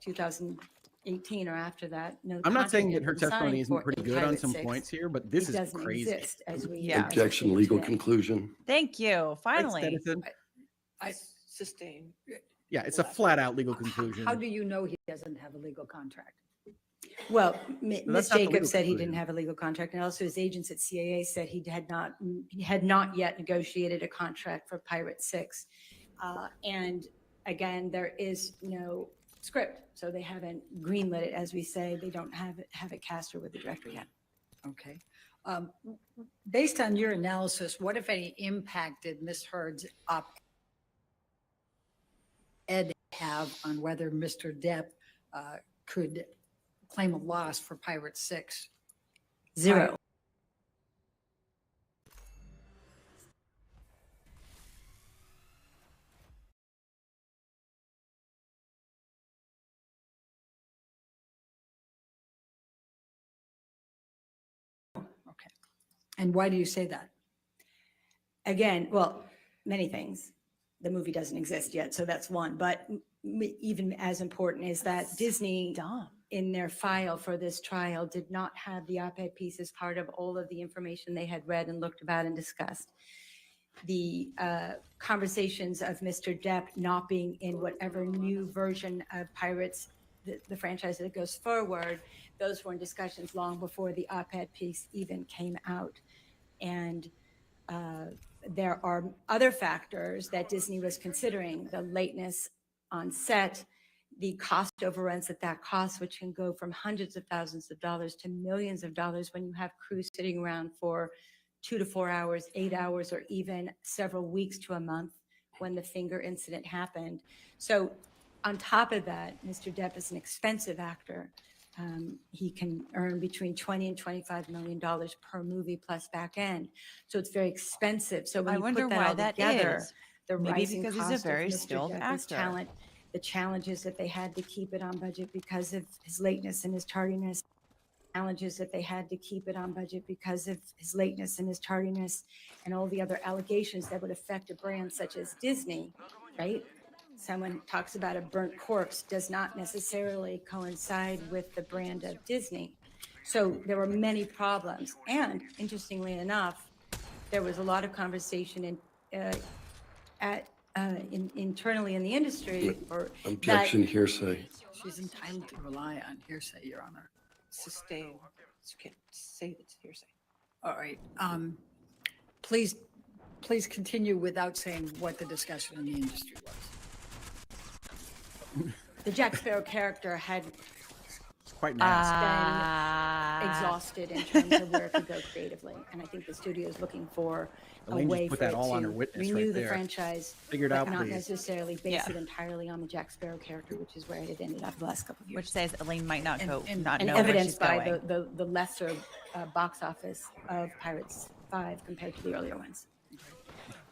2018 or after that. No, I'm not saying contract that her had been testimony signed isn't for pretty in good on Pilot some 6. points here, but this It is doesn't crazy. exist as we Yeah. Objection, understand it legal today. conclusion. Thank you. Thanks, Finally. Denison. I sustain. Yeah, it's a flat out legal conclusion. How do you know he doesn't have a legal contract? Well, Ms. that's not the legal Jacobs said he conclusion. didn't have a legal contract, and also his agents at CAA said he had not yet negotiated a contract for Pirate 6. And again, there is no script, so they haven't greenlit it, as we say. They don't have it cast or with the director yet. Okay. Based on your analysis, what, if any, impact did Ms. Heard's op-ed have on whether Mr. Depp could claim a loss for Pirate 6? Zero. Okay. And why do you say that? Again, well, many things. The movie doesn't exist yet, so that's one. But even as important is that Disney, in their file for this trial, did not have the op-ed piece as part of all of the information they had read and looked about and discussed. The conversations of Mr. Depp not being in whatever new version of Pirates, the franchise that goes forward, those were in discussions long before the op-ed piece even came out. And there are other factors that Disney was considering: the lateness on set, the cost overruns that costs, which can go from hundreds of thousands of dollars to millions of dollars when you have crews sitting around for 2 to 4 hours, 8 hours, or even several weeks to a month when the finger incident happened. So on top of that, Mr. Depp is an expensive actor. He can earn between $20 and $25 million per movie plus back end. So it's very expensive. So when I you wonder put that why all that together, is. the Maybe rising because cost he's a very of Mr. skilled Depp's actor. talent, the challenges that they had to keep it on budget because of his lateness and his tardiness, challenges that they had to keep it on budget because of his lateness and his tardiness, and all the other allegations that would affect a brand such as Disney, right? Someone talks about a burnt corpse does not necessarily coincide with the brand of Disney. So there were many problems. And interestingly enough, there was a lot of conversation internally in the industry. Objection, hearsay. She's entitled to rely on hearsay, Your Honor. Sustain. You can't say it's hearsay. All right. Please continue without saying what the discussion in the industry was. The Jack Sparrow character had It's quite nasty. been exhausted in terms of where it could go creatively. And I think the studio is looking for Elaine a just way put for that it all on her to witness renew right the there. franchise, Figure it but out, not please. necessarily base Yeah. it entirely on the Jack Sparrow character, which is where it had ended up the last couple of years. Which says Elaine might not go, not And know where she's evidenced by going. the lesser box office of Pirates 5 compared to the earlier ones.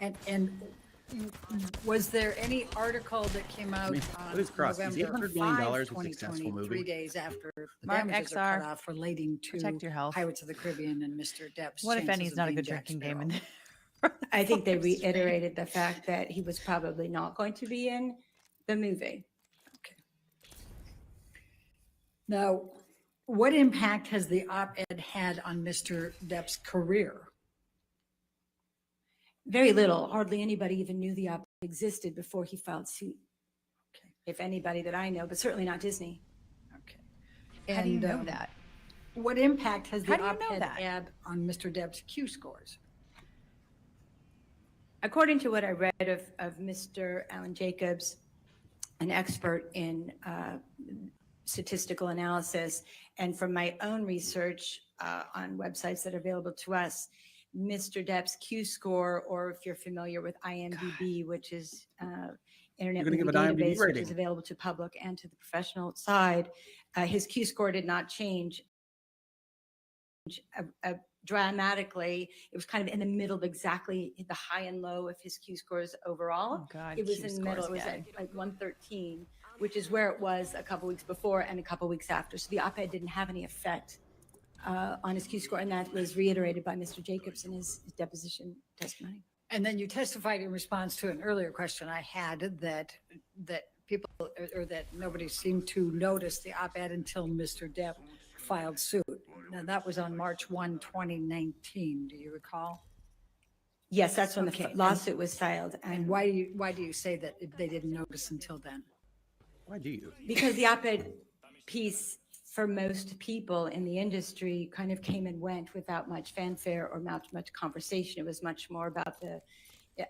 And was there any article that came out on what is Cross? Is November $800 million 5, a successful 2020, movie? 3 days after the Mark damages XR, are cut off relating to protect your health. Pirates of the Caribbean and Mr. Depp's What if chances any is of not a being good Jack drinking game? Sparrow? I think they reiterated the fact that he was probably not going to be in the movie. Okay. Now, what impact has the op-ed had on Mr. Depp's career? Very little. Hardly anybody even knew the op existed before he filed suit. Okay. If anybody that I know, but certainly not Disney. Okay. How do you know that? What impact has How the do you know op-ed that? had on Mr. Depp's Q scores? According to what I read of Mr. Alan Jacobs, an expert in statistical analysis, and from my own research on websites that are available to us, Mr. Depp's Q score, or if you're familiar with IMDb, which is Internet You're Movie gonna give an IMDb Database, which rating. is available to public and to the professional side, his Q score did not change dramatically. It was kind of in the middle of exactly the high and low of his Q scores overall. Oh, God, it was Q in the middle. It scores was again. like 113, which is where it was a couple weeks before and a couple weeks after. So the op-ed didn't have any effect on his Q score, and that was reiterated by Mr. Jacobs in his deposition testimony. And then you testified in response to an earlier question I had that people, or that nobody seemed to notice the op-ed until Mr. Depp filed suit. Now, that was on March 1, 2019. Do you recall? Yes, that's when Okay, the and- lawsuit was filed. And why do you say that they didn't notice until then? Why do you? Because the op-ed piece for most people in the industry kind of came and went without much fanfare or much conversation. It was much more about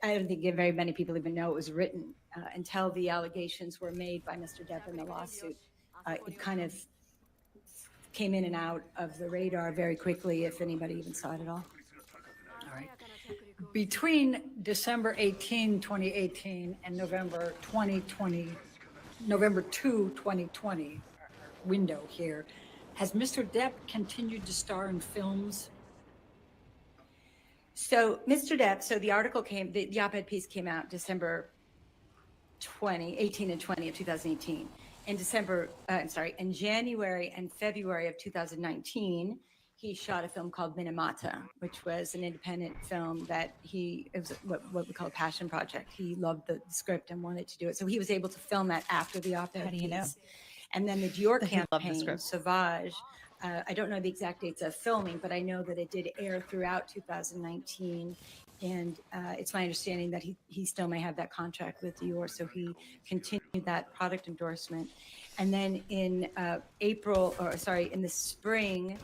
I don't think very many people even know it was written until the allegations were made by Mr. Depp in the lawsuit. It kind of came in and out of the radar very quickly, if anybody even saw it at all. All right. Between December 18, 2018 and November 2, 2020 window here, has Mr. Depp continued to star in films? So Mr. Depp, so the article the op-ed piece came out December 18 and 20 of 2018. In January and February of 2019, he shot a film called Minamata, which was an independent film that it was what we call a passion project. He loved the script and wanted to do it. So he was able to film that after the op-ed How do you piece. know? And then the Dior That he loved the campaign, script. Sauvage, I don't know the exact dates of filming, but I know that it did air throughout 2019. And it's my understanding that he still may have that contract with Dior, so he continued that product endorsement. And then in in the spring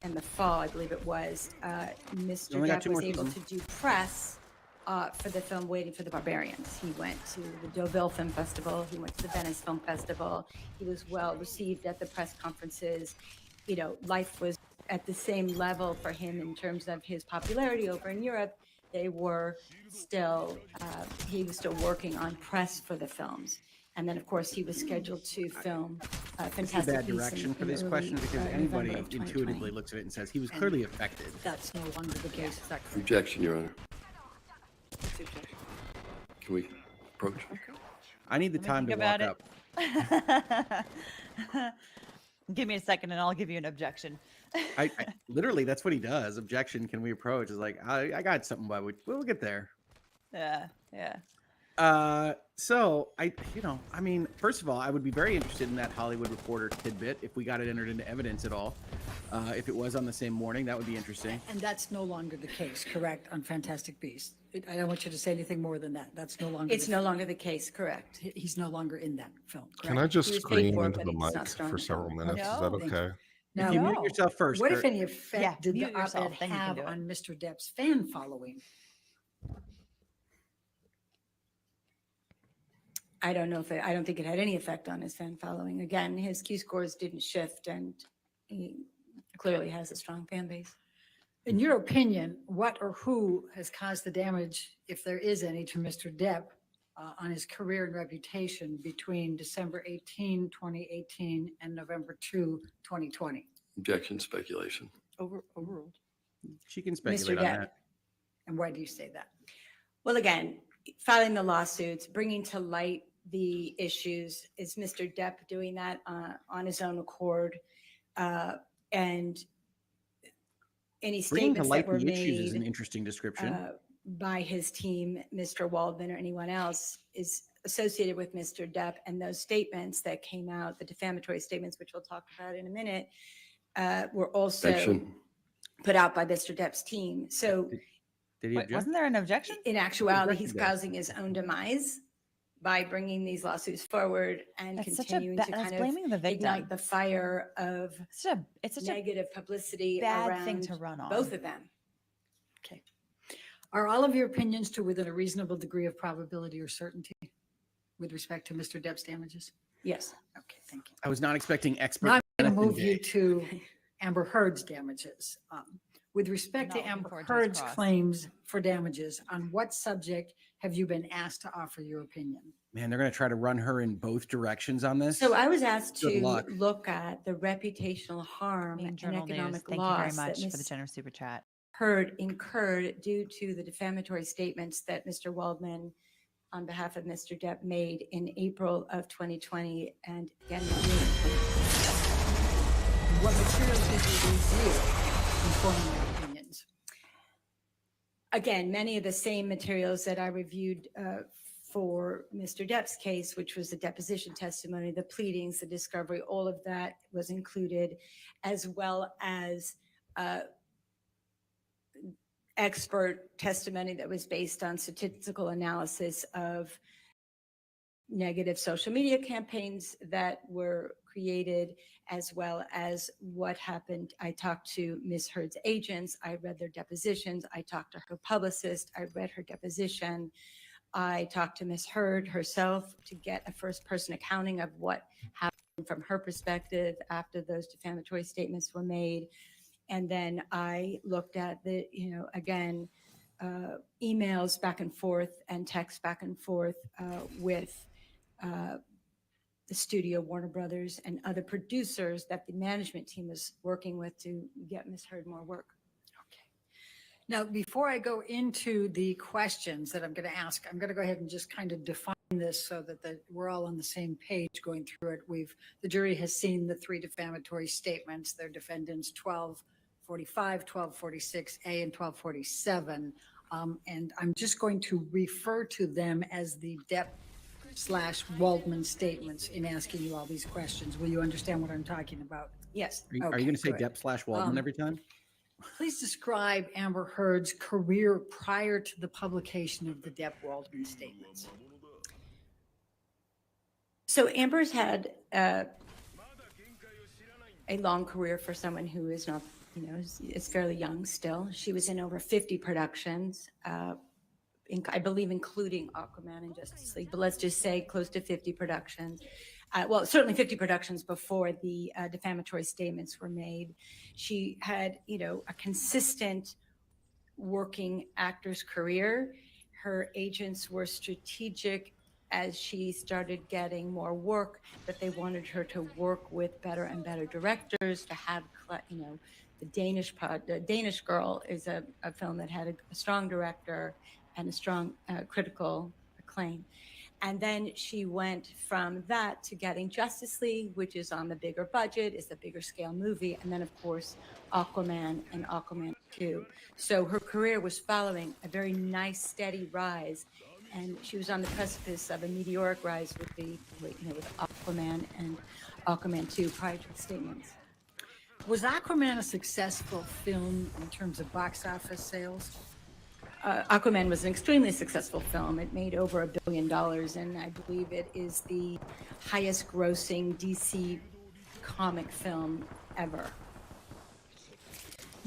and the fall, I believe it was, Mr. only got Depp 2 was more able to seasons. do press for the film Waiting for the Barbarians. He went to the Deauville Film Festival. He went to the Venice Film Festival. He was well received at the press conferences. You know, life was at the same level for him in terms of his popularity over in Europe. They were still, he was still working on press for the films. And then, of course, he was scheduled to film This is a Fantastic bad Beasts direction in for this early, question because November anybody of 2020. intuitively looks at it and says he was clearly affected. That's no longer the case. Is that correct? Objection, Your Honor. It's objection. Can we approach? I need the Let me time to think walk about up. Give me a second and I'll give you an objection. I literally, that's what he does. Objection, can we approach? Is like, I got something, but we'll get there. Yeah, yeah. So I mean, first of all, I would be very interested in that Hollywood Reporter tidbit if we got it entered into evidence at all. If it was on the same morning, that would be interesting. And that's no longer the case, correct, on Fantastic Beasts? I don't want you to say anything more than that. That's no longer. It's no longer the case, correct? He's no longer in that film, Can I correct? just He was paid scream for it, into but the he's not mic strong for enough. several minutes? Is that No. okay? Now, If you No. mute yourself first. what, if Kurt. any effect Yeah, did the mute yourself, op-ed then you can have do it. on Mr. Depp's fan following? I don't know I don't think it had any effect on his fan following. Again, his Q scores didn't shift and he clearly has a strong fan base. In your opinion, what or who has caused the damage, if there is any, to Mr. Depp on his career and reputation between December 18, 2018 and November 2, 2020? Objection, speculation. Overruled. She can Mr. speculate on Depp. that. And why do you say that? Well, again, filing the lawsuits, bringing to light the issues, is Mr. Depp doing that on his own accord? And any Bringing to statements light that were the issues is an made interesting description. by his team, Mr. Waldman or anyone else, is associated with Mr. Depp. And those statements that came out, the defamatory statements, which we'll talk about in a minute, were also Objection. put out by Mr. Depp's team. So Did he Wait, object? wasn't there an objection? in actuality, Objected he's there. causing his own demise by bringing these lawsuits forward and That's such a continuing bad, to that's kind of blaming the victim. ignite the fire of It's such a negative publicity bad thing around to run on. both of them. Okay. Are all of your opinions to within a reasonable degree of probability or certainty with respect to Mr. Depp's damages? Yes. Okay, thank you. I was not expecting expert. Now I'm going to medicine move you day. to Amber Heard's damages. With respect Not to looking Amber forward to his Heard's cross. claims for damages, on what subject have you been asked to offer your opinion? Man, they're going to try to run her in both directions on this. So I was asked Good to luck. look at the reputational harm Main and Journal News. economic Thank you very loss that much for the Ms. generous super chat. Heard incurred due to the defamatory statements that Mr. Waldman, on behalf of Mr. Depp, made in April of 2020 and again in June of 2020. What materials did you review in forming your opinions? Again, many of the same materials that I reviewed for Mr. Depp's case, which was the deposition testimony, the pleadings, the discovery, all of that was included, as well as expert testimony that was based on statistical analysis of negative social media campaigns that were created, as well as what happened. I talked to Ms. Heard's agents. I read their depositions. I talked to her publicist. I read her deposition. I talked to Ms. Heard herself to get a first-person accounting of what happened from her perspective after those defamatory statements were made. And then I looked at the, again, emails back and forth and texts back and forth with the studio, Warner Brothers, and other producers that the management team was working with to get Ms. Heard more work. Now, before I go into the questions that I'm going to ask, I'm going to go ahead and just kind of define this so that we're all on the same page going through it. The jury has seen the 3 defamatory statements. They're defendants 1245, 1246A, and 1247. And I'm just going to refer to them as the Depp/Waldman statements in asking you all these questions. Will you understand what I'm talking about? Yes. Are you Okay, going to say good. Depp/Waldman every time? Please describe Amber Heard's career prior to the publication of the Depp-Waldman statements. So Amber's had a long career for someone who is not, is fairly young still. She was in over 50 productions, I believe including Aquaman and Justice League, but let's just say close to 50 productions. Well, certainly 50 productions before the defamatory statements were made. She had, a consistent working actor's career. Her agents were strategic as she started getting more work, that they wanted her to work with better and better directors, to have, the Danish Girl is a film that had a strong director and a strong critical acclaim. And then she went from that to getting Justice League, which is on the bigger budget, is the bigger scale movie. And then, of course, Aquaman and Aquaman 2. So her career was following a very nice, steady rise. And she was on the precipice of a meteoric rise with Aquaman and Aquaman 2 prior to the statements. Was Aquaman a successful film in terms of box office sales? Aquaman was an extremely successful film. It made over $1 billion, and I believe it is the highest grossing DC comic film ever.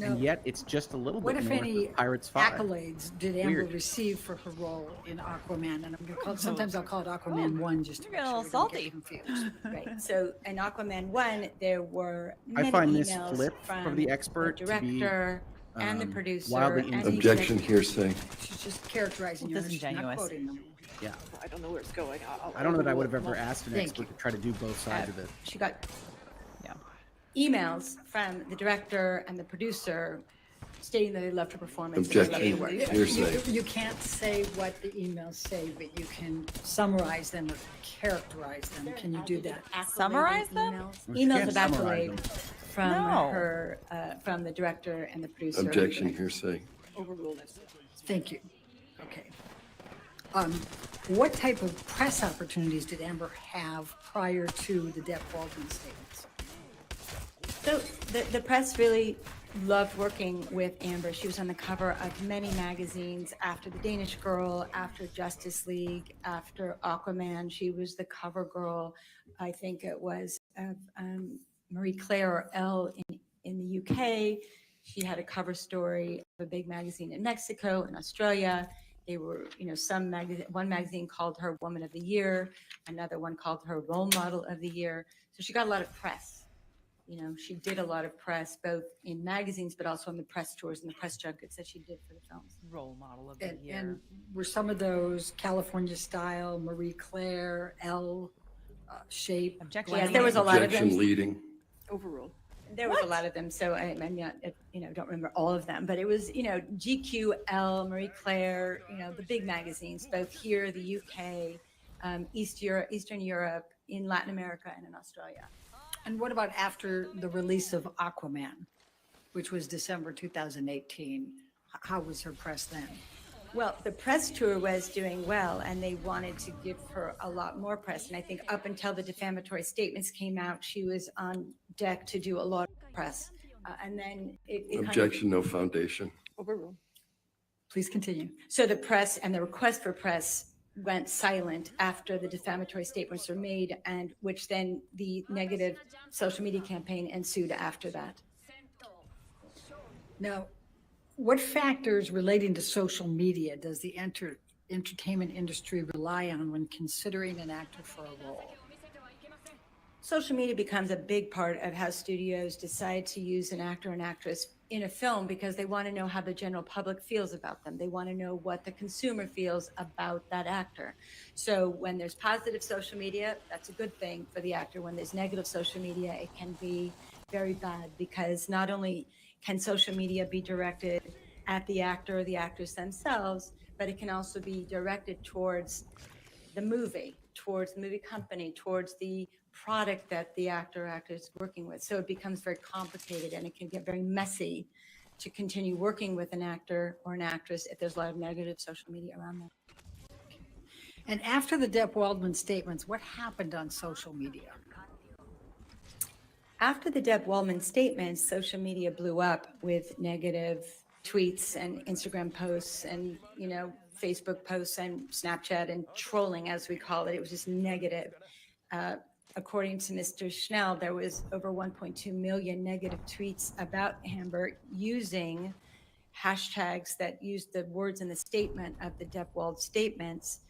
And yet it's just a little What bit if north any of Pirates 5. accolades did Amber Weird. receive for her role in Aquaman? And I'm going to call it, sometimes I'll call it Aquaman 1 just to You're make getting a sure little we don't get salty. confused. Right. So in Aquaman 1, there were I many find this emails flip from from the expert the to be, director and the producer. wildly and the Objection, executive- hearsay. She's just characterizing you, she's not Disingenuous. quoting them. yeah. I don't know where it's going. I don't know that I would have overrule ever it. asked an Thank expert you. to try to do both sides of it. She got Yeah. emails from the director and the producer stating that they loved her performance. and they loved Objection, her work. hearsay. You can't say what the emails say, but you can summarize them or characterize them. Can you do that? Accolade Summarize them? Emails, Well, she emails can't of summarize accolade them. from No. her, from the director and the producer. Objection, hearsay. Overruled it. Thank you. Okay. What type of press opportunities did Amber have prior to the Depp-Waldman statements? So the press really loved working with Amber. She was on the cover of many magazines after The Danish Girl, after Justice League, after Aquaman. She was the cover girl, I think it was, of Marie Claire or Elle in the UK. She had a cover story of a big magazine in Mexico and Australia. They were, one magazine called her Woman of the Year, another one called her Role Model of the Year. So she got a lot of press. She did a lot of press, both in magazines, but also on the press tours and the press junkets that she did for the films. Role model of the And year. were some of those California Style, Marie Claire, Elle, Shape? Objection. Yes, there was a lot of Objection, them. leading. Overruled. There was a lot of them, so I'm not, don't remember all of them, but it was, GQ, Elle, Marie Claire, the big magazines, both here, the UK, Eastern Europe, in Latin America, and in Australia. And what about after the release of Aquaman, which was December 2018? How was her press then? Well, the press tour was doing well, and they wanted to give her a lot more press. And I think up until the defamatory statements came out, she was on deck to do a lot of press. And then it kind of, Objection, no foundation. Overruled. Please continue. so the press and the request for press went silent after the defamatory statements were made, and which then the negative social media campaign ensued after that. Now, what factors relating to social media does the entertainment industry rely on when considering an actor for a role? Social media becomes a big part of how studios decide to use an actor and actress in a film because they want to know how the general public feels about them. They want to know what the consumer feels about that actor. So when there's positive social media, that's a good thing for the actor. When there's negative social media, it can be very bad because not only can social media be directed at the actor or the actors themselves, but it can also be directed towards the movie, towards the movie company, towards the product that the actor or actor is working with. So it becomes very complicated and it can get very messy to continue working with an actor or an actress if there's a lot of negative social media around them. And after the Depp Waldman statements, what happened on social media? After the Depp Waldman statements, social media blew up with negative tweets and Instagram posts and, Facebook posts and Snapchat and trolling, as we call it. It was just negative. According to Mr. Schnell, there was over 1.2 million negative tweets about Amber using hashtags that used the words in the statement of the Depp Waldman statements,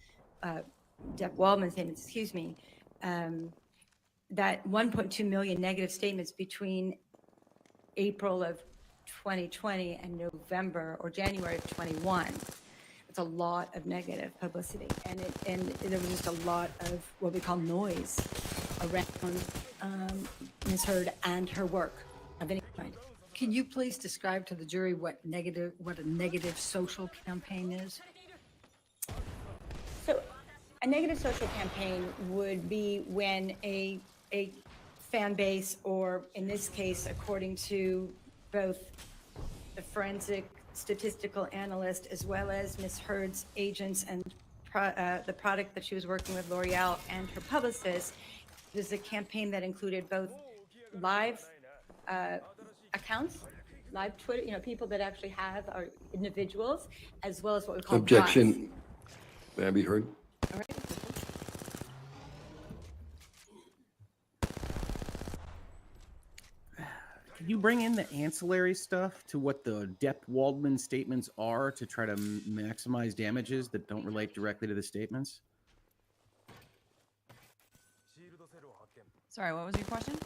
excuse me, that 1.2 million negative statements between April of 2020 and November or January of 21. It's a lot of negative publicity, and there was just a lot of what we call noise around Ms. Heard and her work of any kind. Can you please describe to the jury what a negative social campaign is? So a negative social campaign would be when a fan base, or in this case, according to both the forensic statistical analyst as well as Ms. Heard's agents and the product that she was working with, L'Oreal, and her publicist, was a campaign that included both live accounts, live Twitter, people that actually have are individuals, as well as what we call bots. Objection, may I be heard? All right. Can you bring in the ancillary stuff to what the Depp Waldman statements are to try to maximize damages that don't relate directly to the statements? Sorry, what was your question?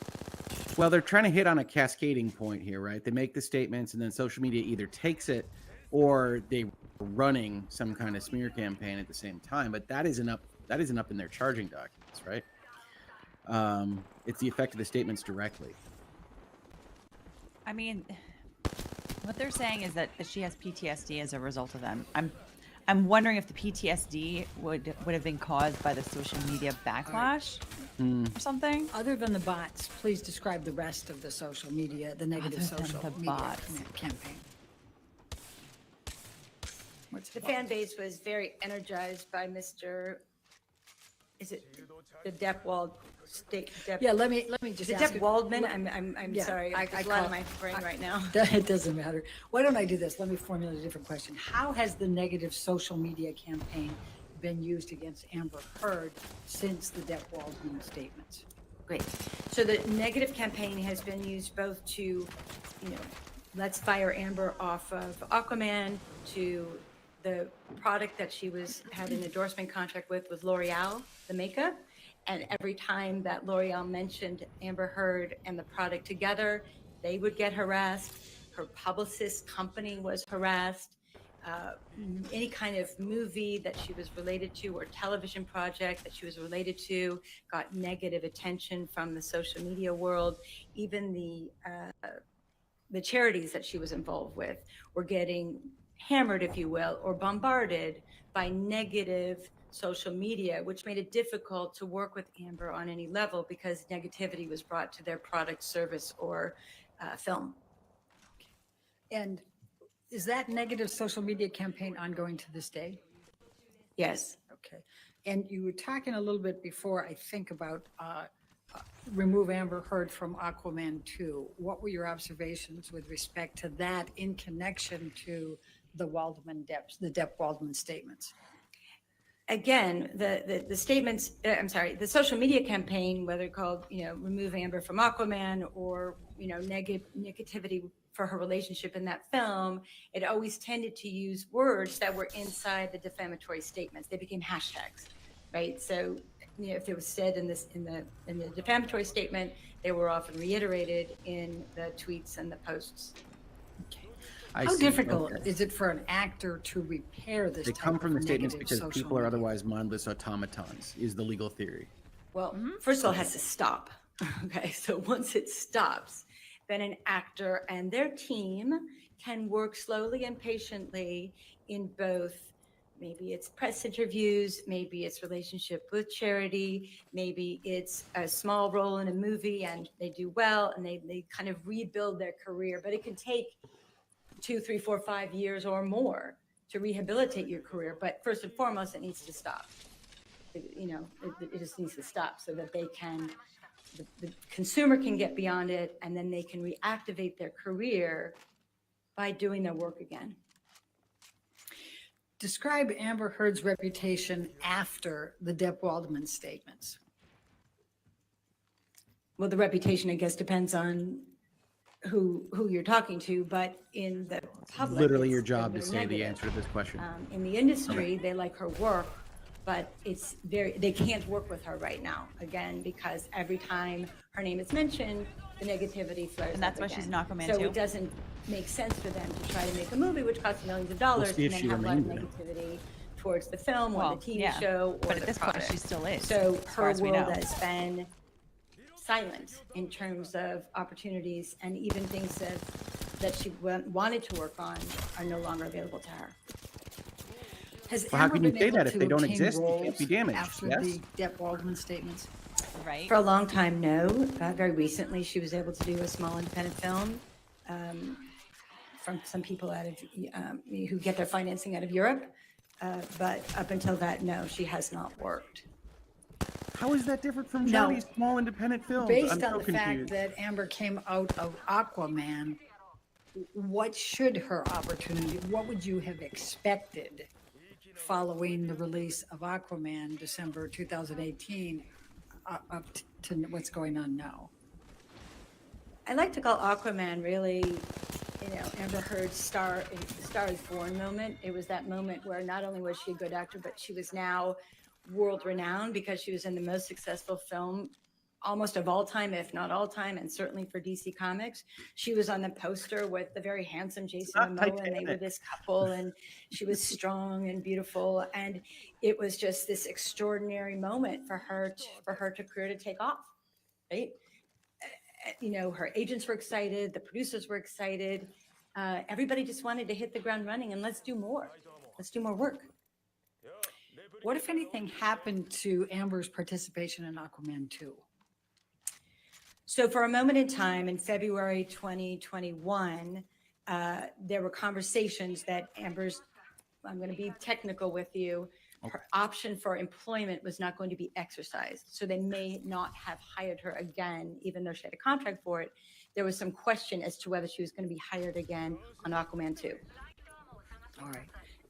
Well, they're trying to hit on a cascading point here, right? They make the statements and then social media either takes it or they're running some kind of smear campaign at the same time. But that isn't up in their charging documents, right? It's the effect of the statements directly. I mean, what they're saying is that she has PTSD as a result of them. I'm wondering if the PTSD would have been caused by the social media backlash or something. Other than the bots, please describe the rest of the social media, the negative Other than social the media bots. campaign. The fan base was very energized by the Depp Wald state. Yeah, let me Is just it ask Depp you- Waldman? I'm Yeah, sorry. I There's a lot call- in my brain right now. It doesn't matter. Why don't I do this? Let me formulate a different question. How has the negative social media campaign been used against Amber Heard since the Depp Waldman statements? Great. So the negative campaign has been used both to, let's fire Amber off of Aquaman, to the product that she had an endorsement contract with L'Oreal, the makeup. And every time that L'Oreal mentioned Amber Heard and the product together, they would get harassed. Her publicist company was harassed. Any kind of movie that she was related to or television project that she was related to got negative attention from the social media world. Even the charities that she was involved with were getting hammered, if you will, or bombarded by negative social media, which made it difficult to work with Amber on any level because negativity was brought to their product, service, or film. And Is that negative social media campaign ongoing to this day? Yes. Okay. And you were talking a little bit before, I think, about remove Amber Heard from Aquaman 2. What were your observations with respect to that in connection to the Depp-Waldman statements? Again, the statements, I'm sorry, the social media campaign, whether called, remove Amber from Aquaman or, negativity for her relationship in that film, it always tended to use words that were inside the defamatory statements. They became hashtags, right? So, if it was said in the defamatory statement, they were often reiterated in the tweets and the posts. I How see. difficult Okay. is it for an actor to repair this They type come from of the statements negative because social people are media? otherwise mindless automatons, is the legal theory. Well, first of all, it has to stop. Okay, so once it stops, then an actor and their team can work slowly and patiently in both. Maybe it's press interviews, maybe it's relationship with charity, maybe it's a small role in a movie and they do well and they kind of rebuild their career. But it can take 2, 3, 4, 5 years or more to rehabilitate your career. But first and foremost, it needs to stop. It just needs to stop so that they can, the consumer can get beyond it, and then they can reactivate their career by doing their work again. Describe Amber Heard's reputation after the Depp-Waldman statements. Well, the reputation, I guess, depends on who you're talking to, but in the public, Literally your it's job to very say the negative. answer to this question. In the industry, they like her work, but they can't work with her right now, again, because every time her name is mentioned, the negativity flares. And that's up why she's again. in Aquaman So 2? it doesn't make sense for them to try to make a movie which costs millions of dollars see and if then she have a lot of remains in it. negativity towards the film or Well, the TV yeah, show or but at the this product. point, she still is. So as far her as we world know. has been silent in terms of opportunities, and even things that she wanted to work on are no longer available to her. Has Well, how Amber can you been say able that if to they don't obtain exist? They can't roles be damaged, after yes? the Depp-Waldman statements? Right? For a long time, no. Very recently, she was able to do a small independent film from some people out of who get their financing out of Europe. But up until that, no, she has not worked. How is that different from No. Johnny's small independent films? Based I'm on so the fact confused. that Amber came out of Aquaman, what should her opportunity, what would you have expected following the release of Aquaman, December 2018, up to what's going on now? I like to call Aquaman really, Amber Heard's Star is Born moment. It was that moment where not only was she a good actor, but she was now world renowned because she was in the most successful film almost of all time, if not all time, and certainly for DC Comics. She was on the poster with the very handsome Jason Momoa, and they were this couple, and she was strong and beautiful, and it was just this extraordinary moment for her career to take off, right? Her agents were excited, the producers were excited, everybody just wanted to hit the ground running, and let's do more work. What, if anything, happened to Amber's participation in Aquaman 2? So for a moment in time in February 2021, there were conversations that Amber's, I'm going to be technical with you, her option for employment was not going to be exercised. So they may not have hired her again, even though she had a contract for it. There was some question as to whether she was going to be hired again on Aquaman 2. All right.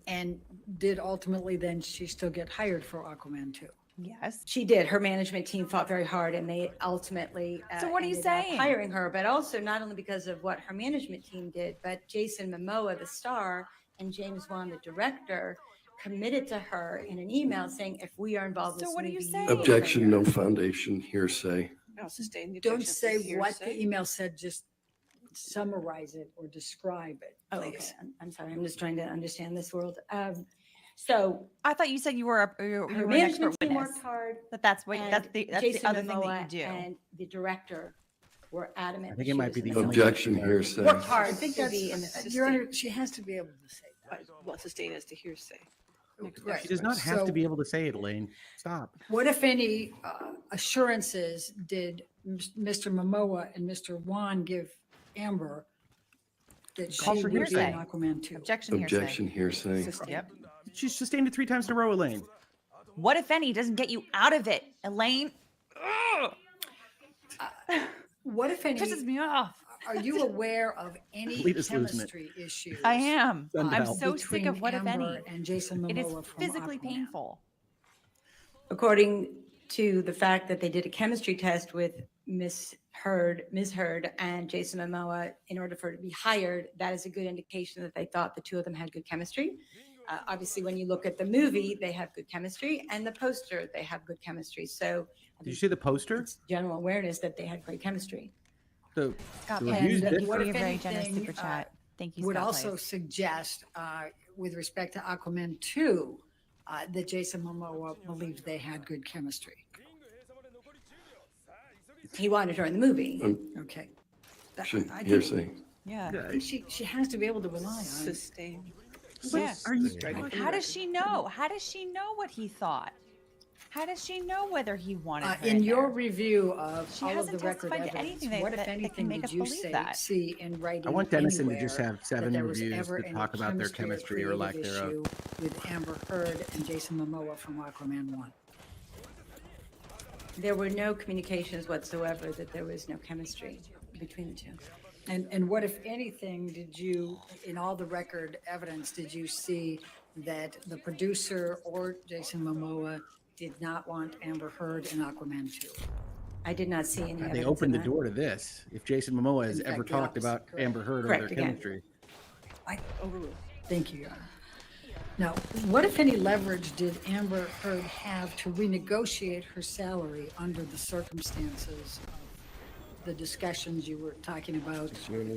And did ultimately then she still get hired for Aquaman 2? Yes. She did. Her management team fought very hard, and they ultimately So what are you ended up saying? hiring her. But also not only because of what her management team did, but Jason Momoa, the star, and James Wan, the director, committed to her in an email saying, if we are involved in So this what are movie, you saying? will Objection, no hire." foundation, hearsay. I'll sustain the Don't objection. say what the email said, just summarize it or describe it, Oh, okay. please. I'm sorry. I'm just trying to understand this world. So I thought you said you were her an expert management team witness. worked hard. That's and the Jason other thing Momoa that you do. and the director were adamant. I think that it she might was be in the the film. Objection, hearsay. Worked hard I think to that's, be in the Your Honor, she has to be able to say that. Well, sustain as the hearsay. Right. She does not have So to be able to say it, Elaine. Stop. what, if any, assurances did Mr. Momoa and Mr. Wan give Amber that Call she for would be in hearsay. Aquaman 2. Objection hearsay. Objection hearsay. Yep. She's sustained it 3 times in a row, Elaine. What if any doesn't get you out of it, Elaine? Ugh, What if any, pisses me off. are you aware of any Lita's losing it. chemistry issues? I am. Send I'm help. so sick between of what if any. Amber and Jason It is Momoa from physically Aquaman? painful. According to the fact that they did a chemistry test with Ms. Heard and Jason Momoa in order for her to be hired, that is a good indication that they thought the two of them had good chemistry. Obviously, when you look at the movie, they have good chemistry, and the poster, they have good chemistry. So Did you see the poster? it's general awareness that they had great chemistry. The, Scott, the thank reviews you did for if your very generous anything, super chat. Thank you, Would Scott also Place. suggest, with respect to Aquaman 2, that Jason Momoa believed they had good chemistry. He wanted her in the movie. Okay. Hearsay. Yeah. I think she has to be able to rely on. Sustain. Yeah. Are you? How does she know? How does she know what he thought? How does she know whether he wanted her In your there? review of She all of hasn't the record testified to evidence, anything what that if can anything make did us you believe that. see in writing I want Dennison to anywhere just have that 7 there was reviews ever that any talk about their chemistry or lack creative thereof. issue with Amber Heard and Jason Momoa from Aquaman 1? There were no communications whatsoever that there was no chemistry between the two. And what, if anything, did you, in all the record evidence, did you see that the producer or Jason Momoa did not want Amber Heard in Aquaman 2? I did not see any evidence. They opened the of that. door to this. If Jason Momoa has In ever fact, the talked opposite, about correct. Amber Heard or Correct, their again. chemistry, I overruled. Thank you, Your Honor. Now, what, if any, leverage did Amber Heard have to renegotiate her salary under the circumstances of the discussions you were talking about,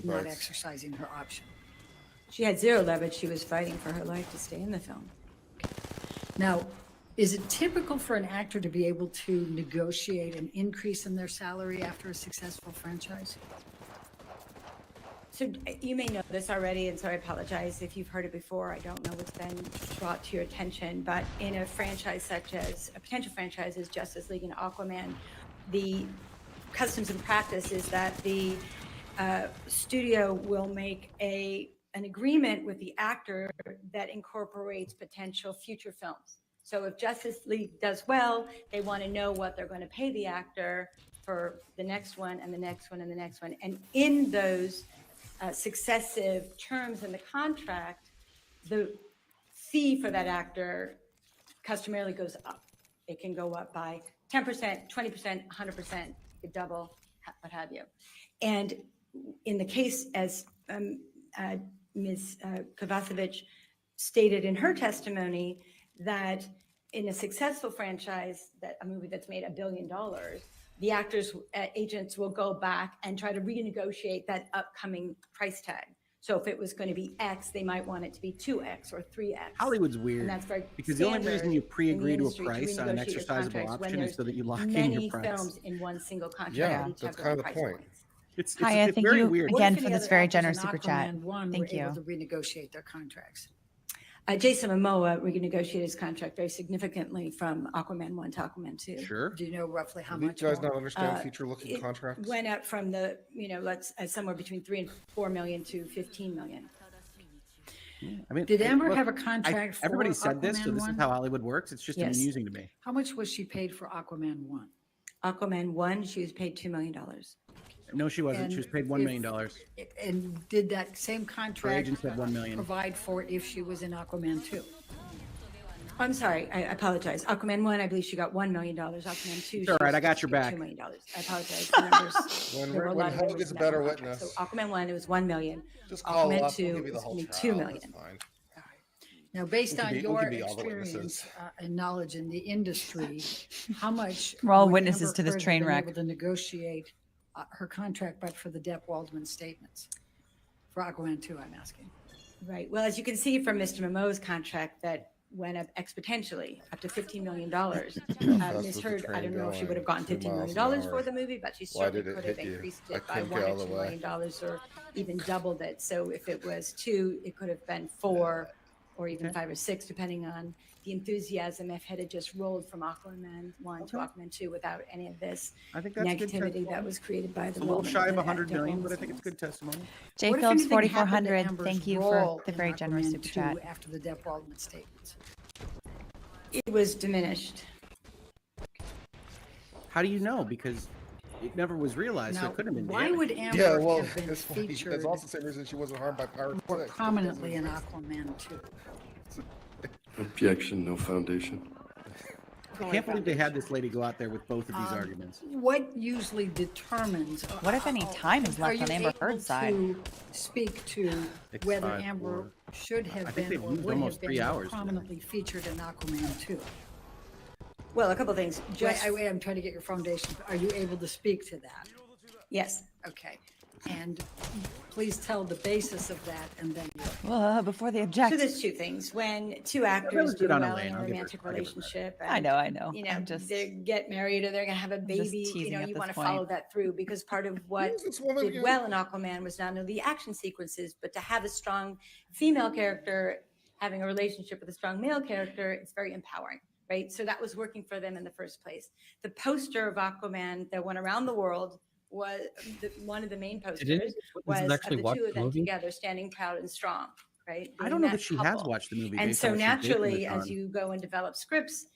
not exercising her option? She had zero leverage. She was fighting for her life to stay in the film. Now, is it typical for an actor to be able to negotiate an increase in their salary after a successful franchise? So you may know this already, and so I apologize if you've heard it before. I don't know what's been brought to your attention, but in a franchise such as a potential franchise as Justice League and Aquaman, the customs and practice is that the studio will make an agreement with the actor that incorporates potential future films. So if Justice League does well, they want to know what they're going to pay the actor for the next one and the next one and the next one. And in those successive terms in the contract, the fee for that actor customarily goes up. It can go up by 10%, 20%, 100%, it double, what have you. And in the case, as Ms. Kovacevic stated in her testimony, that in a successful franchise, that a movie that's made $1 billion, the actors, agents will go back and try to renegotiate that upcoming price tag. So if it was going to be X, they might want it to be 2X or 3X. Hollywood's weird. And that's very because the only standard reason you in the pre-agree to a industry price on an renegotiate your exercisable contracts when option is there's so that you lock in many your price. films in one single contract. Yeah, that each that's have their own kind of the price point. points. It's Hiya, thank very you weird. What again if for any this other very actors generous in super chat. Aquaman 1 Thank were able you. to renegotiate their contracts? Jason Momoa renegotiated his contract very significantly from Aquaman 1 to Aquaman 2. Sure. Do you know roughly how Do you much guys more? not understand future-looking It contracts? went up from the, let's somewhere between 3 and 4 million to 15 million. I mean, Did Amber look, have a contract for everybody said this, so Aquaman this is 1? how Hollywood works. It's just Yes. amusing to me. How much was she paid for Aquaman 1? Aquaman 1, she was paid $2 million. No, she wasn't. She was paid $1 million. And did that same Her contract agent said $1 million. provide for it if she was in Aquaman 2? I'm sorry, I apologize. Aquaman 1, I believe she got $1 million. Aquaman 2, It's all she right, was I got supposed your to get back. $2 million. I apologize. The numbers- When there were a when lot of Hope numbers gets in a that better contract. witness, So Aquaman 1, it was $1 million. just call Aquaman up. 2 We'll give you the was whole gonna be trial. $2 million. That's fine. Now, based We can on be- we your can be all the experience witnesses. and knowledge in the industry, how much? We're all would witnesses Amber to this Heard have train been wreck. able to negotiate her contract, but for the Depp Waldman statements? For Aquaman 2, I'm asking. Right. Well, as you can see from Mr. Momoa's contract, that went up exponentially, up to $15 million. Fast Ms. was the Heard, I train don't know if she going, would have gotten 2 $15 million miles an for hour. the movie, but she Why certainly did it could have hit you? increased I it by couldn't $1 get or out of $2 the way. million, or even doubled it. So if it was 2, it could have been 4, or even Okay. 5 or 6, depending on the enthusiasm if it had just rolled from Aquaman 1 to Okay. Aquaman 2 without any of this I think that's good negativity testimony. that was created by It's the a little Roman- shy of the 100 million, Roman but I think it's scenes. good testimony. Jay What if Phillips, anything happened to 4400. Amber's Thank you role for the in very generous Aquaman super 2 chat. after the Depp Waldman statements? It was diminished. How do you know? Because it never was realized, so Now, it couldn't have been why damaged. would Amber Yeah, well, have been it's funny. featured That's also the same reason she wasn't harmed by pirates. more Sex. prominently in Aquaman 2? Objection, no foundation. I can't believe they had this lady go out there with both of these Um, arguments. What usually determines? What, if any, time is left on Amber Heard's side? Are you able to speak to whether 654. Amber should I have think been they've or used would have almost 3 been more hours for that. prominently featured in Aquaman 2? Well, a couple things. Just I'm trying to get your foundation. Are you able to speak to that? yes. Okay. And please tell the basis of that and then. Before they So object. there's two things. When two actors was do good on well Elaine. in a I'll give her- romantic I'll give her that. relationship, I know. you know, I'm just. they get married or they're going to have a just baby, you teasing know, at you this want to point. follow that through because part of what Who's this woman did again? well in Aquaman was not only the action sequences, but to have a strong female character having a relationship with a strong male character, it's very empowering, right? So that was working for them in the first place. The poster of Aquaman that went around the world was one of the main posters was of actually the watch two of the them movie? together standing proud and strong, right? I Being don't know that she has couple. watched the movie. And based so on what she's basing naturally, this as on. you go and develop scripts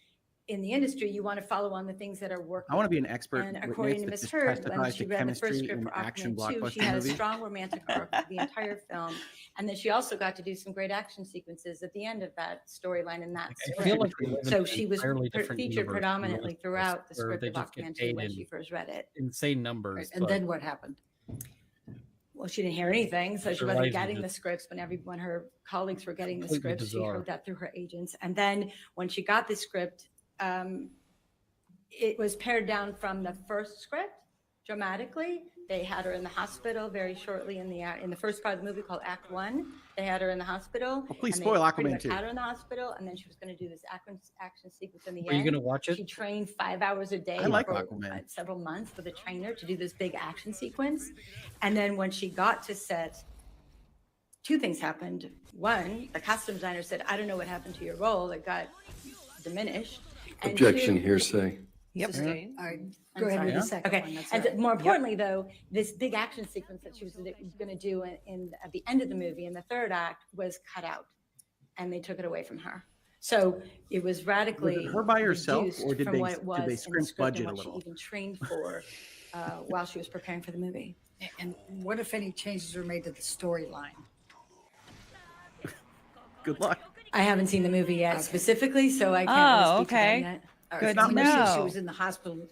in the industry, you want to follow on the things that are working. I want to be an expert And witness according to that Ms. just Heard, when testifies she to read the first chemistry script in for action Aquaman 2, she blockbuster had a movies. strong romantic arc the entire film. And then she also got to do some great action sequences at the end of that storyline in that I script. feel like we live in So an she was entirely different featured universe predominantly realistic throughout the where script they of just get Aquaman 2 paid when in she first read it. insane numbers. And then what happened? Well, she didn't hear anything, so she Her wasn't life getting is the scripts when her colleagues were getting the completely scripts. She bizarre. heard that through her agents. And then when she got the script, it was pared down from the first script dramatically. They had her in the hospital very shortly in the first part of the movie called Act 1. They had her in the hospital. Well, please and spoil they pretty Aquaman much 2. had her in the hospital, and then she was going to do this action sequence in the Are end. you going to watch it? She trained 5 hours a day I like for Aquaman. several months with a trainer to do this big action sequence. And then when she got to set, two things happened. One, the costume designer said, I don't know what happened to your role. It got diminished. And Objection, two, hearsay. Yep. Sustained. All right, I'm go ahead with sorry. the second one. Okay, That's and all right. more importantly, though, this big action sequence that she was going to do at the end of the movie in the third act was cut out, and they took it away from her. So it was radically her by herself, reduced or did from they- what it was did they in the scrimp script and budget a what little? she even trained for while she was preparing for the movie. And what, if any, changes were made to the storyline? Good luck. I haven't seen the movie yet specifically, so I can't Oh, really speak to that okay. yet. All Good right, to when you said She know. was in the hospital.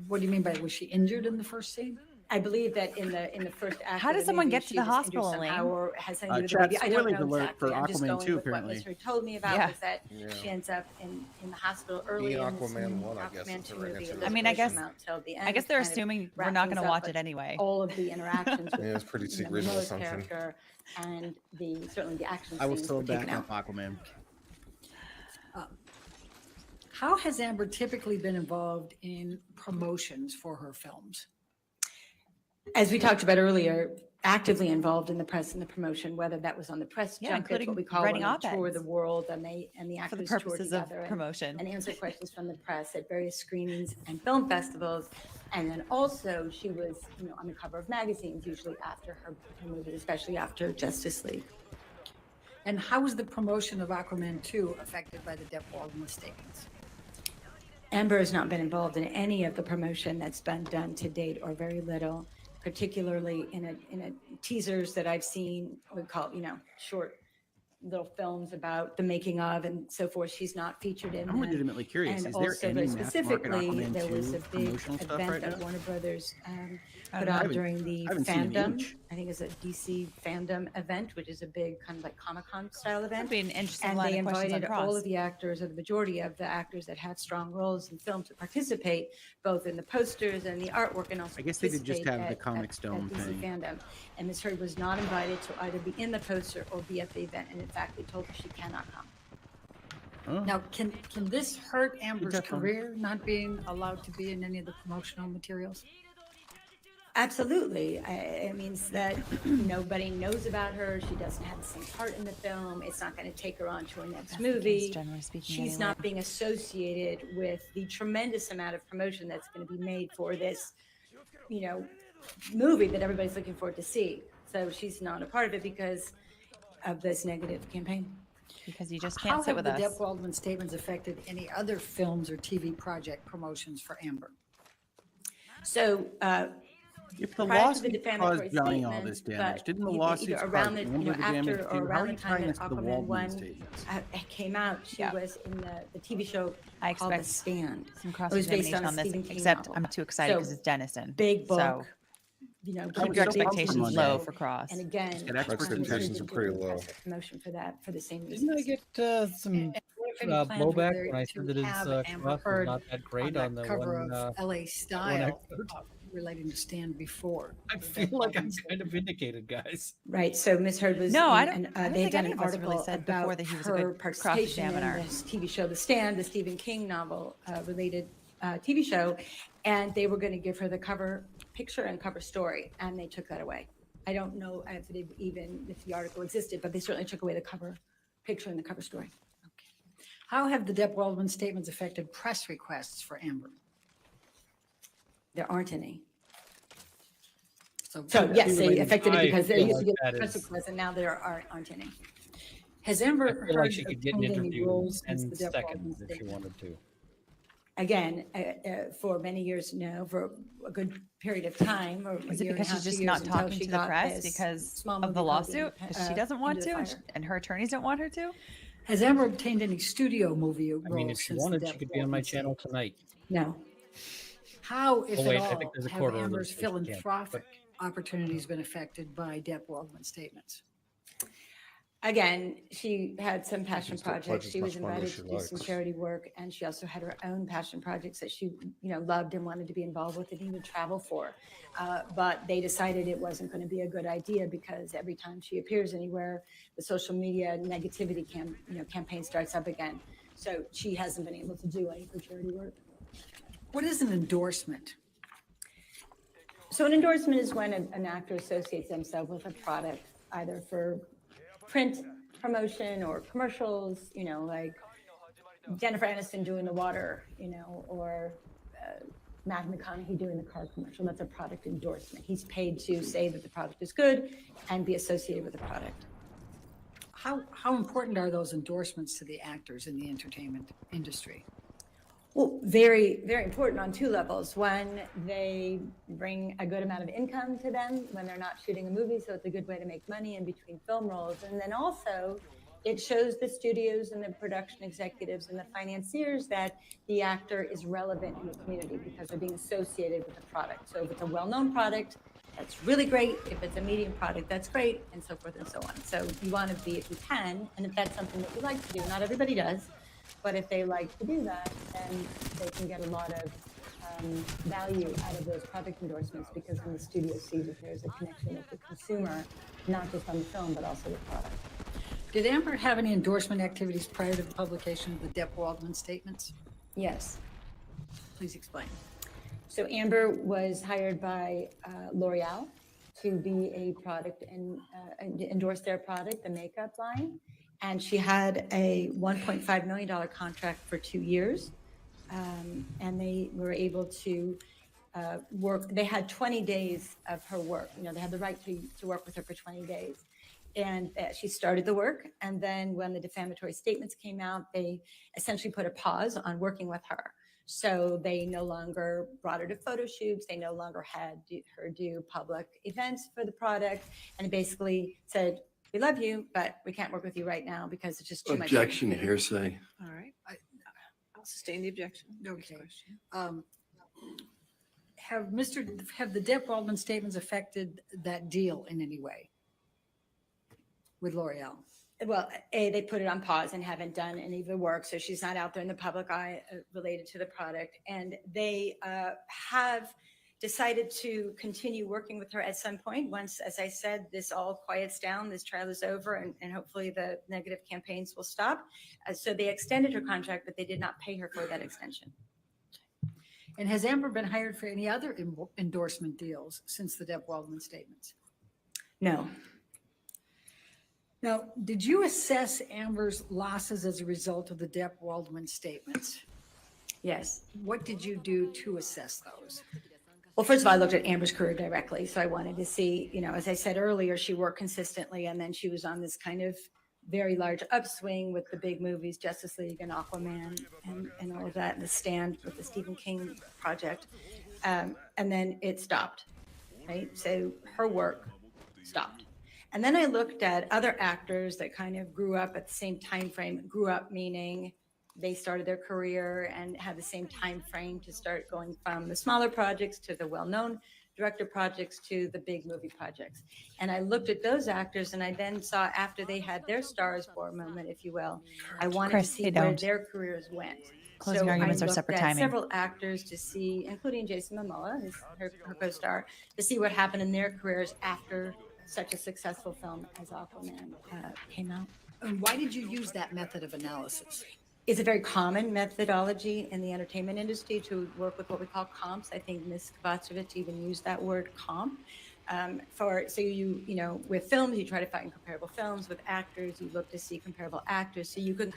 What do you mean by, was she injured in the first scene? I believe that in the first act. How of does the someone movie, get to she the was injured hospital, somehow Elaine? or has something to do with the Chad, baby. I don't spoiler know alert exactly. for I'm just Aquaman going 2 with what apparently. Ms. Heard told me about Yeah. was that she ends up in the hospital early Me in and this Aquaman new 1, I guess, Aquaman is 2 the right movie. answer. It I mean, I doesn't guess- come out till the end. I guess to they're kind of assuming we're wrap not things going to up, watch but it anyway. all of the interactions with Yeah, it's pretty the reasonable Miller's assumption. character and certainly the action I will scenes still were back taken up out. Aquaman. How has Amber typically been involved in promotions for her films? As we talked about earlier, actively involved in the press and the promotion, whether that was on the press Yeah, junkets, including what we call writing when they tour op-eds. the world, and the For the actors tour purposes of together promotion. and answer questions from the press at various screenings and film festivals. And then also she was, on the cover of magazines, usually after her movie, especially after Justice League. And how was the promotion of Aquaman 2 affected by the Depp Waldman statements? Amber has not been involved in any of the promotion that's been done to date, or very little, particularly in a teasers that I've seen. We call, short little films about the making of and so forth. She's not featured in I'm them. legitimately curious. And Is there also, any very mass market specifically, Aquaman there was 2 a big promotional stuff event right that now? Warner Brothers I put don't know. on during the I haven't seen an fandom. inch. I think it's a DC fandom event, which is a big kind of like Comic-Con style That'd event. be an interesting And line they of questions on invited Cross. all of the actors, or the majority of the actors that have strong roles in film, to participate both in the posters and the artwork, and also I guess they did just participate have the at- Comics at Dome DC thing. fandom. And Ms. Heard was not invited to either be in the poster or be at the event. And in fact, they told her she cannot come. Oh, Now, can this hurt Amber's tough one. career, not being allowed to be in any of the promotional materials? Absolutely. It means that nobody knows about her. She doesn't have the same part in the film. It's not going to take her on to her next That's the case, movie. generally speaking, She's anyway. not being associated with the tremendous amount of promotion that's going to be made for this, movie that everybody's looking forward to see. So she's not a part of it because of this negative campaign. Because you just How can't sit have with the us. Depp Waldman statements affected any other films or TV project promotions for Amber? So If the prior to the lawsuit defamatory caused Johnny all statement, this damage, but didn't the either lawsuits cause around the, Amber the damage after or too? How are around the you time tying that this to the Aquaman Waldman 1 statements? came out, she Yeah. was in the TV show I called The expect Stand. some It was based cross-examination on a on this, Stephen King except novel. I'm too excited So, because it's Denison. Big book, So keep would keep be your so pumped expectations on low that. for cross. And again, Just get experts in Expectations there. are pretty low. promotion for that for the same Didn't I reasons. get some And what if any plans were blowback there when I to said that his have Amber cross was Heard not that on great on the the cover one? of LA Style expert? relating to Stand before? I the feel Depp like I'm Waldman kind of statement? vindicated, guys. Right. So Miss Heard was No, in, I don't- and I don't they think done any an of us really article said before about that he was a her good participation in cross-examiner. this TV show, The Stand, the Stephen King novel related TV show, and they were going to give her the cover picture and cover story, and they took that away. I don't know if the article existed, but they certainly took away the cover picture and the cover story. How have the Depp Waldman statements affected press requests for Amber? There aren't any. So So yes, they Related- affected it I because there feel used to like be that press is- requests, and now there aren't any. has I Amber feel like Heard she could get an obtained any interview in roles since 10 the Depp Waldman seconds if she statement? wanted to. Again, for many years now, for a good period of time, or Is a it year and a because half, she's 2 just years not until talking she to the got press this because small of movie the called lawsuit? Because she doesn't want Into to, the and, Fire. and her attorneys don't want her to? Has Amber obtained any studio movie roles I mean, if she since the wanted, Depp she could be on my Waldman channel statement? tonight. No. How, if Oh, at wait, I all, think there's a have court order that Amber's says she can't, but- philanthropic opportunities been affected by Depp Waldman statements? Again, she had some passion can still pledge projects. as She was much money as invited she to do some likes. charity work, and she also had her own passion projects that she, loved and wanted to be involved with and even travel for. But they decided it wasn't going to be a good idea because every time she appears anywhere, the social media negativity campaign starts up again. So she hasn't been able to do any of her charity work. What is an endorsement? So an endorsement is when an actor associates themselves with a product, either for print promotion or commercials, like Jennifer Aniston doing the water, or Matthew McConaughey doing the car commercial. That's a product endorsement. He's paid to say that the product is good and be associated with the product. How important are those endorsements to the actors in the entertainment industry? Well, very, very important on two levels. One, they bring a good amount of income to them when they're not shooting a movie, so it's a good way to make money in between film roles. And then also, it shows the studios and the production executives and the financiers that the actor is relevant in the community because they're being associated with the product. So if it's a well-known product, that's really great. If it's a medium product, that's great, and so forth and so on. So you want to be, if you can, and if that's something that you like to do, not everybody does, but if they like to do that, then they can get a lot of value out of those product endorsements because then the studio sees that there's a connection with the consumer, not just on the film, but also the product. Did Amber have any endorsement activities prior to the publication of the Depp Waldman statements? Yes. Please explain. So Amber was hired by L'Oreal to be a product and endorse their product, the makeup line. And she had a $1.5 million contract for 2 years. And they were able to work. They had 20 days of her work. They had the right to work with her for 20 days. And she started the work. And then when the defamatory statements came out, they essentially put a pause on working with her. So they no longer brought her to photo shoots. They no longer had her do public events for the product. And basically said, we love you, but we can't work with you right now because it's just too much. Objection, hearsay. All right. I'll sustain the objection. Next Okay. question. Have the Depp Waldman statements affected that deal in any way with L'Oreal? Well, they put it on pause and haven't done any of the work. So she's not out there in the public eye related to the product. And they have decided to continue working with her at some point once, as I said, this all quiets down, this trial is over, and hopefully the negative campaigns will stop. So they extended her contract, but they did not pay her for that extension. And has Amber been hired for any other endorsement deals since the Depp Waldman statements? No. Now, did you assess Amber's losses as a result of the Depp Waldman statements? Yes. What did you do to assess those? Well, first of all, I looked at Amber's career directly. So I wanted to see, as I said earlier, she worked consistently and then she was on this kind of very large upswing with the big movies, Justice League and Aquaman and all of that, and The Stand with the Stephen King project. And then it stopped, right? So her work stopped. And then I looked at other actors that kind of grew up at the same time frame, grew up meaning they started their career and had the same time frame to start going from the smaller projects to the well-known director projects to the big movie projects. And I looked at those actors and I then saw after they had their Stars Born moment, if you will, I wanted Chris, to see they where don't. their careers went. Closing arguments are separate at timing. several actors to see, including Jason Momoa, her co-star, to see what happened in their careers after such a successful film as Aquaman came out. And why did you use that method of analysis? It's a very common methodology in the entertainment industry to work with what we call comps. I think Ms. Kovacevic even used that word comp. With films, you try to find comparable films. With actors, you look to see comparable actors. So you can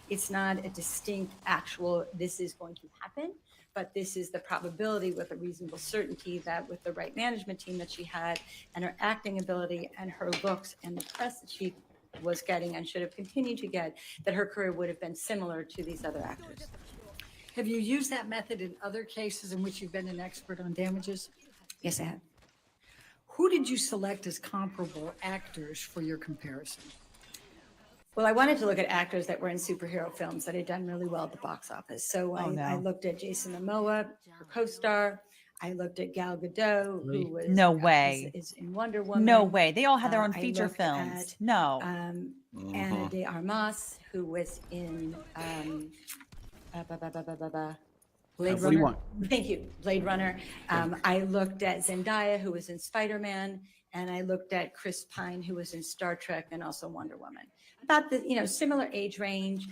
it's not a distinct actual, this is going to happen, but this is the probability with a reasonable certainty that with the right management team that she had and her acting ability and her looks and the press that she was getting and should have continued to get, that her career would have been similar to these other actors. Have you used that method in other cases in which you've been an expert on damages? Yes, I have. Who did you select as comparable actors for your comparison? Well, I wanted to look at actors that were in superhero films that had done really well at the box office. So I looked at Jason Momoa, her co-star. I looked at Gal Gadot, who was No way. is in Wonder Woman. No way. They all had their own I feature looked films. at, No. Anna de Armas, who was in Blade What do you Runner. want? Thank you, Blade Runner. I looked at Zendaya, who was in Spider-Man, and I looked at Chris Pine, who was in Star Trek and also Wonder Woman. About the similar age range.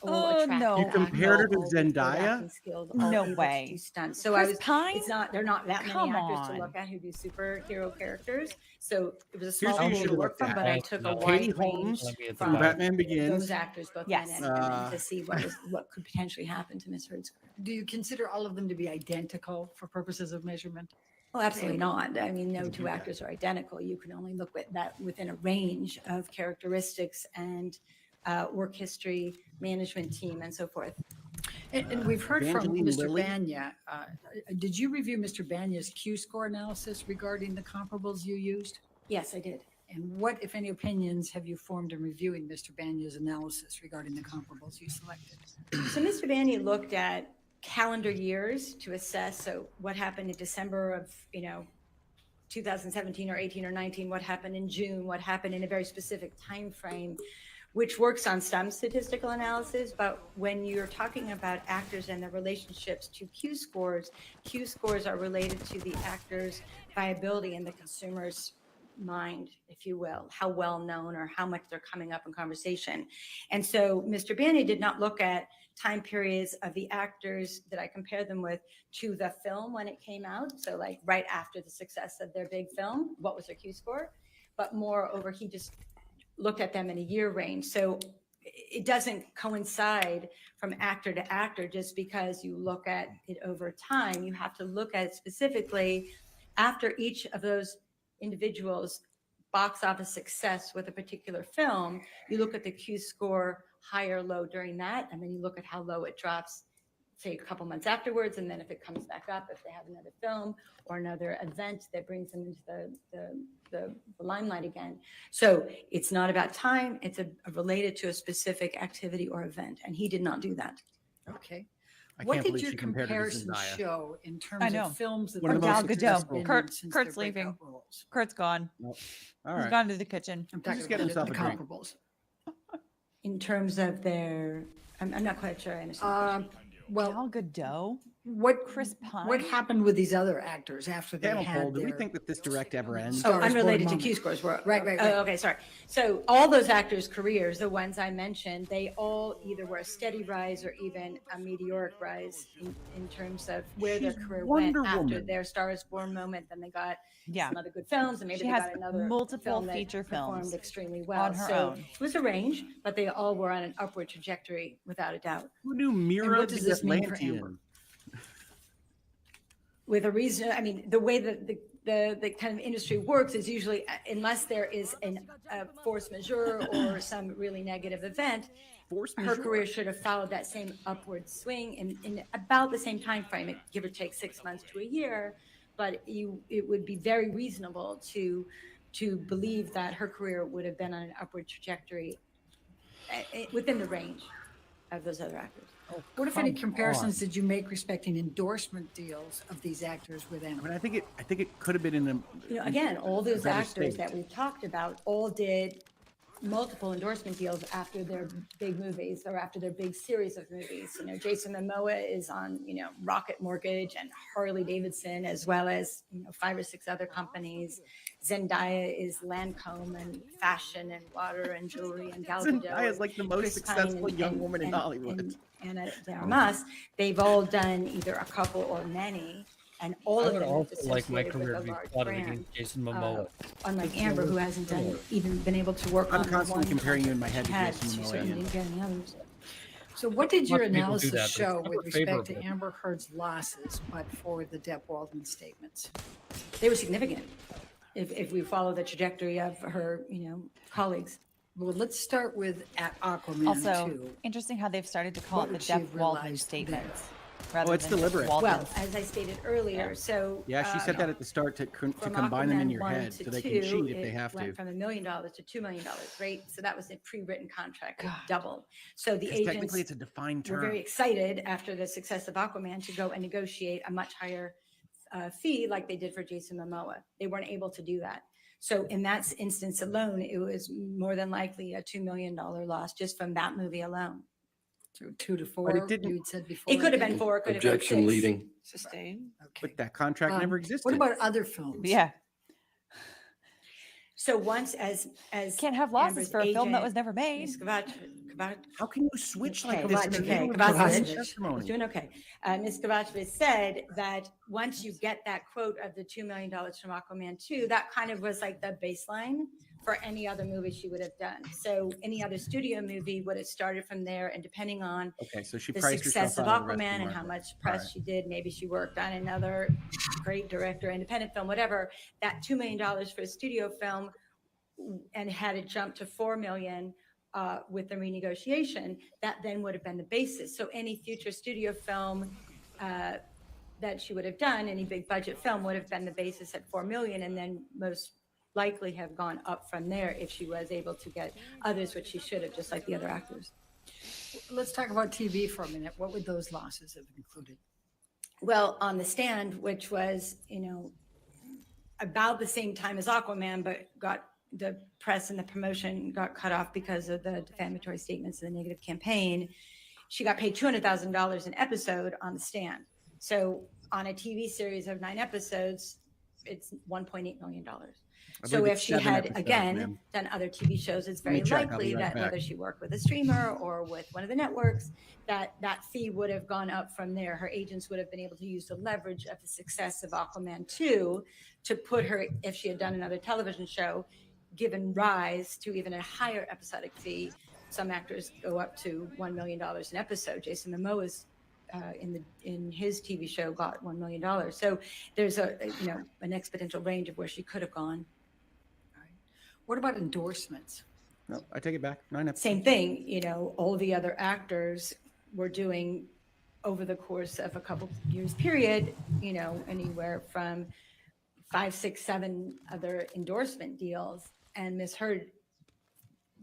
Oh, no. You compared her to Zendaya? No way. So Chris Pine? They're not that Come many actors on. to look at who do superhero characters. So it was a Here's small who you pool should to look work from, at. but I took a Katie wide Holmes range from Batman Begins. those actors, both Yes. men and women, to see what could potentially happen to Miss Heard's career. Do you consider all of them to be identical for purposes of measurement? Well, absolutely not. I mean, no two actors are identical. You can only look at that within a range of characteristics and work history, management team, and so forth. And we've heard from Evangeline Mr. Lilly? Banya. Did you review Mr. Banya's Q-score analysis regarding the comparables you used? Yes, I did. And what, if any, opinions have you formed in reviewing Mr. Banya's analysis regarding the comparables you selected? So Mr. Vanny looked at calendar years to assess, so what happened in December of, 2017 or 18 or 19, what happened in June, what happened in a very specific time frame, which works on some statistical analysis, but when you're talking about actors and their relationships to Q scores are related to the actor's viability in the consumer's mind, if you will, how well known or how much they're coming up in conversation. And so Mr. Banny did not look at time periods of the actors that I compared them with to the film when it came out. So like right after the success of their big film, what was their Q score? But moreover, he just looked at them in a year range. So it doesn't coincide from actor to actor just because you look at it over time. You have to look at it specifically after each of those individuals' box office success with a particular film. You look at the Q score high or low during that, and then you look at how low it drops, say a couple months afterwards, and then if it comes back up, if they have another film or another event that brings them into the limelight again. So it's not about time, it's related to a specific activity or event, and he did not do that. Okay. I What can't did believe your she compared her to comparison Zendaya. show in I terms know. of films that One of the the most Gal actors Gadot. have been in Kurt- since Kurt's their breakout leaving. roles? Kurt's gone. All He's right. gone to the kitchen. I'm Just talking get about himself the a drink. comparables. In terms of their, I'm not quite sure I understand. Well, Gal Gadot? What Chris Pine? What happened with these other actors after they Panel poll, had do we their? think that this direct ever ends? Stars Born Unrelated to moment. Q scores were Right. Oh, okay, sorry. So all those actors' careers, the ones I mentioned, they all either were a steady rise or even a meteoric rise in terms of where their She's career Wonder went after Woman. their Star is Born moment. Then they got Yeah. some other good films, and maybe She they has got another multiple film that feature performed films extremely well. on her so own. it was a range, but they all were on an upward trajectory without a doubt. Who knew Mira what does the this mean for Atlantean? With a reason, I mean, the way that the kind of industry works is usually, unless there is a force majeure or some really negative event, Force her majeure. career should have followed that same upward swing in about the same time frame, give or take 6 months to a year. But it would be very reasonable to believe that her career would have been on an upward trajectory within the range of those other actors. What, if any, comparisons did you make respecting endorsement deals of these actors with I them? mean, I think it could have been in a. Again, all those better actors state. that we've talked about all did multiple endorsement deals after their big movies or after their big series of movies. Jason Momoa is on, Rocket Mortgage and Harley Davidson, as well as, 5 or 6 other companies. Zendaya is Lancome and fashion and water and jewelry and Gal Gadot. Zendaya is like the most Chris successful Pine young woman in Hollywood. And Anna de Armas. They've all done either a couple or many. And all I of would them are also like my associated career with to be a large plotted brand. against Jason Momoa. Unlike Amber, who hasn't even been able to work I'm on the constantly one comparing you in my she head to had. Jason She Momoa, certainly Ian. didn't get any others. So what did your Lots of people do analysis that, but it's show never with respect to favorable. Amber Heard's losses, but for the Depp Waldman statements? They were significant if we follow the trajectory of her, colleagues. Well, let's start with at Aquaman Also, 2. interesting how they've started to call What it the would she have Depp Waldman realized statements. there? Rather Oh, it's than just deliberate. Waldman. Well, as I stated earlier, so Yeah, she said that at the start to from combine them in Aquaman your 1 head to so they 2, can cheat if it they have went to. from $1 million to $2 million, right? So that was a pre-written contract, it doubled. So the 'Cause agents technically, it's a defined were term. very excited after the success of Aquaman to go and negotiate a much higher fee like they did for Jason Momoa. They weren't able to do that. So in that instance alone, it was more than likely a $2 million loss just from that movie alone. So 2 to 4, But it didn't- you'd said before. It could have I been think? 4, it could have been 6. Objection leading. Sustain. Okay. But that contract never existed. What about other films? Yeah. So once as Can't have losses Amber's for a film that agent, was never made. Ms. How can you switch like Okay, this in the okay, middle of Kovacevic. your He's testimony? doing okay. Ms. Kovacevic said that once you get that quote of the $2 million from Aquaman 2, that kind of was like the baseline for any other movie she would have done. So any other studio movie would have started from there, and depending on Okay, so she the priced success of herself out of the rest Aquaman of the and how market. much press All right. she did, maybe she worked on another great director, independent film, whatever, that $2 million for a studio film and had it jump to $4 million with the renegotiation, that then would have been the basis. So any future studio film that she would have done, any big budget film would have been the basis at $4 million, and then most likely have gone up from there if she was able to get others, which she should have, just like the other actors. Let's talk about TV for a minute. What would those losses have included? Well, On the Stand, which was, about the same time as Aquaman, but got the press and the promotion got cut off because of the defamatory statements and the negative campaign. She got paid $200,000 an episode on The Stand. So on a TV series of 9 episodes, it's $1.8 million. So believe if it's she 7 had, episodes, again, ma'am. done other TV shows, it's Let me very check. I'll be likely right that back. whether she worked with a streamer or with one of the networks, that fee would have gone up from there. Her agents would have been able to use the leverage of the success of Aquaman 2 to put her, if she had done another television show, given rise to even a higher episodic fee. Some actors go up to $1 million an episode. Jason Momoa's in his TV show got $1 million. So there's an exponential range of where she could have gone. What about endorsements? No, I take it back. 9 episodes. Same thing, all the other actors were doing over the course of a couple years period, anywhere from 5, 6, 7 other endorsement deals. And Ms. Heard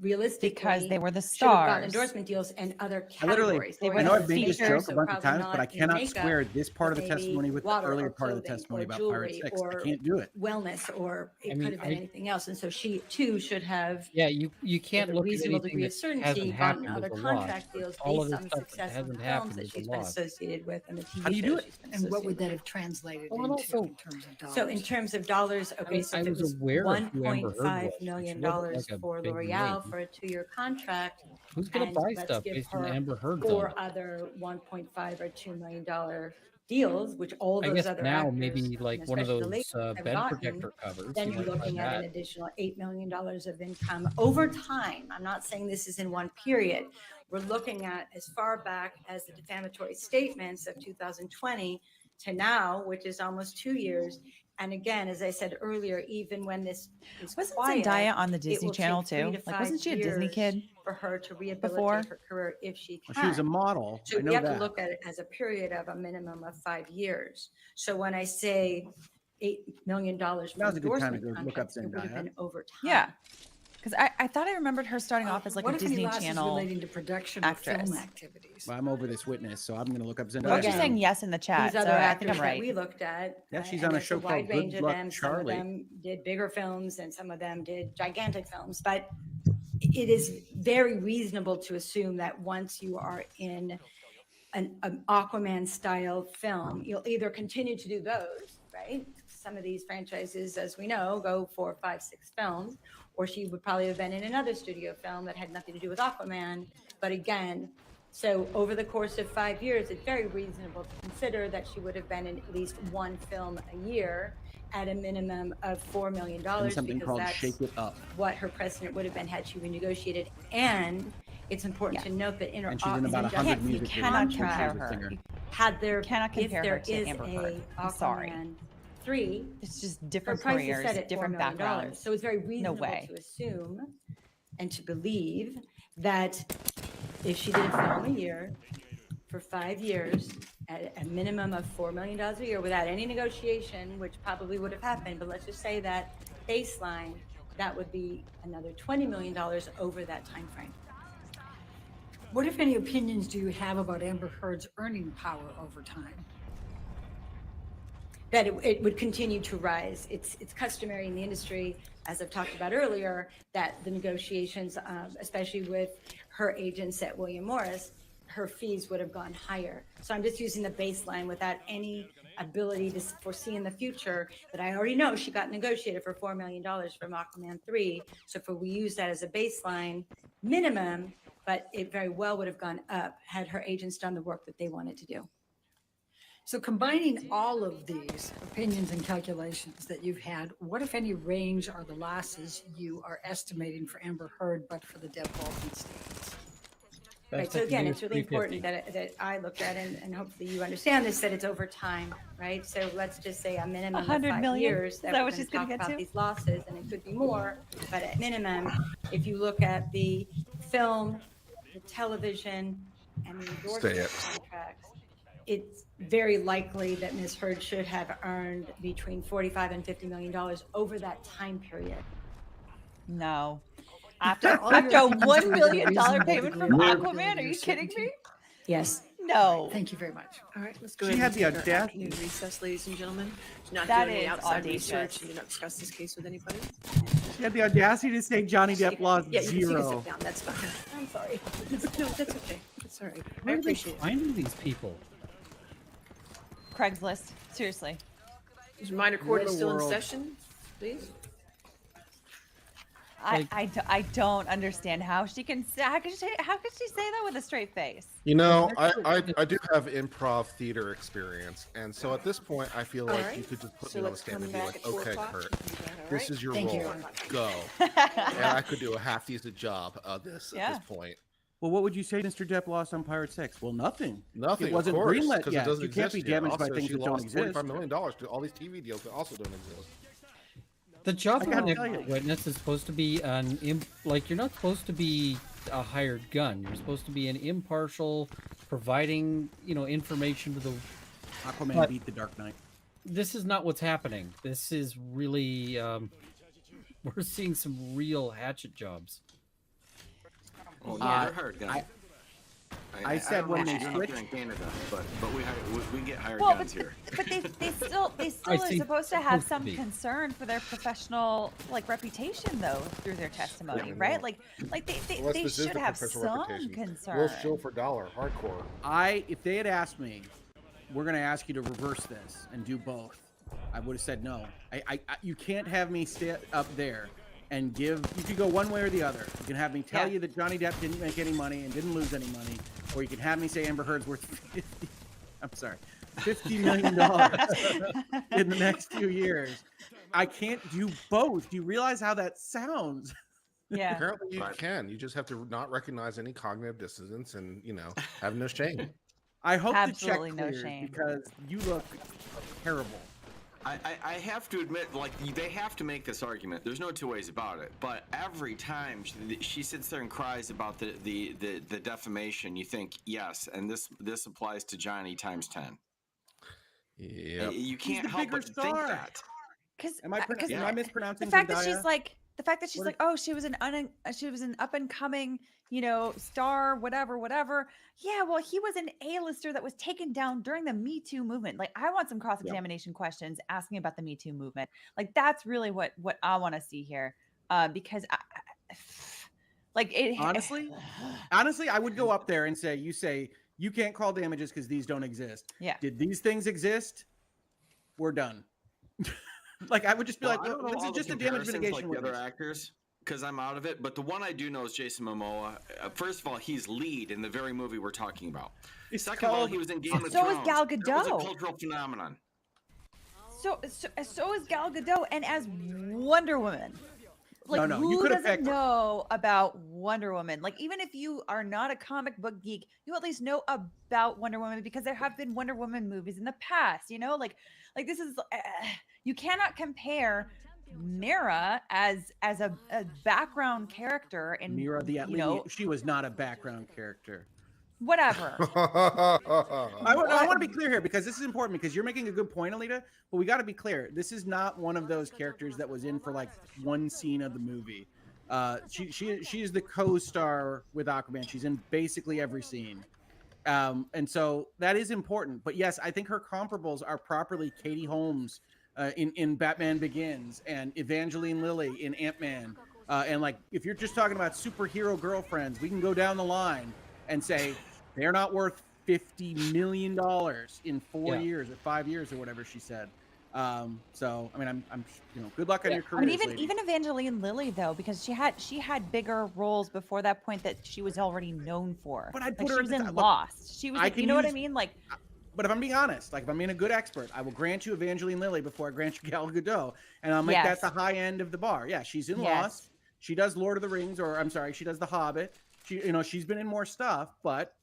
realistically, Because they were the should have gotten stars. endorsement deals and other I literally, categories. They They were I know the I've made this featured, joke a bunch of times, but I cannot makeup, square this part of but the maybe testimony with the water earlier or part of the clothing testimony or about Pirate jewelry 6. I or can't do it. wellness, or it I could mean, have been anything else. And so she too should have, Yeah, you can't with a look at reasonable anything degree that of certainty, hasn't gotten happened other as a loss. contract deals All of based the on the stuff that success of hasn't the films happened that is a she's been loss. associated with and the How do TV you do shows it? she's been And what would associated that with. have translated Well, and into also- in terms of dollars? So in terms of dollars, okay, so I if it was was aware of who Amber Heard was, $1.5 but she million wasn't like a for big L'Oreal name. for a 2-year contract, Who's gonna and buy let's stuff give based on her Amber Heard's 4 own? other $1.5 or $2 million deals, which all I those guess other now actors, maybe and like one of especially the those ladies, have bed gotten, protector covers. then You you're might buy looking at an that. additional $8 million of income over time. I'm not saying this is in one period. We're looking at as far back as the defamatory statements of 2020 to now, which is almost 2 years. And again, as I said earlier, even when this is Wasn't quiet, Zendaya on the it Disney will Channel take 3 too? to Like, 5 wasn't she a Disney years kid for her to rehabilitate before? her career if she can. Well, she was a model. So I know we have that. to look at it as a period of a minimum of 5 years. So when I say $8 million for Now's a good time to endorsement go look up contracts, it would have Zendaya. been over time. Yeah. Because I thought I remembered her starting off as like What a if any Disney losses Channel. relating to production or actress. film activities? Well, I'm over this witness, so I'm going to look up Well, Zendaya. she's Again, saying yes in the chat, These so other I think actors I'm that right. we looked at. Yeah, she's and on a there's show wide called range Good of Luck them. Some Charlie. of them did bigger films and some of them did gigantic films. But it is very reasonable to assume that once you are in an Aquaman style film, you'll either continue to do those, right? Some of these franchises, as we know, go 4, 5, 6 films, or she would probably have been in another studio film that had nothing to do with Aquaman. But again, so over the course of 5 years, it's very reasonable to consider that she would have been in at least one film a year at a minimum of $4 million, And something because called that's Shake It Up. what her precedent would have been had she renegotiated. And it's important to note that in her And she's in about 100 You music cannot videos. compare She's a her. singer. had there, cannot if compare there her to is Amber a Heard. I'm sorry. Aquaman 3, It's just her different price is careers, set at $4 different million. backgrounds. So it's very reasonable way. to assume and to believe that if she did a film a year for 5 years at a minimum of $4 million a year without any negotiation, which probably would have happened, but let's just say that baseline, that would be another $20 million over that time frame. What, if any, opinions do you have about Amber Heard's earning power over time? That it would continue to rise. It's customary in the industry, as I've talked about earlier, that the negotiations, especially with her agents at William Morris, her fees would have gone higher. So I'm just using the baseline without any ability to foresee in the future that I already know she got negotiated for $4 million from Aquaman 3. So if we use that as a baseline minimum, but it very well would have gone up had her agents done the work that they wanted to do. So combining all of these opinions and calculations that you've had, what, if any, range are the losses you are estimating for Amber Heard, but for the Deb Baldwin statements? Right, so again, it's really important that I looked at, and hopefully you understand this, that it's over time, right? So let's just say a minimum of 100 5 million? years Is that that we're what going she's to gonna talk get about to? these losses, and it could be more, but at minimum, if you look at the film, the television, and the endorsement contracts, it's very likely that Ms. Heard should have earned between $45 and $50 million over that time period. No. After All your a opinions $1 to a million reasonable payment degree from of Aquaman? credibility Are or you kidding certainty? me? Yes. No. Thank you very much. All right, let's go She ahead had and the take our audacity- afternoon recess, ladies and gentlemen. Do not That do any is outside audacious. research and do not discuss this case with anybody. She had the audacity to say Johnny Depp lost Yeah, you can zero. sit down. That's fine. I'm sorry. No, that's okay. That's all right. I Where are they appreciate it. finding these people? Craigslist. Seriously. Is minor court What is a still in world. session, please? I don't understand how she can say, how could she say that with a straight face? You know, I do have improv theater experience, and so at this point, I feel like Alright. you could just put So me on the let's stand come and be back like, at 4 okay, o'clock. Kurt, All this right? is your Thank role. you. Go. And I could do a half-decent job of this at Yeah. this point. Well, what would you say Mr. Depp lost on Pirate 6? Well, nothing. Nothing. It wasn't of course, greenlit because yet. it doesn't You can't exist be yet. damaged by Also, things she that don't lost exist. $45 million to all these TV deals that also don't exist. The job I of gotta an tell you. expert witness is supposed to be like, you're not supposed to be a hired gun. You're supposed to be an impartial, providing, information to the. Aquaman But- beat the Dark Knight. This is not what's happening. This is really, we're seeing some real hatchet jobs. Well, Yeah. they're hired guns. I said don't know when what they you're doing up there switched- in Canada, but we get hired Well, guns here. but they still I are see. supposed to have Supposed to some be. concern for their professional reputation though through their testimony, Yeah, I right? know. Like they Unless they this is should the have professional some reputation. concern. We'll show for dollar, hardcore. If they had asked me, we're going to ask you to reverse this and do both, I would have said no. You can't have me stay up there and give. You could go one way or the other. You can have me tell Yeah. you that Johnny Depp didn't make any money and didn't lose any money, or you can have me say Amber Heard's worth $50 million in the next few years. I can't do both. Do you realize how that sounds? Yeah. Apparently you Right. can. You just have to not recognize any cognitive dissonance and, have no shame. I hope Absolutely the no check clears shame. because you look terrible. I have to admit, like, they have to make this argument. There's no two ways about it. But every time she sits there and cries about the defamation, you think, yes, and this applies to Johnny times 10. Yeah. You can't the help bigger but think star. that. Because Am I mispronouncing the fact that Zendaya? she's like What like, oh, she was an up and coming, star, whatever. Yeah, well, he was an A-lister that was taken down during the Me Too movement. Like, I want some cross-examination questions asking about the Me Too movement. Like, that's really what I want to see here. Because like it honestly, I would go up there and say, you can't call damages because these don't exist. Yeah. Did these things exist? We're done. Like, I would just be Well, like, I don't know this all is the just a damage comparisons mitigation like the other witness. actors because I'm out of it. But the one I do know is Jason Momoa. First of all, he's lead in the very movie we're talking about. It's Second of all, called- he was in Game of So Thrones. is Gal That was Gadot. a cultural phenomenon. so is Gal Gadot, and as Wonder Woman. Like, No, you who could have doesn't picked- know about Wonder Woman? Like, even if you are not a comic book geek, you at least know about Wonder Woman because there have been Wonder Woman movies in the past. Like this is you cannot compare Mira as a background character in Mira the she was not a background character. whatever. I want to be clear here because this is important because you're making a good point, Alita, but we got to be clear. This is not one of those characters that was in for like one scene of the movie. She is the co-star with Aquaman. She's in basically every scene. And so that is important. But yes, I think her comparables are properly Katie Holmes in Batman Begins and Evangeline Lilly in Ant-Man. And like, if you're just talking about superhero girlfriends, we can go down the line and say they're not worth $50 million in 4 years or 5 years or whatever she said. So I mean, I'm good luck on your career. I mean, even Evangeline Lilly though, because she had bigger roles before that point that she was already known for. But I'd like, put her she at was the in top. Look, Lost. She was, I like, can you know what I use- mean? Like, But if I'm being honest, like if I'm being a good expert, I will grant you Evangeline Lilly before I grant you Gal Gadot, and I'll make Yes. that the high end of the bar. Yeah, she's in Yes. Lost. She does Lord of the Rings, or I'm sorry, she does The Hobbit. She's been in more stuff, but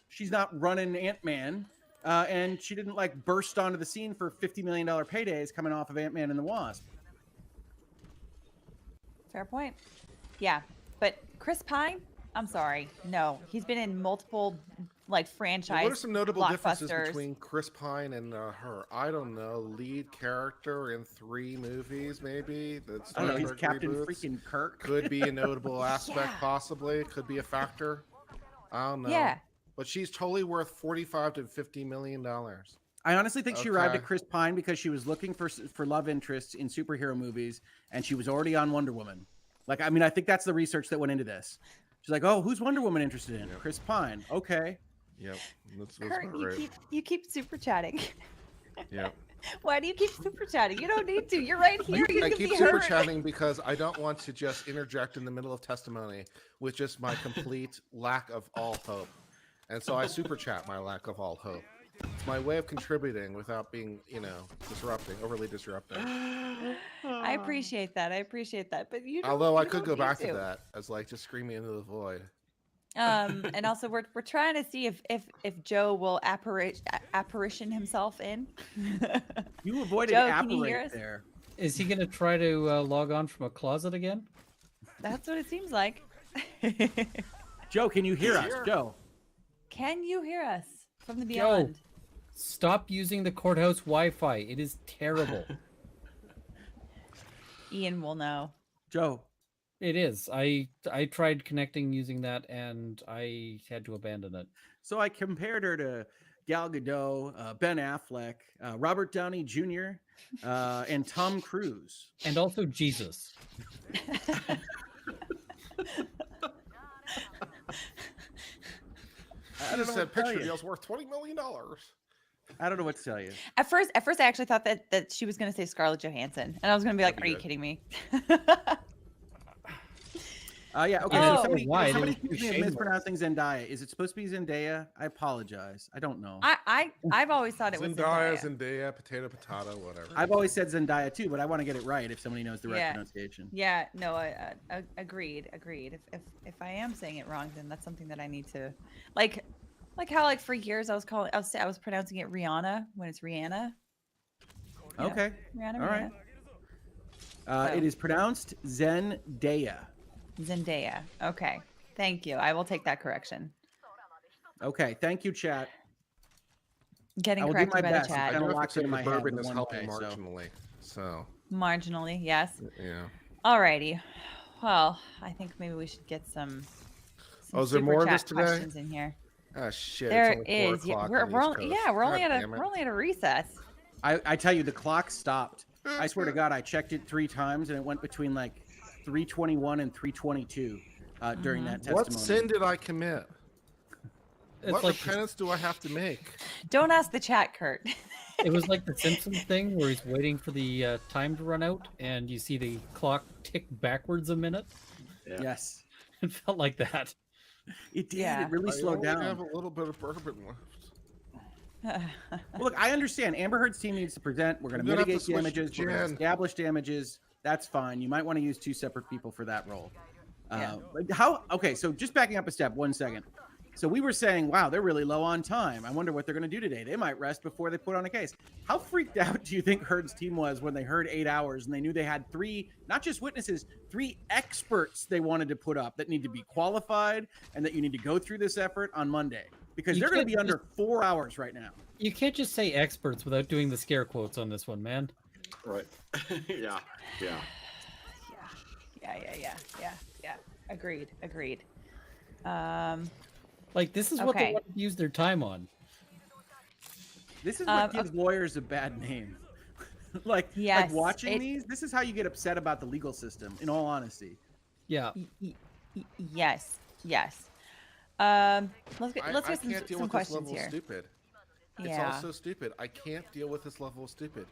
she's not running Ant-Man, and she didn't like burst onto the scene for $50 million paydays coming off of Ant-Man and the Wasp. fair point. Yeah, but Chris Pine, I'm sorry, no, he's been in multiple like franchise. What are some notable differences blockbusters. between Chris Pine and her? I don't know. Lead character in 3 movies, maybe. That's I don't know. He's Trek Captain reboots. freaking Kirk. Could be a notable aspect, Yeah. possibly. Could be a factor. I don't know. Yeah. But she's totally worth $45 to $50 million. I honestly think she arrived Okay. at Chris Pine because she was looking for love interests in superhero movies, and she was already on Wonder Woman. Like, I mean, I think that's the research that went into this. She's like, "Oh, who's Wonder Woman interested in? Chris Pine. Okay." Yep. That's Kurt, about right. you keep super chatting. Yep. Why do you keep super chatting? You don't need to. You're right here. You I can keep be super heard. chatting because I don't want to just interject in the middle of testimony with just my complete lack of all hope. And so I super chat my lack of all hope. It's my way of contributing without being, overly disrupting. I appreciate that. But you. Although I you could don't go back need to that as like just screaming into the void. And also we're trying to see if Joe will apparition himself in. You avoided Joe, can you hear apparate us? there. Is he going to try to log on from a closet again? That's what it seems like. Joe, can you hear us? Joe. Can you hear us from the Joe, beyond? stop using the courthouse Wi-Fi. It is terrible. Ian will know. Joe, It is. I tried connecting using that, and I had to abandon it. So I compared her to Gal Gadot, Ben Affleck, Robert Downey Jr., and Tom Cruise. And also Jesus. I just said picture deal's worth $20 million. I don't know what to tell you. At first, I actually thought that she was going to say Scarlett Johansson, and I was going to be like, That'd "Are be you kidding good. me?" Yeah, okay. Oh. So somebody, Why? somebody They were accused me of shameless. mispronouncing Zendaya. Is it supposed to be Zendaya? I apologize. I don't know. I've always thought it was Zendaya, Zendaya. Zendaya, potato, whatever. I've always said Zendaya too, but I want to get it right if somebody knows the right Yeah. pronunciation. Yeah, no, agreed. If I am saying it wrong, then that's something that I need to, like how like for years I was pronouncing it Rihanna when it's Rihanna. You know, Okay. Rihanna, All right. So- It is pronounced Zendaya. Zendaya. Okay, thank you. I will take that correction. Okay. Thank you, chat. Getting I will do corrected my by best. the I chat. kinda I do locked think into my the head bourbon the is one helping way, so. marginally. So Marginally, yes. yeah. Alrighty. Well, I think maybe we should get some Oh, is there super more of chat this today? questions in here. Ah, shit. There it's only 4 is. Yeah, o'clock we're on the we're East only, Coast. yeah, we're only God at a damn it. we're only at a recess. I tell you, the clock stopped. I swear to God, I checked it 3 times and it went between like 3:21 and 3:22 during that testimony. What sin did I commit? It's What like repentance do I have to make? Don't ask the chat, Kurt. it was like the Simpsons thing where he's waiting for the time to run out, and you see the clock tick backwards a minute. Yes, It felt like that. it did. Yeah. It really slowed I down. only have a little bit of bourbon left. Well, look, I understand. Amber Heard's team needs to present. We're going to I'm gonna have to mitigate switch to damages. We're going to gin. establish damages. That's fine. You might want to use 2 separate people for that role. Yeah. But how? Okay, so just backing up a step, 1 second. So we were saying, wow, they're really low on time. I wonder what they're going to do today. They might rest before they put on a case. How freaked out do you think Heard's team was when they heard 8 hours and they knew they had 3, not just witnesses, 3 experts they wanted to put up that need to be qualified and that you need to go through this effort on Monday? Because You they're going to can't be under 4 hours right now. You can't just say experts without doing the scare quotes on this one, man. Right. Yeah. Yeah. Yeah. Agreed. Like, this is what they Okay. want to use their time on. This is what gives lawyers a bad name. like Yes, watching these, this is how you get upset about the legal system, in all honesty. Yeah. Yes. Let's I get can't some deal with this questions level here. of stupid. It's Yeah. all so stupid. I can't deal with this level of stupid.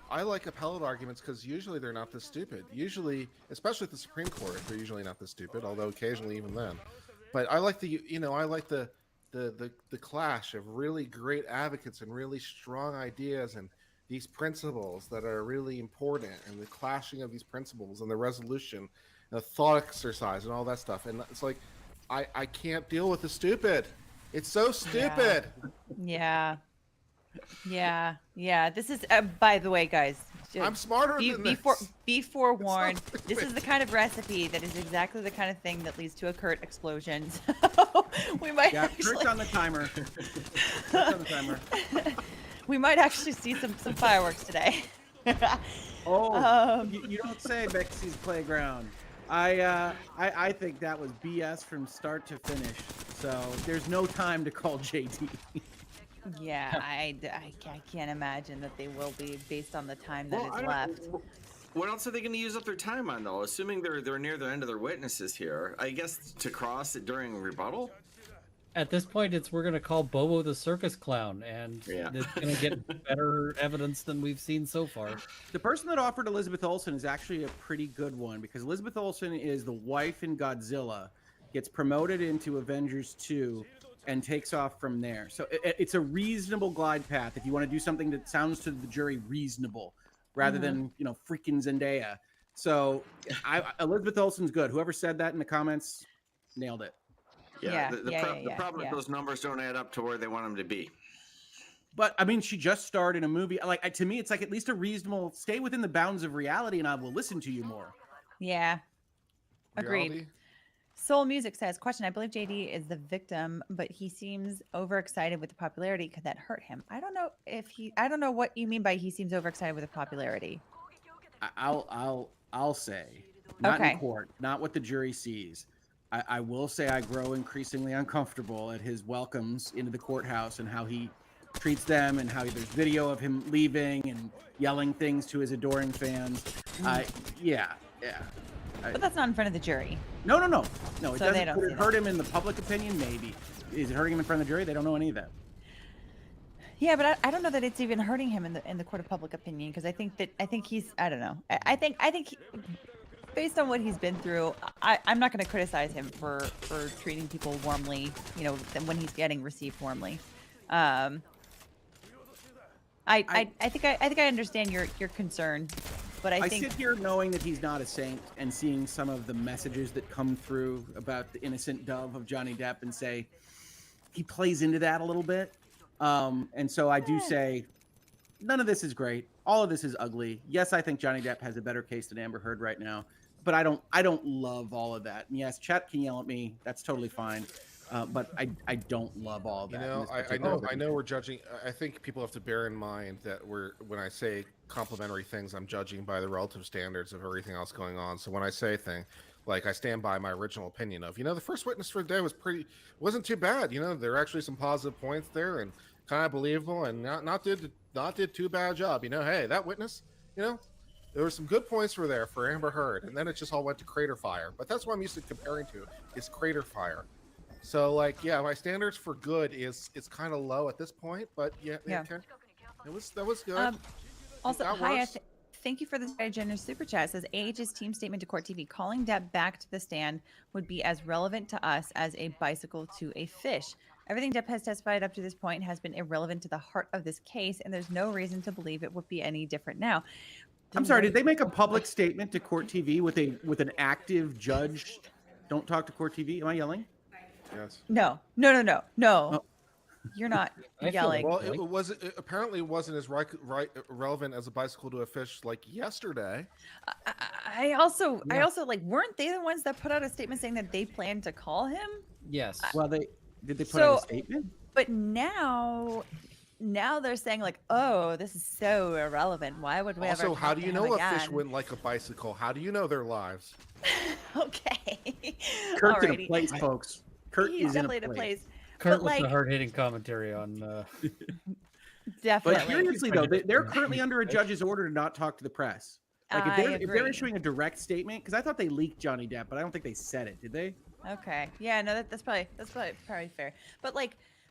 I like appellate arguments because usually they're not this stupid. Usually, especially at the Supreme Court, they're usually not this stupid. Although occasionally even then. But I like the clash of really great advocates and really strong ideas and these principles that are really important, and the clashing of these principles and the resolution, and the thought exercise and all that stuff. And it's like, I can't deal with the stupid. It's so stupid. Yeah. This is, by the way, guys. I'm smarter than this. Be forewarned. It's so This is stupid. the kind of recipe that is exactly the kind of thing that leads to a Kurt explosion. So we might Yeah, Kurt's actually, on the timer. Kurt's on the timer. we might actually see some fireworks today. Oh, you don't say, Bexy's Playground. I think that was BS from start to finish. So there's no time to call JD. Yeah, I can't imagine that they will be based on the time that Well, is I left. don't- What else are they going to use up their time on, though? Assuming they're near the end of their witnesses here, I guess to cross it during rebuttal. At this point, we're going to call Bobo the circus clown, and Yeah. it's going to get better evidence than we've seen so far. The person that offered Elizabeth Olsen is actually a pretty good one, because Elizabeth Olsen is the wife in Godzilla, gets promoted into Avengers 2, and takes off from there. So it's a reasonable glide path if you want to do something that sounds to the jury reasonable, rather than, freaking Zendaya. So Elizabeth Olsen's good. Whoever said that in the comments nailed it. Yeah, The problem is those numbers don't add up to where they want them to be. But I mean, she just starred in a movie. Like, to me, it's like at least a reasonable, stay within the bounds of reality, and I will listen to you more. Yeah. Agreed. Reality? Soul Music says, question, I believe JD is the victim, but he seems overexcited with the popularity. Could that hurt him? I don't know what you mean by he seems overexcited with the popularity. I'll say not Okay. in court, not what the jury sees. I will say I grow increasingly uncomfortable at his welcomes into the courthouse and how he treats them and how there's video of him leaving and yelling things to his adoring fans. Yeah. But that's not in front of the jury. No. It So they doesn't. don't Could see it hurt him in the public opinion? Maybe. Is it hurting him in front of the jury? They don't know any of that. Yeah, but I don't know that it's even hurting him in the court of public opinion, because I think he's, I don't know. I think based on what he's been through, I'm not going to criticize him for treating people warmly, when he's getting received warmly. I think I understand your concern, but I think sit here knowing that he's not a saint and seeing some of the messages that come through about the innocent dove of Johnny Depp and say he plays into that a little bit. And so I do say none of this is great. All of this is ugly. Yes, I think Johnny Depp has a better case than Amber Heard right now, but I don't love all of that. And yes, chat can yell at me. That's totally fine. But I don't love all of that. I know we're judging. I think people have to bear in mind that when I say complimentary things, I'm judging by the relative standards of everything else going on. So when I say I stand by my original opinion of, the first witness for the day wasn't too bad. There are actually some positive points there and kind of believable, and not did too bad a job. Hey, that witness, there were some good points were there for Amber Heard, and then it just all went to crater fire. But that's what I'm used to comparing to is crater fire. So my standards for good is kind of low at this point, but yeah. That was good. Also, That hi, works. thank you for this very generous super chat. It says AH's team statement to Court TV, calling Depp back to the stand would be as relevant to us as a bicycle to a fish. Everything Depp has testified up to this point has been irrelevant to the heart of this case, and there's no reason to believe it would be any different now. I'm sorry. Did they make a public statement to Court TV with an active judge? Don't talk to Court TV. Am I yelling? Yes. No. Oh. You're not I feel yelling. Well, it apparently wasn't as relevant as a bicycle to a fish yesterday. I also weren't they the ones that put out a statement saying that they planned to call him? Yes. Well, did they put out a statement? But now they're saying oh, this is so irrelevant. Why would we ever? Also, how do you know a fish again? wouldn't like a bicycle? How do you know their lives? Okay. Kurt's in a Alrighty. place, folks. Kurt He's is in definitely a place. Kurt but, with the hard-hitting commentary on. Definitely. But seriously, though, they're currently under a judge's order to not talk to the press. If they're agree. issuing a direct statement, because I thought they leaked Johnny Depp, but I don't think they said it. Did they? Okay. Yeah. No. That's probably fair. But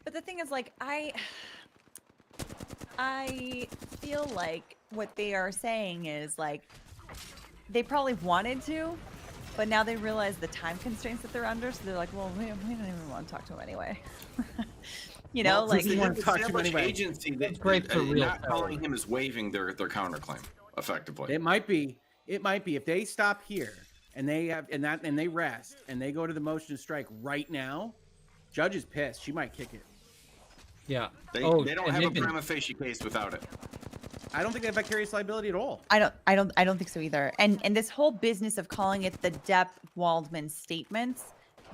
but the thing is, I feel like what they are saying is they probably wanted to, but now they realize the time constraints that they're under, so they're like, well, we don't even want to talk to him anyway. Since they want have to talk to him established anyway. agency, that great for real not power. calling him is waiving their counterclaim effectively. It might be. If they stop here and they rest and they go to the motion to strike right now, judge is pissed. She might kick it. Yeah. They and don't have a they've been- prima facie case without it. I don't think they have vicarious liability at all. I don't think so either. And this whole business of calling it the Depp Waldman statements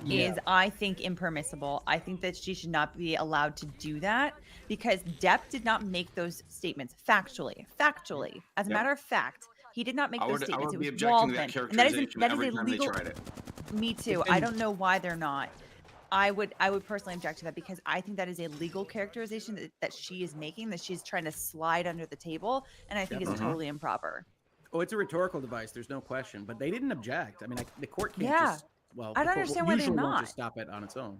is, I think, impermissible. I think that she should not be allowed to do that because Depp did not make those statements factually. As a matter of fact, he did not make those statements. I would be It was objecting to Waldman. that And that is characterization a every time legal. they tried it. Me too. I don't know why they're not. I would personally object to that because I think that is a legal characterization that she is making, that she's trying to slide under the table, and I think it's totally improper. Oh, it's a rhetorical device. There's no question. But they didn't object. I mean, the court can't Yeah. just. Well, I don't the court understand why they're usually won't not. just stop it on its own.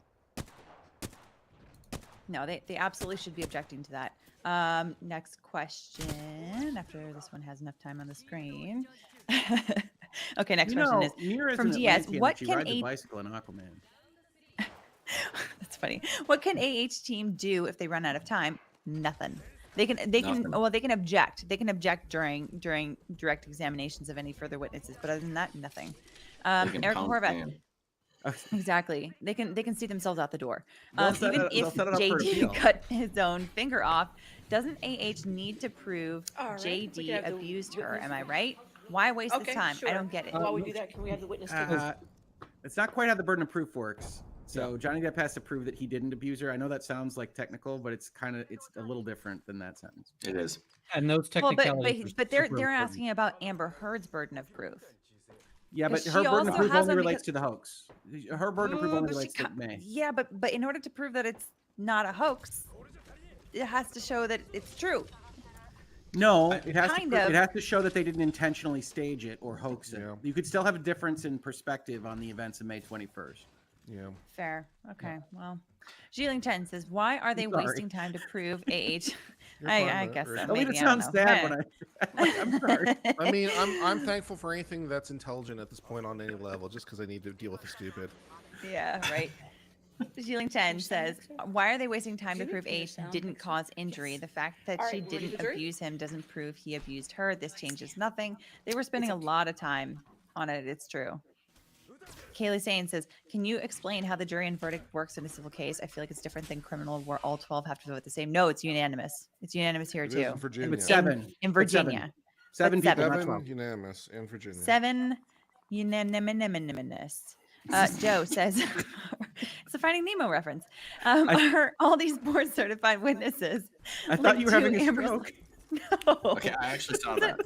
No, they absolutely should be objecting to that. Next question. After this one has enough time on the screen. Okay, next question is Mira's from an Diaz. Atlantean, What she can rides a a bicycle in Aquaman? That's funny. What can AH team do if they run out of time? Nothing. They can object. They can object during direct examinations of any further witnesses, but other than that, nothing. can Eric pound Horvath. sand. Exactly. They can see themselves out the door. They'll set Even it- they'll if set it up for appeal. JD cut his own finger off, doesn't AH need to prove All right, we can JD have the abused her? witness Am I statement. right? Why waste Okay, the time? sure. I don't get it. While we do that, can we have the witness statement? It's not quite how the burden of proof works. So Johnny Depp has to prove that he didn't abuse her. I know that sounds technical, but it's a little different than that sentence. It is. And those Well, technicalities. but they're asking about Amber Heard's burden of proof. Yeah, but Because her she burden of also proof has only one relates because- to the hoax. Her burden of proof only But she relates to ca- May. Yeah, but in order to prove that it's not a hoax, it has to show that it's true. No, it has kind to. of. It has to show that they didn't intentionally stage it or hoax it. Yeah. You could still have a difference in perspective on the events of May 21st. Yeah. Fair. Okay. Well, Jiling Chen says, "Why are they sorry. wasting time to prove AH?" You're I fine, guess Rachel. so. I mean, Maybe it I don't sounds know. sad when I'm sorry. I mean, I'm thankful for anything that's intelligent at this point on any level, just because I need to deal with the stupid. Yeah. Right. Jiling Chen says, "Why are they wasting time to prove AH didn't cause injury? The fact that All she right, you ready didn't for jury? abuse him doesn't prove he abused her. This changes nothing. They were spending a lot of time on it. It's true." Kaylee Sane says, "Can you explain how the jury and verdict works in a civil case? I feel like it's different than criminal where all 12 have to vote the same." No, it's unanimous. It's unanimous here It is too. in Virginia. With seven. In With Virginia. Seven But people, not Seven 12. unanimous in Virginia. 7 unanimous. Joe says, it's a Finding Nemo reference. Are all these board certified witnesses? I thought you were linked having to a Amber's- stroke. No. Okay, I actually saw that.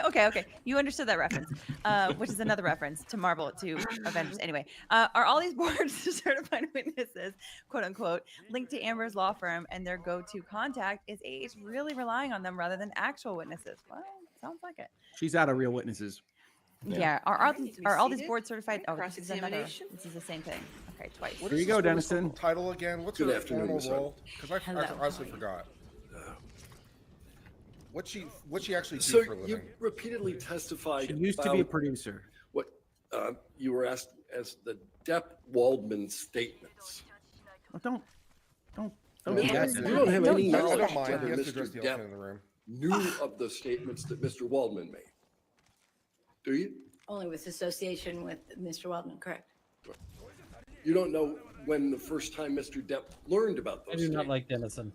Okay. You understood that reference, which is another reference to Marvel, to Avengers. Anyway, are all these board certified witnesses, quote unquote, linked to Amber's law firm and their go-to contact? Is AH really relying on them rather than actual witnesses? Well, sounds like it. She's out of real witnesses. Yeah. Are Alright, you can be all these seated. board certified? Alright, Oh, this is another. cross-examination. This is the same thing. Okay, twice. What Here is you go, this woman's Dennison. title again? What's Good her afternoon, formal Miss role? Because I Hello. honestly forgot. What she actually do So for a you living? repeatedly testified She used to be a about producer. what you were asked as the Depp Waldman statements. Well, don't You do that. don't have Don't any use I knowledge don't mind. whether He has to address Mr. the elephant Depp in the room. knew of the statements that Mr. Waldman made. Do you? Only with association with Mr. Waldman, correct? You don't know when the first time Mr. Depp learned about I those do not statements. like Dennison.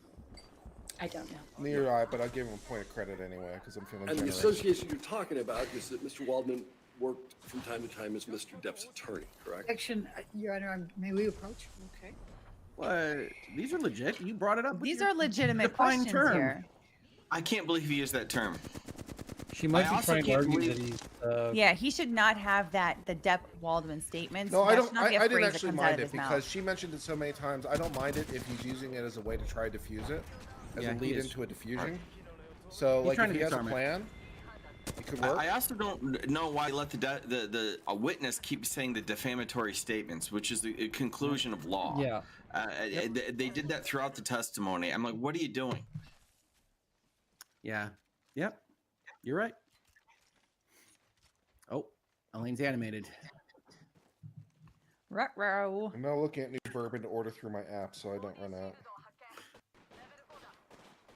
I don't know. Neither do I, but I gave him a point of credit anyway because I'm feeling And the generous. association you're talking about is that Mr. Waldman worked from time to time as Mr. Depp's attorney, correct? Action, Your Honor, may we approach? Okay. What? These are legit. You brought it up. with These your are legitimate defined questions term. here. I can't believe he used that term. She might I be also trying to can't argue believe- that he's. Yeah, he should not have the Depp Waldman statements. No, I That don't. should not be a I didn't phrase that actually comes out mind of it his because mouth. she mentioned it so many times. I don't mind it if he's using it as a way to try to diffuse it, as Yeah, a he lead is. into a diffusion. So, He's like, trying if to he has a disarm it. plan, it could work. I also don't know why you let a witness keep saying the defamatory statements, which is the conclusion of law. Yeah. They did that throughout the testimony. I'm like, what are you doing? Yeah. Yep. You're right. Oh, Elaine's animated. Ruh-roh. I'm now looking at new bourbon to order through my app so I don't run out.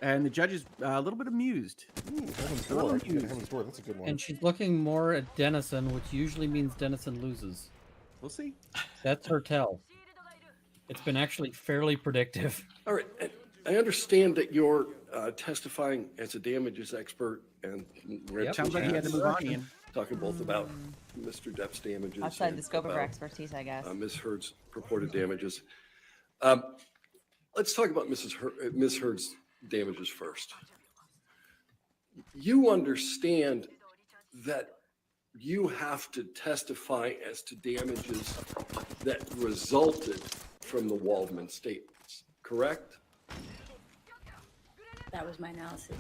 And the judge is a little bit amused. Ooh, Heaven's A little Door. I can get confused. Heaven's Door. That's a good one. And she's looking more at Dennison, which usually means Dennison loses. We'll see. That's her tell. It's been actually fairly predictive. All right, and I understand that you're testifying as a damages expert, and we're Yep. Sounds like he had to move on, Ian. talking both about Mr. Depp's damages. Outside the and scope of our about, expertise, I guess. Ms. Heard's purported damages. Let's talk about Ms. Heard's damages first. You understand that you have to testify as to damages that resulted from the Waldman statements, correct? That was my analysis.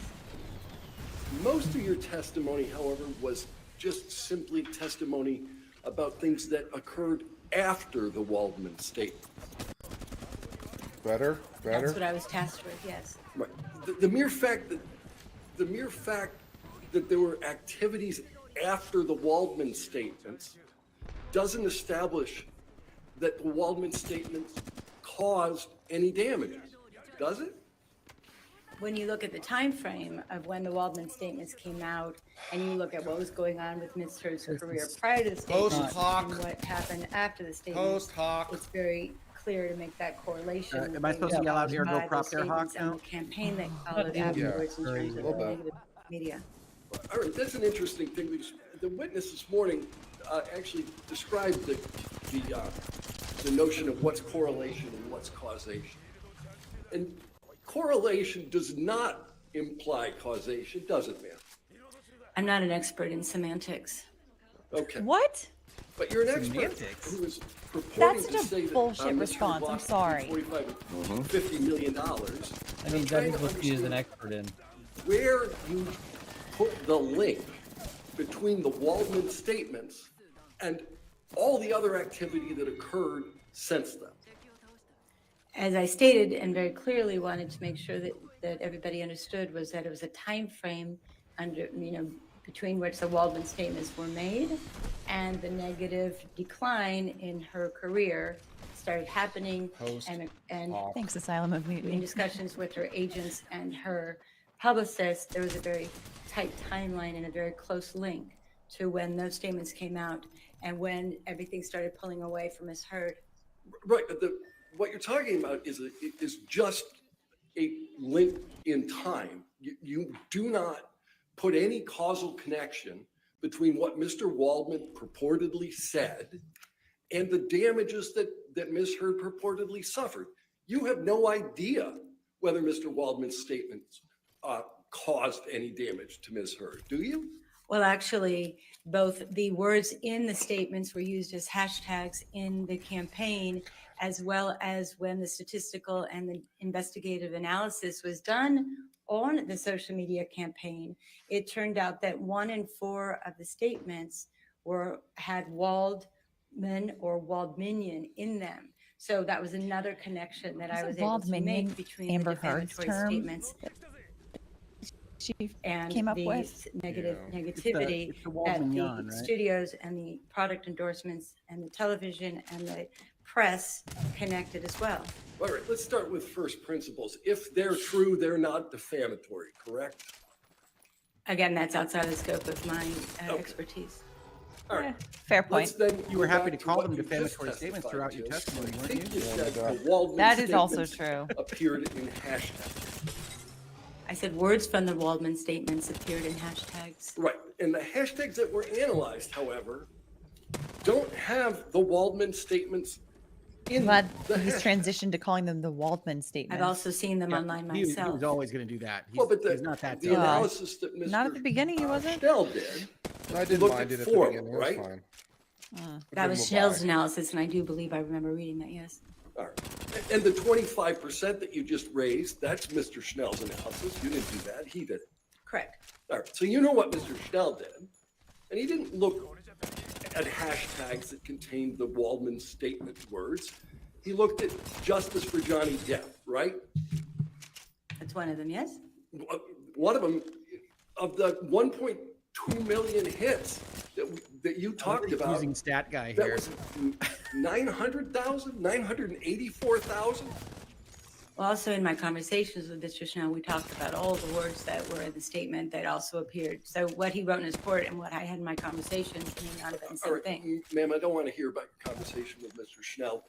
Most of your testimony, however, was just simply testimony about things that occurred after the Waldman statement. Better? That's what I was tasked with, yes. Right. The mere fact that there were activities after the Waldman statements doesn't establish that the Waldman statements caused any damages, does it? When you look at the time frame of when the Waldman statements came out, and you look at what was going on with Ms. Heard's career prior to the statement Post hoc. and what happened after the statement, Post hoc. it's very clear to make that correlation. Am I supposed to yell out here, "Go by prop the their hawk" statements and now? the campaign that followed afterwards in Yeah, terms of a little the bit. negative media. All right, that's an interesting thing, because the witness this morning actually described the notion of what's correlation and what's causation. And correlation does not imply causation, does it, ma'am? I'm not an expert in semantics. Okay. What? But you're an expert Semantics. who is purporting That's to such a say that bullshit Mr. response. I'm lost sorry. between $45 and $50 million. I I'm mean, that trying is to what she is an understand expert in. where you put the link between the Waldman statements and all the other activity that occurred since then. As I stated and very clearly wanted to make sure that everybody understood was that it was a time frame under, between which the Waldman statements were made and the negative decline in her career started happening and Thanks, Asylum of in Mutiny. discussions with her agents and her publicist, there was a very tight timeline and a very close link to when those statements came out and when everything started pulling away from Ms. Heard. Right, but what you're talking about is just a link in time. You do not put any causal connection between what Mr. Waldman purportedly said and the damages that Ms. Heard purportedly suffered. You have no idea whether Mr. Waldman's statements caused any damage to Ms. Heard, do you? Well, actually, both the words in the statements were used as hashtags in the campaign, as well as when the statistical and the investigative analysis was done on the social media campaign. It turned out that 1 in 4 of the statements had Waldman or Waldminion in them. So that was another connection that I was able to make between Amber the Heard's defamatory term statements she and came up the with. negativity It's the that Waldman the yawn, right? studios and the product endorsements and the television and the press connected as well. All right, let's start with first principles. If they're true, they're not defamatory, correct? Again, that's outside of the scope of my Okay. expertise. All right. Fair Let's point. then You were go happy back to call what them you just defamatory statements testified throughout your to. testimony, I weren't think you? you said the Waldman That is also statements true. appeared in hashtags. I said words from the Waldman statements appeared in hashtags. Right, and the hashtags that were analyzed, however, don't have the Waldman statements in Glad the he's hashtag. transitioned to calling them the Waldman statements. I've also seen them online He myself. was always going to do that. He's, Well, but he's not that the dumb. analysis that Mr. Not at the beginning, he wasn't. Schnell did, I didn't looked mind at it at the form, beginning. It was right? fine. That was Move Schnell's on. analysis, and I do believe I remember reading that, yes. All right. And the 25% that you just raised, that's Mr. Schnell's analysis. You didn't do that, he did it. Correct. All right, so you know what Mr. Schnell did, and he didn't look at hashtags that contained the Waldman statement words. He looked at justice for Johnny Depp, right? That's one of them, yes? One of them, of the 1.2 million hits that you talked about, Using stat guy that here. was 900,000, 984,000. Well, also in my conversations with Mr. Schnell, we talked about all the words that were in the statement that also appeared. So what he wrote in his report and what I had in my conversations may not have been the All same right, thing. ma'am, I don't want to hear about your conversation with Mr. Schnell.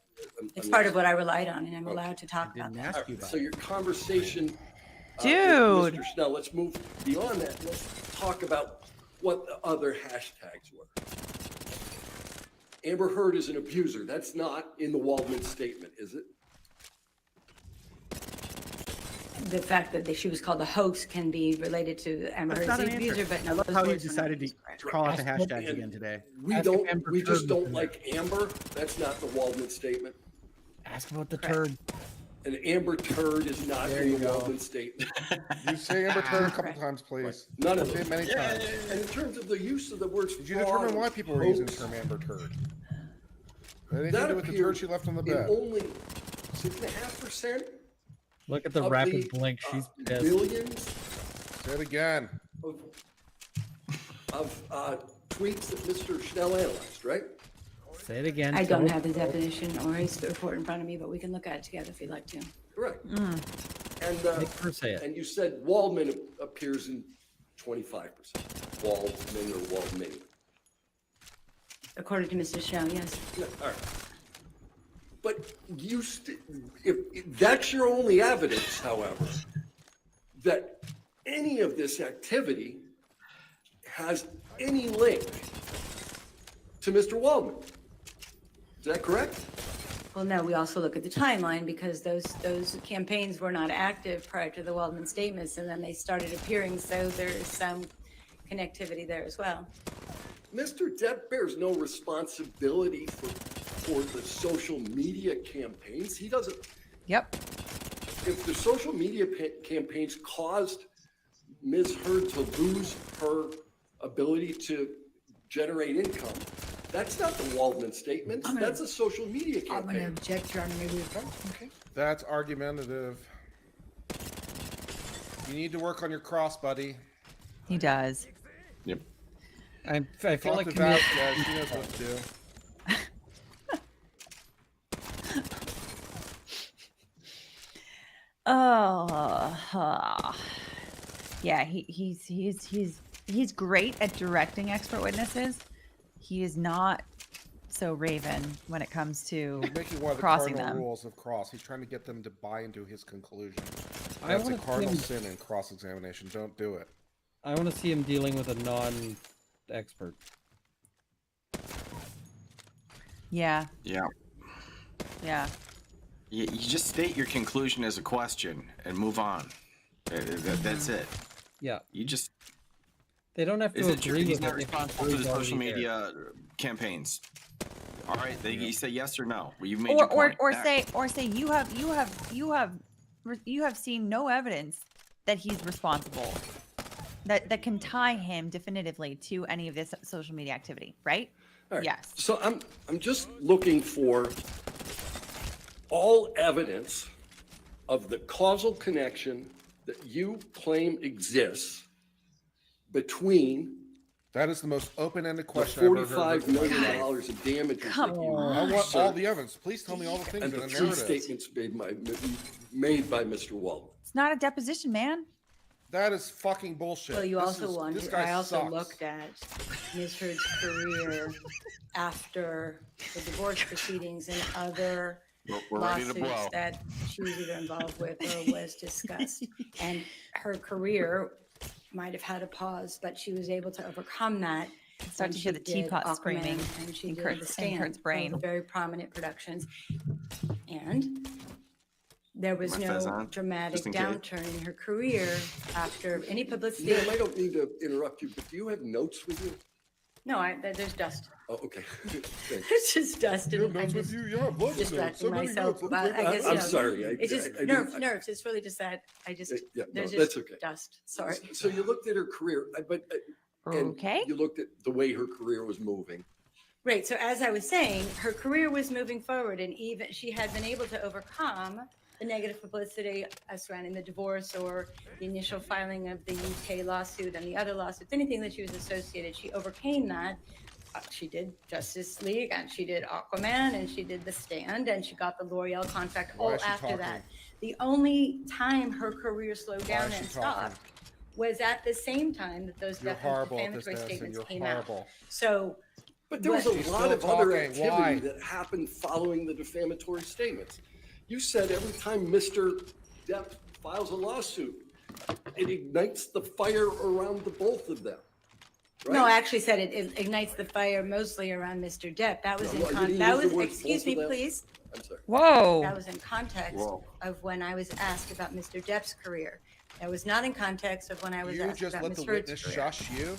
It's part of what I relied on, and I'm allowed to talk I about didn't that. ask you about So it. your conversation, with Dude. Mr. Schnell, let's move beyond that. Let's talk about what the other hashtags were. Amber Heard is an abuser. That's not in the Waldman statement, is it? The fact that she was called a hoax can be related to Amber That's Heard's not the an abuser, answer. but I no, love those how you words were not decided used, to correct. call out the And hashtags again today. We Ask don't, Amber we just Heard don't was like Amber. That's not the Waldman statement. Ask about the Correct. turd. An Amber turd is not There in you the go. Waldman statement. You say Amber Turd a couple Correct. times, please. None of Say them. it many times. And in terms of the use of the words Did you determine why people were using the hoax, term Amber Turd? Anything that to do with the appeared turd she left on the in bed? only 6.5% Look at the of rapid the, blink. She's pissed. millions Say it again. of tweets that Mr. Schnell analyzed, right? Say it again. I Tell don't us. have the definition or his report in front of me, but we can look at it together if you'd like to. Correct. Mm. And Make her say it. and you said Waldman appears in 25%. Waldman or Waldman. According to Mr. Schnell, yes. Yeah, all right. But you, if that's your only evidence, however, that any of this activity has any link to Mr. Waldman. Is that correct? Well, no, we also look at the timeline because those campaigns were not active prior to the Waldman statements, and then they started appearing, so there is some connectivity there as well. Mr. Depp bears no responsibility for the social media campaigns. He doesn't. Yep. If the social media campaigns caused Ms. Heard to lose her ability to generate income, that's not the Waldman statements. That's a social media I'm going to campaign. object, Your Honor. Maybe we vote. Okay. That's argumentative. You need to work on your cross, buddy. He does. Yep. I feel Talk like to Camille. Vasquez. She knows what to do. Oh, yeah. He's great at directing expert witnesses. He is not so Raven when it comes to He's making one of the crossing cardinal them. rules of cross. He's trying to get them to buy into his conclusion. I That's a wanna see cardinal him- sin in cross-examination. Don't do it. I want to see him dealing with a non-expert. Yeah, Yeah. yeah. You just state your conclusion as a question and move on. That's it. Yeah, You just. they don't have to Is it true agree he's with not it if responsible for the it's already social there. media campaigns? All right, you say yes or no. Well, you've made Or your point. or Next. say you have seen no evidence that he's responsible, that can tie him definitively to any of this social media activity, right? All right. Yes. So I'm just looking for all evidence of the causal connection that you claim exists between That is the most open-ended the question I've ever heard. $45 million of damages Come that you I want all assert the evidence. Please tell me all the things and in the the three narrative. statements made by Mr. Waldman. It's not a deposition, man. That is fucking bullshit. Well, you This also is- this wondered, guy I also sucks. looked at Ms. Heard's career after the divorce proceedings and other We're ready to blow. lawsuits that she was either involved with or was discussed. And her career might have had a pause, but she was able to overcome that. Start when to hear she the did teapot Aquaman screaming and she in did Kurt's- The in Kurt's Stand, brain. both very prominent productions. And there was My fez no on, dramatic just in case. downturn in her career after any publicity. Ma'am, I don't mean to interrupt you, but do you have notes with you? No, there's dust. Oh, okay. Thanks. It's just dust, and I'm just Yeah, blood distracting myself. But I guess, I'm you know, sorry. It's just I nerves, didn't- nerves. It's really just that I just, Yeah, no, there's that's just okay. dust. Sorry. So you looked at her career, and Okay. you looked at the way her career was moving. Right. So as I was saying, her career was moving forward, and even she had been able to overcome the negative publicity surrounding the divorce or the initial filing of the UK lawsuit and the other lawsuits, anything that she was associated. She overcame that. She did Justice League, and she did Aquaman, and she did The Stand, and she got the L'Oreal contract Why all is she after talking? that. The only time her career slowed Why down is she and talking? stopped was at the same time that those You're horrible at this, defamatory Dennis, and statements you're came out. horrible. So But there was a She's lot still of other talking. activity Why? that happened following the defamatory statements. You said every time Mr. Depp files a lawsuit, it ignites the fire around the both of them. Right? No, I actually said it ignites the fire mostly around Mr. Depp. That was No, in you con, didn't that use the was, words excuse both me, of them? please. I'm sorry. Whoa. That was in context Whoa. of when I was asked about Mr. Depp's career. That was not in context of when I was You asked just about let Ms. the Heard's witness career. shush you.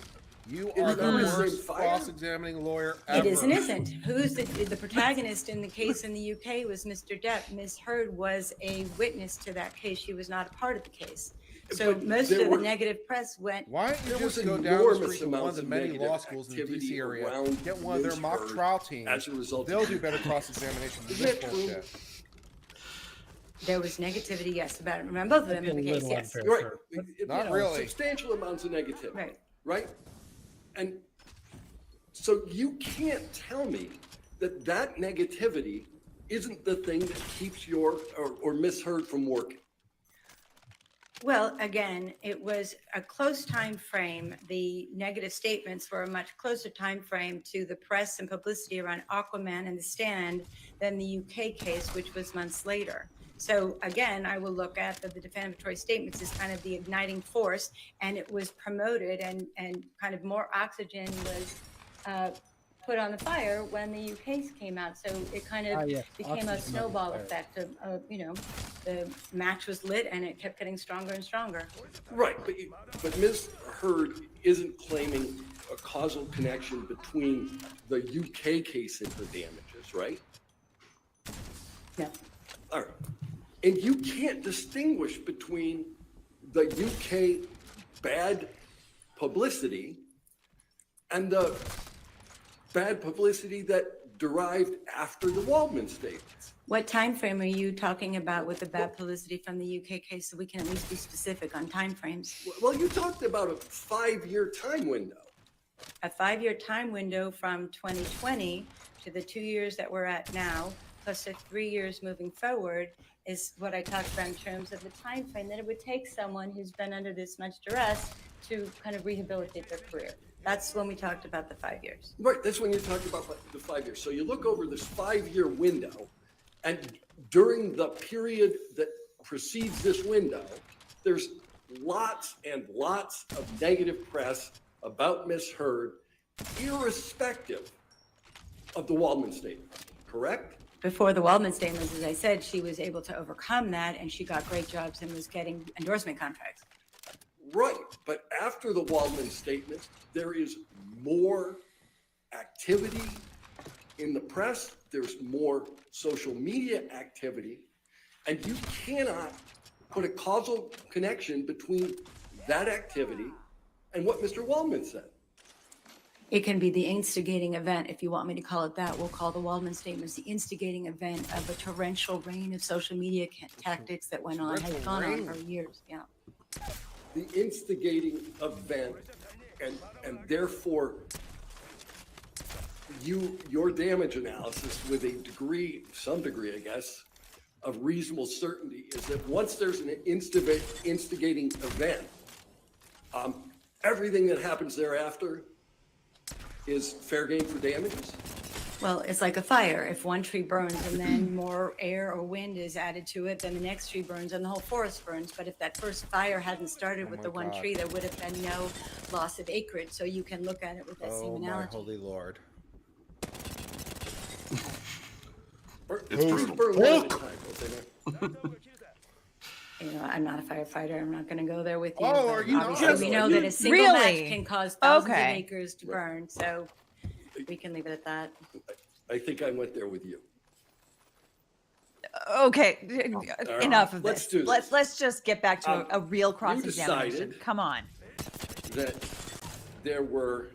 You It are the was worst in fire. cross-examining lawyer ever. It is and isn't. Who's the protagonist in the case in the UK was Mr. Depp. Ms. Heard was a witness to that case. She was not a part of the case. So But most there of were- the negative press went. Why don't you There just was go down the enormous street to one of amounts the of many negative law schools in the activity DC area, around get one of their Ms. mock Heard trial teams. as a result They'll of do that. better cross-examination than Isn't this that true? bullshit. There was negativity, yes, about both of them in the case, yes. unfair, You're sir. right. Not really. Substantial amounts of negativity. Right. Right? And so you can't tell me that that negativity isn't the thing that keeps your or misheard from working. Well, again, it was a close time frame. The negative statements were a much closer time frame to the press and publicity around Aquaman and The Stand than the UK case, which was months later. So again, I will look at the defamatory statements as kind of the igniting force, and it was promoted and kind of more oxygen was put on the fire when the UK case came out. So it kind of yeah, became a oxygen on the snowball fire. effect of, you know, the match was lit and it kept getting stronger and stronger. Right, but Ms. Heard isn't claiming a causal connection between the UK case and her damages, right? No. All right. And you can't distinguish between the UK bad publicity and the bad publicity that derived after the Waldman statements. What time frame are you talking about with the bad publicity from the UK case, so we can at least be specific on time frames? Well, you talked about a 5-year time window. A 5-year time window from 2020 to the 2 years that we're at now, plus the 3 years moving forward, is what I talked about in terms of the time frame that it would take someone who's been under this much duress to kind of rehabilitate their career. That's when we talked about the 5 years. Right, that's when you talked about the 5 years. So you look over this 5-year window, and during the period that precedes this window, there's lots and lots of negative press about Ms. Heard, irrespective of the Waldman statement, correct? Before the Waldman statements, as I said, she was able to overcome that, and she got great jobs and was getting endorsement contracts. Right, but after the Waldman statements, there is more activity in the press, there's more social media activity, and you cannot put a causal connection between that activity and what Mr. Waldman said. It can be the instigating event, if you want me to call it that. We'll call the Waldman statements the instigating event of a torrential rain of social media tactics that went on, had gone on for years. Yeah. The instigating event, and therefore your damage analysis with a degree, some degree, I guess, of reasonable certainty is that once there's an instigating event, everything that happens thereafter is fair game for damages? Well, it's like a fire. If one tree burns and then more air or wind is added to it, then the next tree burns and the whole forest burns. But if that first fire hadn't started with the one tree, there would have been no loss of acreage. So you can look at it with that same Oh my analogy. holy Lord. Trees burn one at a time, don't they not? You know, I'm not a firefighter. I'm not going to go there with you. Oh, but are you obviously, not? we know that a single match Really? can cause thousands of Okay. acres to burn. So we can leave it at that. I think I went there with you. Okay, right, enough of let's this. do this. Let's just get back to a real cross-examination. decided- Come on. That there were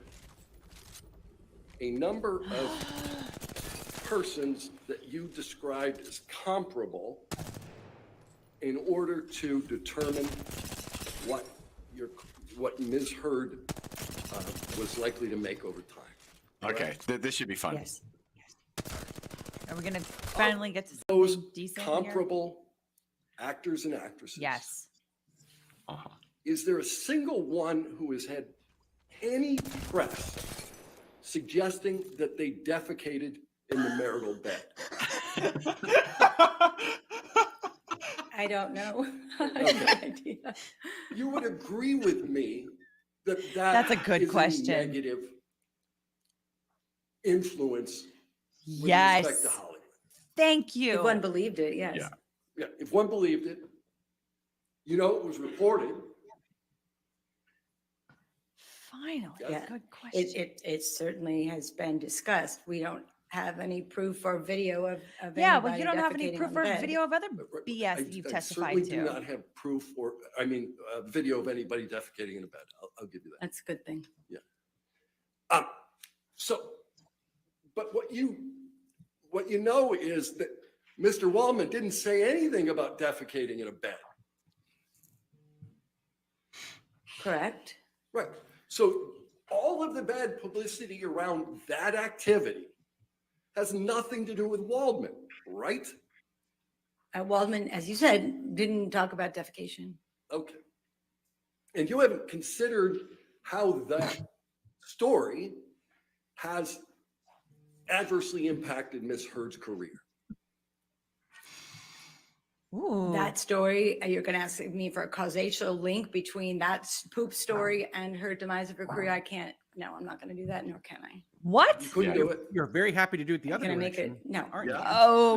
a number of persons that you described as comparable in order to determine what Ms. Heard was likely to make over time. Okay, this should be fun. Yes. Are we going to finally get to Those something decent here? comparable actors and actresses. Yes. Uh-huh. Is there a single one who has had any press suggesting that they defecated in the marital bed? I don't know. I have Okay. no idea. You would agree with me that That's a good is question. negative influence with Yes. respect to Hollywood. Thank you. If one believed it, yes. Yeah. Yeah, if one believed it, it was reported. Finally, Yeah. good question. It certainly has been discussed. We don't have any proof or video of Yeah, well, anybody you don't have any defecating proof on the or bed. video of other Right, BS I- that you've I testified certainly do to. not have proof video of anybody defecating in a bed. I'll give you that. That's a good thing. But what you know is that Mr. Waldman didn't say anything about defecating in a bed. Correct. Right. So all of the bad publicity around that activity has nothing to do with Waldman, right? Waldman, as you said, didn't talk about defecation. Okay. And you haven't considered how that story has adversely impacted Ms. Heard's career. Ooh. That story, you're going to ask me for a causal link between that poop story and her demise of her career. I can't. No, I'm not going to do that, nor can I. What? You couldn't Yeah. do it. You're very happy to do it the I'm other going to make direction, it. No. aren't you?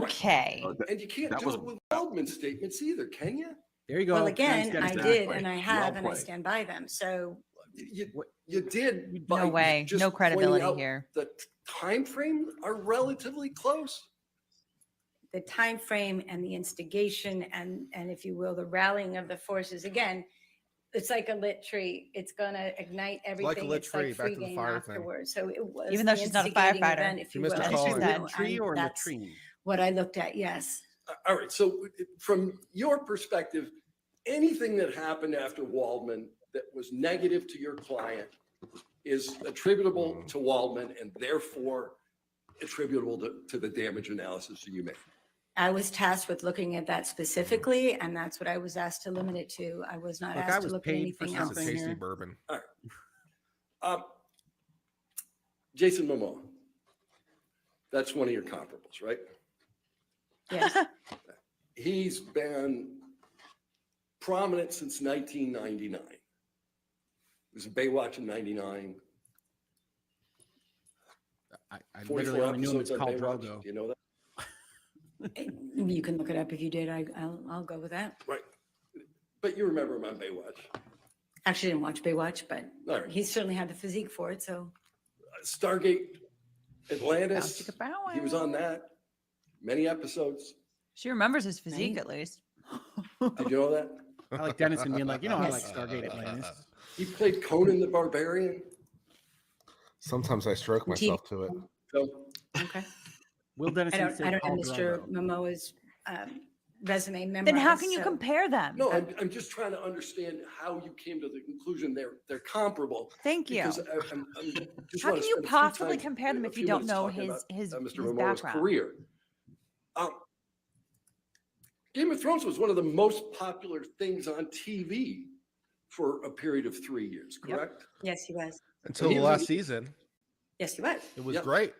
Okay. And you can't That do was- it with Waldman's statements either, can you? There you go. Well, again, Thanks, I Dennis. did, Exactly. and I Well have, and I played. stand by them. So You did. No by way. just No pointing credibility out here. The time frame are relatively close. The time frame and the instigation and if you will, the rallying of the forces, again, it's like a lit tree. It's going to ignite everything. lit It's like tree, back free to the game fire thing. afterwards. So it was Even though the she's not a instigating firefighter. event, if You you missed will. a caller. You know, tree and or that's latrine? what I looked at, yes. All right. So from your perspective, anything that happened after Waldman that was negative to your client is attributable to Waldman and therefore attributable to the damage analysis that you made. I was tasked with looking at that specifically, and that's what I was asked to limit it to. I was not Look, I asked to was look at paid for anything It's else. a something tasty here. bourbon. Jason Momoa. That's one of your comparables, right? Yes. He's been prominent since 1999. He was in Baywatch in 99. I 44 literally only knew him as episodes on called Baywatch. Drogo. Do you know that? You can look it up if you did. I'll go with that. Right. But you remember him on Baywatch. Actually, didn't watch Baywatch, but All right. he certainly had the physique for it. So Stargate Atlantis. He was on that. Many episodes. She remembers his physique Right. at least. Did you know that? I like Dennison being like, I like Stargate Atlantis. He played Conan the Barbarian. Sometimes I stroke myself to it. So okay. Will Dennison I say don't know Khal Mr. Drogo? Momoa's resume memorized. Then how can you so- compare them? no, I'm just trying to understand how you came to the conclusion they're comparable. Thank you. Because I'm just How wanna can you spend a few possibly times- compare them a if you few don't minutes know talking his about, his Mr. Momoa's background? career. Game of Thrones was one of the most popular things on TV for a period of 3 years, Yep. correct? Yes, he was. Until He the was- last season, Yes, he was. it was Yep. great.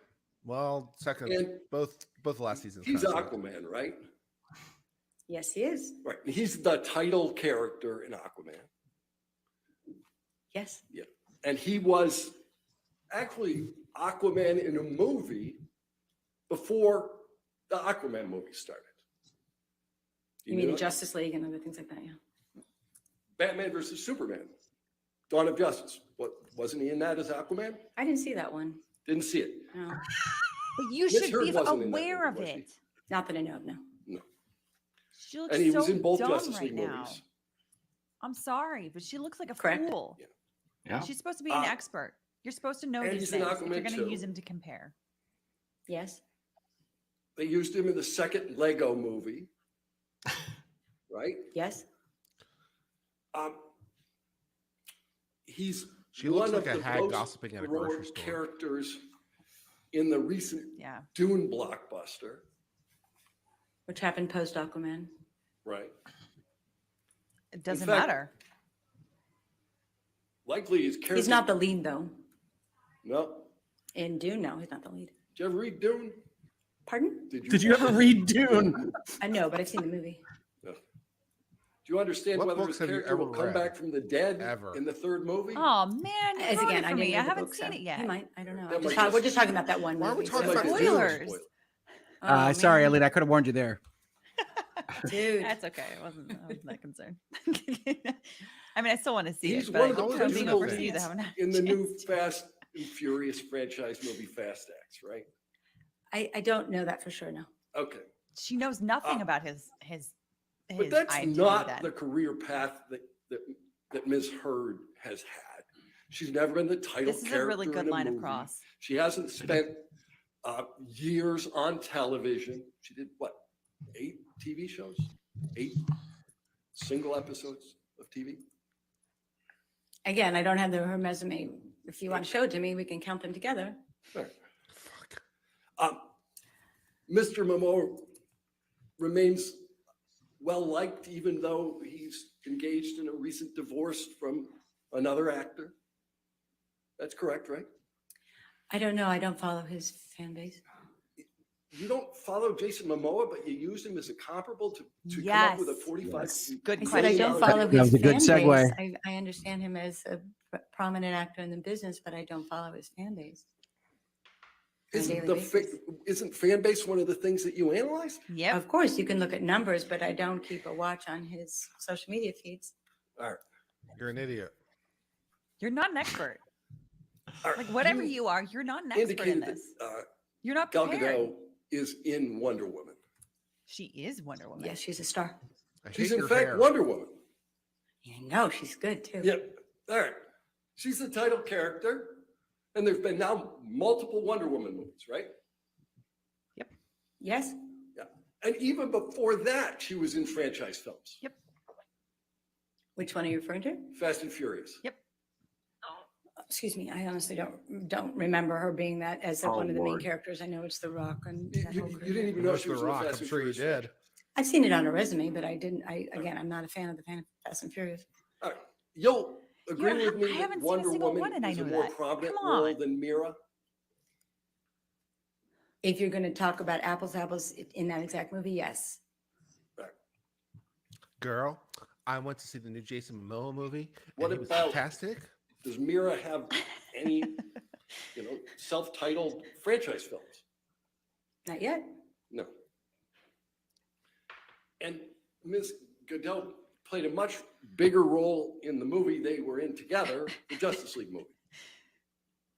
Well, second, And both the last seasons. he's kinda sucked. Aquaman, right? Yes, he is. Right. He's the title character in Aquaman. Yes. And he was actually Aquaman in a movie before the Aquaman movie started. You mean know in that? Justice League and other things like that? Yeah. Batman versus Superman, Dawn of Justice. Wasn't he in that as Aquaman? I didn't see that one. Didn't see it. No, But you Miss should Heard be wasn't in that aware of movie, was it. not that I know of. No. She looks And he so was in both dumb Justice right League now. movies. I'm sorry, but she looks like a Correct. fool. Yeah. She's supposed to be an Uh, expert. You're supposed to know and these he's in things if you're Aquaman going to too. use them to compare. Yes. They used him in the second Lego movie, right? Yes. He's She looks one like of a the hag most gossiping at a grocery heroic store. characters in the recent Yeah. Dune blockbuster, Which happened post Aquaman. right? It doesn't fact, matter. Likely his character. He's not the lead though. No. In Dune, no, he's not the lead. Did you ever read Dune? Pardon? Did you ever read Dune? I know, but I've seen the movie. Do you understand What whether books his have you character will ever come read? back from the dead Ever. in the third movie? Oh man, you As ruined again, it I for didn't me. read I the haven't book, seen so it yet. He might. I don't know. That might We're just- just talking about that one Why are we movie. talking so- about Like a Spoilers. spoiler. Oh, Sorry, man. Alita, I could have warned you there. Dude. That's okay. I wasn't that concerned. I mean, I still want to see He's it, one but of the I'm being principal overseas. I haven't had a In the new chance. Fast and Furious franchise movie, Fast X, right? I don't know that for sure. No. Okay. She knows nothing about his But that's identity not then. the career path that Ms. Heard has had. She's never been the title This is character a really good in a line movie. across. She hasn't spent years on television. She did what? 8 TV shows? 8 single episodes of TV? Again, I don't have her resume. If you want to show it to me, we can count them together. All right. Mr. Momoa remains well liked, even though he's engaged in a recent divorce from another actor. That's correct, right? I don't know. I don't follow his fan base. You don't follow Jason Momoa, but you use him as a comparable to come up with a Yes. 45. Yes. Good I said I question. don't follow That his was a good fan segue. base. I understand him as a prominent actor in the business, but I don't follow his fan base. on a Isn't daily the basis. isn't fan base one of the things that you analyze? Yep. Of course, you can look at numbers, but I don't keep a watch on his social media feeds. All right. You're an idiot. You're not an expert. All right, Like whatever you you are, you're not an expert in indicated that this. You're not Gal prepared. Gadot is in Wonder Woman. She is Wonder Woman. Yes, she's a star. I She's hate in your fact hair. Wonder Woman. Yeah, no, she's good too. Yeah. All right. She's the title character, and there's been now multiple Wonder Woman movies, right? Yes. Yeah. And even before that, she was in franchise films. Yep. Which one are you referring to? Fast and Furious. Yep. Excuse me, I honestly don't remember her being that as Oh, one of the main Lord. characters. I know it's The Rock and You, that whole you crew. didn't even know Where's she The was in the Rock? Fast I'm and sure you Furious. did. I've seen it on a resume, but I didn't. Again, I'm not a fan of the Fast and Furious. All right. You'll agree Yeah, with me I that haven't seen a Wonder single Woman one and I is a know more that. prominent Come role on. than Mira. If you're going to talk about apples to apples in that exact movie, yes. Girl, I went to see the new Jason Momoa movie. What And it was about- fantastic? Does Mira have any, self-titled franchise films? Not yet. No. And Ms. Gadot played a much bigger role in the movie they were in together, the Justice League movie.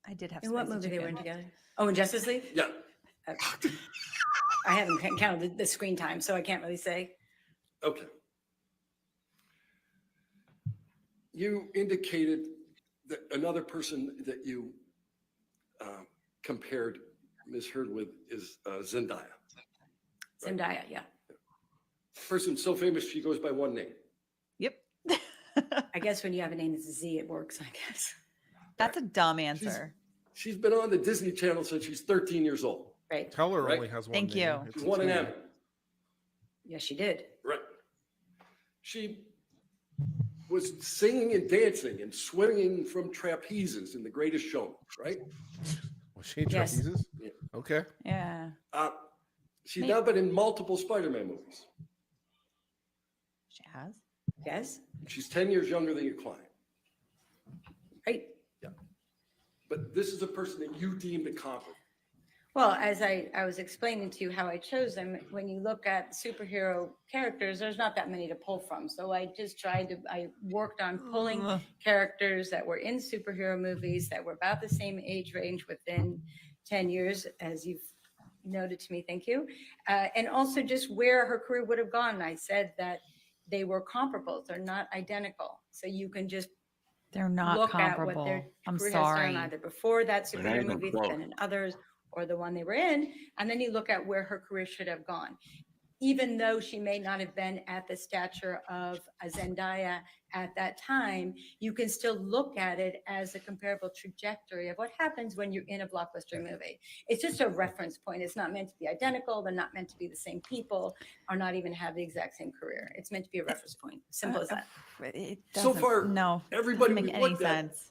I did have. In what spicy movie they were in chicken. together? Oh, in Justice League? Yeah. I haven't counted the screen time, so I can't really say. Okay. You indicated that another person that you compared Ms. Heard with is Zendaya. Zendaya, yeah. Person so famous she goes by one name. Yep. I guess when you have a name that's a Z, it works, I guess. That's a dumb answer. She's been on the Disney Channel since she's 13 years old. Right. Teller Right. only has one Thank name. you. It's She's won an Tina. Emmy. Yes, she did. Right. She was singing and dancing and swinging from trapezes in The Greatest Showman, right? Was she in Yes. trapezes? Yeah. Okay. Yeah. She's now been in multiple Spider-Man movies. She has. Yes. She's 10 years younger than your client. Right. But this is a person that you deemed incompetent. Well, as I was explaining to you how I chose them, when you look at superhero characters, there's not that many to pull from. So I worked on pulling characters that were in superhero movies that were about the same age range within 10 years, as you've noted to me, thank you. And also just where her career would have gone. I said that they were comparable, they're not identical. So you can just They're not look comparable. at what their I'm career has sorry. done either before that They're not superhero even movie, close. then in others, or the one they were in, and then you look at where her career should have gone. Even though she may not have been at the stature of a Zendaya at that time, you can still look at it as a comparable trajectory of what happens when you're in a blockbuster movie. It's just a reference point. It's not meant to be identical. They're not meant to be the same people, or not even have the exact same career. It's meant to be a reference point. Simple as that. It So doesn't- far, no. everybody doesn't we've make any looked at sense.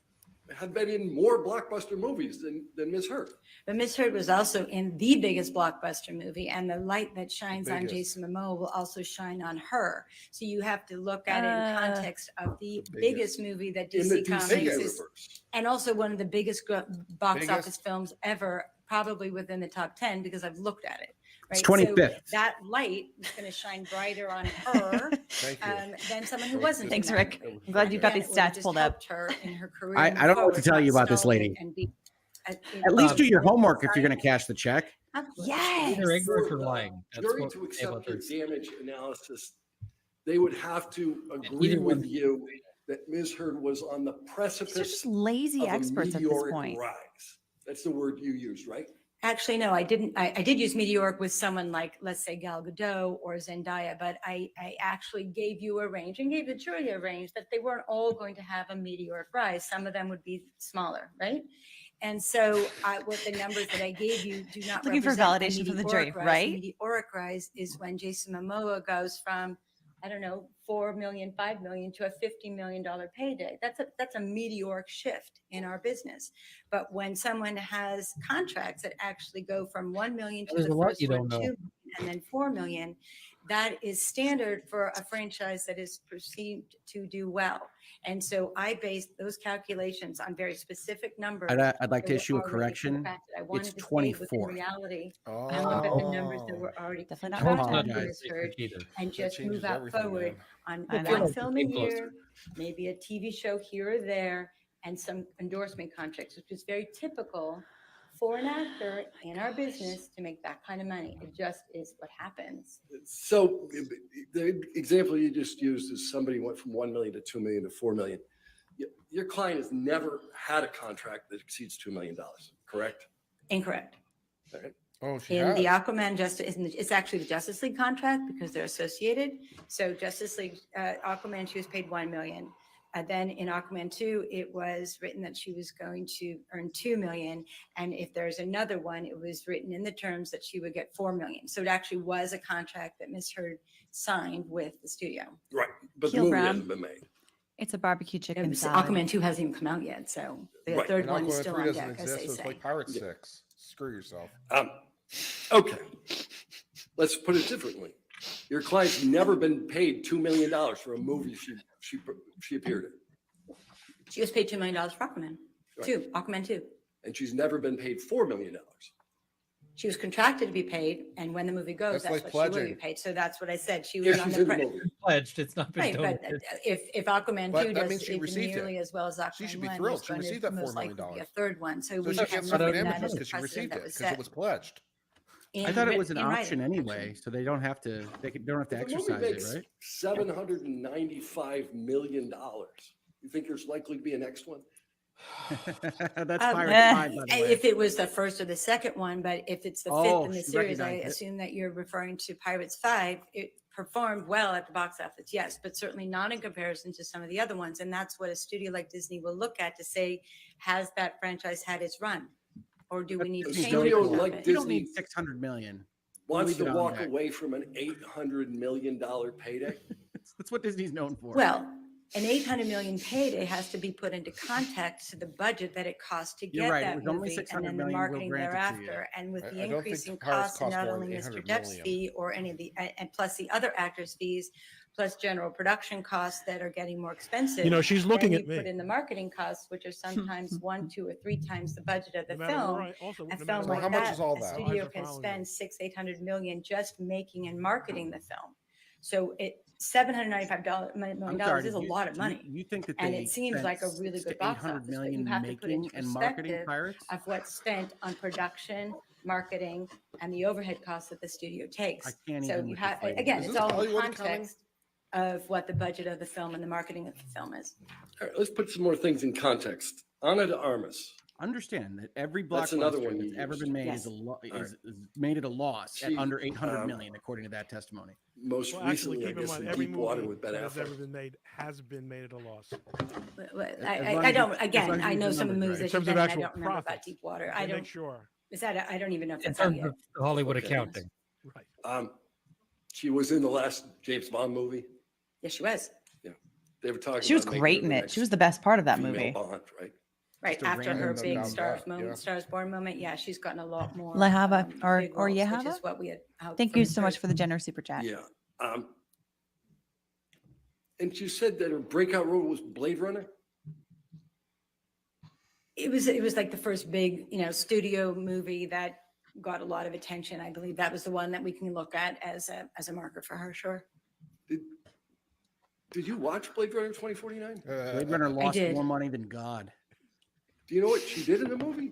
have been in more blockbuster movies than Ms. Heard. But Miss Heard was also in the biggest blockbuster movie, and the light that shines on biggest. Jason Momoa will also shine on her. So you have to look at it in context of the The biggest movie that In the DC DC Comics is, universe. and also one of the biggest box Biggest? office films ever, probably within the top 10, because I've looked at it. It's Right? 25th. So that light is going to shine brighter on her Thank you. than someone who wasn't. in Thanks, that Rick. movie. I'm glad you've got And these it would've stats just pulled up. helped her in her career. I move don't know what to forward, tell not you about this stall lady. and be At least do your homework if you're going to cash the check. Yes. Either ignorant For or the lying. That's jury what to we say about accept their- your damage analysis, they would have to agree either with one. you that Ms. Heard was on the These are precipice just lazy of a experts at this meteoric point. rise. That's the word you used, right? Actually, no, I didn't. I did use meteoric with someone like, let's say, Gal Gadot or Zendaya, but I actually gave you a range and gave the jury a range that they weren't all going to have a meteoric rise. Some of them would be smaller, right? And so what the numbers that I gave you do not Looking for represent a validation from the jury, meteoric rise. right? A meteoric rise is when Jason Momoa goes from, I don't know, 4 million, 5 million to a $50 million payday. That's a meteoric shift in our business. But when someone has contracts that actually go from 1 million to There's the a lot first you one, don't know. 2 million, and then 4 million, that is standard for a franchise that is perceived to do well. And so I based those calculations on very specific numbers. I'd like that to were issue a already correction. contracted. I wanted It's to stay within 24. reality Oh, and look at the numbers that were already Definitely not contracted wrong. and Apologize. administered, Either. and that just changes move out everything, forward man. on I one know. film a Came closer. year, maybe a TV show here or there, and some endorsement contracts, which is very typical for an actor in our business to make that kind of money. It just is what happens. So the example you just used is somebody went from 1 million to 2 million to 4 million. Your client has never had a contract that exceeds $2 million, correct? Incorrect. All right. Oh, she In has. the Aquaman it's actually the Justice League contract because they're associated. So Justice League, Aquaman, she was paid 1 million. Then in Aquaman 2, it was written that she was going to earn 2 million. And if there's another one, it was written in the terms that she would get 4 million. So it actually was a contract that Ms. Heard signed with the studio. Right. But the Heel movie Brown. hasn't been made. It's a barbecue chicken And salad. Aquaman 2 hasn't even come out yet. So the Right. third And one is Aquaman still 3 on doesn't deck, as exist, they so it's say. like Pirate 6. Screw yourself. Okay. Let's put it differently. Your client's never been paid $2 million for a movie she appeared in. She was paid $2 million for Aquaman. Right. Aquaman 2. And she's never been paid $4 million. She was contracted to be paid, and when the movie goes, That's that's like what she will pledging. be paid. So that's what I said. She Yeah, was on she's the in the movie. Pledged. It's not been right. But donated. if Aquaman But 2 that does means she even received nearly it. as well as Aquaman She should be 1, thrilled. there's She going to received that most $4 million. likely be a third one. So So we she have gets something something that is because she precedent received that it was because set it was pledged. I thought it was an in option writing, anyway, actually. so they don't have to The movie exercise makes it, right? $795 million. You think there's likely to be a next one? That's Um, Pirates 5, by the way. If it was the first or the second one, but if it's the fifth Oh, in the she series, I recognized it. assume that you're referring to Pirates 5. It performed well at the box office, yes, but certainly not in comparison to some of the other ones. And that's what a studio like Disney will look at to say, has that franchise had its run? Or do we need to A change studio it? like You don't Disney need 600 million. wants leave to it on walk deck. away from an $800 million payday. That's what Disney's known for. Well, an 800 million payday has to be put into context to the budget that it costs to You're get right, it that was only movie and 600 then the million, we'll marketing grant it to you. thereafter. And with I the don't think increasing Pirates costs, and cost not more than only Mr. 800 Depp's million. fee or any of the, and plus the other actors' fees, plus general production costs that are getting more expensive. You know, she's looking then at you put me. in the marketing costs, which are sometimes 1, 2, or 3 times the budget of the No matter film. where I- also, A no film matter So like how much that, is all a that? studio Eyes are can following spend you. 600-800 million just making and marketing the film. So $795 million I'm sorry, is a lot of money. You think that And they it seems spent like a really 600 good to box 800 office, but you million have to put it making into and marketing perspective Pirates? of what's spent on production, marketing, and the overhead costs that the studio takes. I can't So even you with you have, fighting. again, Is it's this all in Hollywood accounting? context of what the budget of the film and the marketing of the film is. All right, let's put some more things in context. Ana de Armas. Understand that every That's another blockbuster one that's you ever used. been made Yes. is made at a loss at She, under 800 million, according to that testimony. Most Well, actually, recently, I keep in guess, mind, in every Deepwater movie with Ben that has ever Affleck. been made has been made at a loss. I don't, again, I know use the some of the numbers movies right. In that terms you've of done, I actual don't remember about profits. Deepwater. To I make don't, sure. is that, I don't even know if In that's out terms yet. of Hollywood Okay. accounting. Right. She was in the last James Bond movie. Yes, she was. They were talking. She was about making great her in the it. next She was the best part of that female movie. Bond, right? Right Just a after her random big about Stars that, moment, yeah. Stars Born moment, yeah, she's gotten a lot more. La Hava, or big or roles, which Yahava? is what we had. Thank you so much for the generous super chat. Yeah. And you said that her breakout role was Blade Runner. It was like the first big, studio movie that got a lot of attention. I believe that was the one that we can look at as a marker for her. Sure. Did you watch Blade Runner 2049? Blade Runner lost did. more money than God. Do you know what she did in the movie?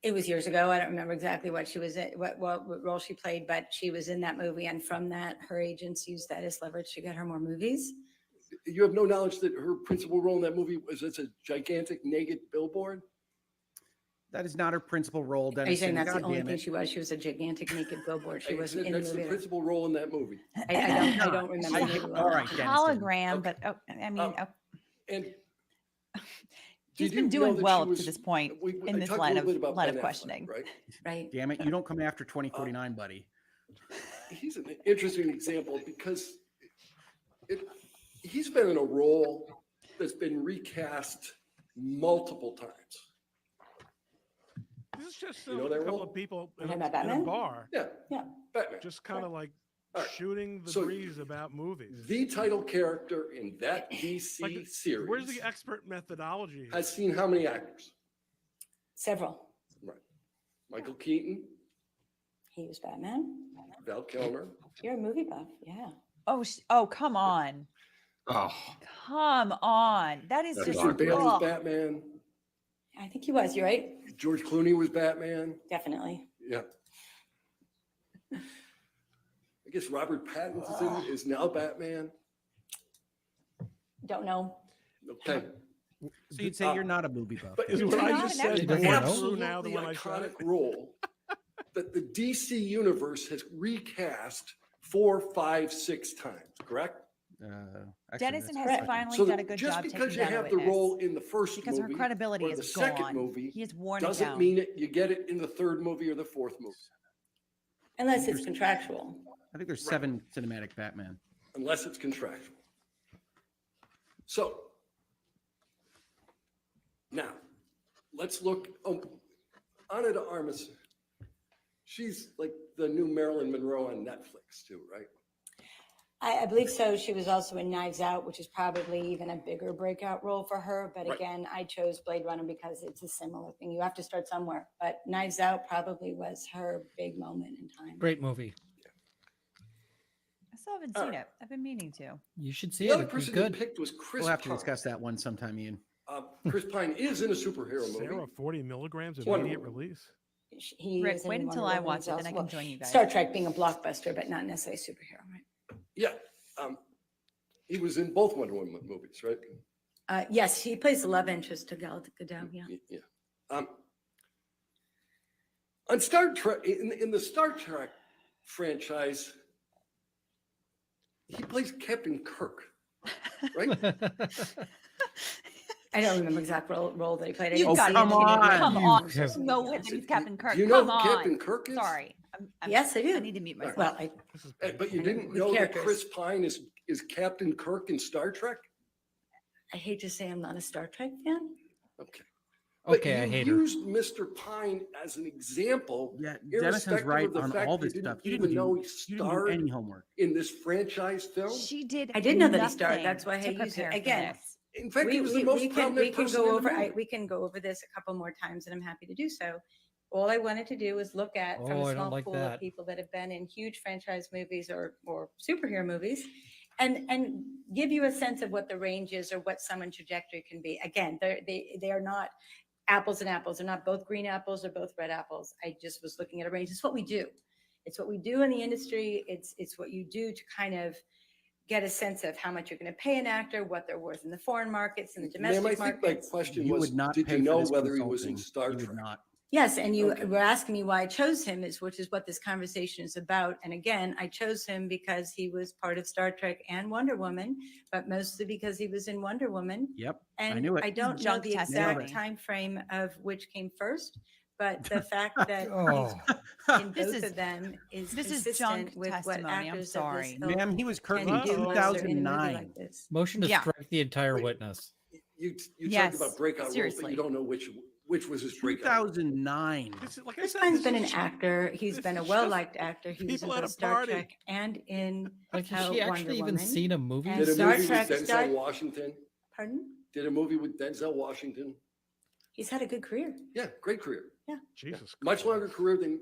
It was years ago. I don't remember exactly what she was in, what role she played, but she was in that movie. And from that, her agents used that as leverage to get her more movies. You have no knowledge that her principal role in that movie was as a gigantic naked billboard? That is not her principal role, Are you Dennis. saying that's the God only damn thing it. she was? She was a gigantic naked billboard. She I wasn't said in the that's the movie. principal role in that movie. I don't remember. the movie well All enough right, to Dennis. Hologram, Okay. but I mean, And she's did you been doing know that well she up was- to this point I in this talked a line little of bit about line Ben of Affleck, questioning. right? Right. Damn it, you don't come after 2049, buddy. He's an interesting example because he's been in a role that's been recast multiple times. This is just You know a that couple role? of people You're in talking about a Batman? bar, Yeah. Yeah. Batman. just kind of like All right. shooting the So- breeze about movies. The title character in that DC Like, series where's the expert methodology? here? has seen how many actors? Several. Right. Michael Keaton, He was Batman. Val Kilmer. You're a movie buff. Yeah. Oh, oh, come on. Oh, Come on. That is That's just Christian Bale was ugh. Batman. I think he was, you're right. George Clooney was Batman. Definitely. Yeah. I guess Robert Pattinson is now Batman. Don't know. Okay. So you'd say you're not a movie buff. But Is it's what I not just an said expert. more Doesn't true know. now than when I said iconic it? role that the DC universe has recast 4, 5, 6 times, correct? Actually, Dennison that's has correct. finally So done a good just job because taking you down have a the witness. role in the first Because her movie credibility or is the second gone. movie He has worn it doesn't down. mean it, you get it in the third movie or the fourth movie, Unless it's contractual. I think there's 7 cinematic Batman. unless it's contractual. So now let's look. Ana de Armas. She's like the new Marilyn Monroe on Netflix too, right? I believe so. She was also in Knives Out, which is probably even a bigger breakout role for her. But Right. again, I chose Blade Runner because it's a similar thing. You have to start somewhere. But Knives Out probably was her big moment in time. Great movie. I still haven't All seen right. it. I've been meaning to. You should see The it. other It'd be person you good. picked was Chris We'll have to Pine. discuss that one sometime, Ian. Chris Pine is in a superhero movie. Sarah, 40 milligrams Wonder immediate Woman. release. He Rick, is in wait until Wonder I Woman. watch He's it, then I also- can join you guys. Star Trek being a blockbuster, but not necessarily superhero, right? Yeah, he was in both Wonder Woman movies, right? Yes, he plays the love interest to Gal Gadot. Yeah. Yeah. On Star Trek, in the Star Trek franchise, he plays Captain Kirk, right? I don't remember exact role that he played. I You didn't got see it. come it in any on. Come of on. them. You No way. He's Captain Kirk. Do you know Come who on. Captain Kirk is? Sorry. I'm, Yes, I do. I need to mute myself. Well, This is But you I know didn't the know that characters. Chris Pine is Captain Kirk in Star Trek? I hate to say I'm not a Star Trek fan. Okay. But Okay, I you hate her. used Mr. Pine as an example, Yeah, Dennison's irrespective right of the on fact all you this didn't stuff. You even didn't know do, he you didn't do starred any homework. in this franchise film. She did. I did know that he starred. nothing That's why I to used it. prepare for Again, this. In fact, he was the most prominent person go in over the movie. we can go over this a couple more times, and I'm happy to do so. All I wanted to do was look at from Oh, I a don't small like pool that. of people that have been in huge franchise movies or superhero movies, and give you a sense of what the range is or what someone's trajectory can be. Again, they are not apples and apples. They're not both green apples or both red apples. I just was looking at a range. It's what we do. It's what we do in the industry. It's what you do to kind of get a sense of how much you're going to pay an actor, what they're worth in the foreign markets and the Ma'am, domestic I think my markets. question You was, would not did pay you for know this whether he was in consulting. Star You would Trek? not. Yes, and you Okay. were asking me why I chose him, which is what this conversation is about. And again, I chose him because he was part of Star Trek and Wonder Woman, but mostly because he was in Wonder Woman. Yep. And knew it. I don't know Junk the testimony. exact time frame of which came first, but the fact that Oh, he's in This both is- of them is this is consistent junk with what testimony. I'm actors sorry. of this ilk Ma'am, he was Kirk tend in to do once they're in a movie 2009. like this. motion to Yeah. strike the entire Wait. witness. You Yes, talked about breakout roles, but seriously. you don't know which was his breakout. 2009. This is- like I Chris said, Pine's this been an is- actor. He's this been a is well-liked actor. He was in people at both a Star party. Trek and in Like, has Wonder she actually even Woman. seen a movie? And Did a Star movie Trek with Denzel start- Washington? Pardon? Did a movie with Denzel Washington? He's had a good career. Yeah, great career. Jesus. Much longer career than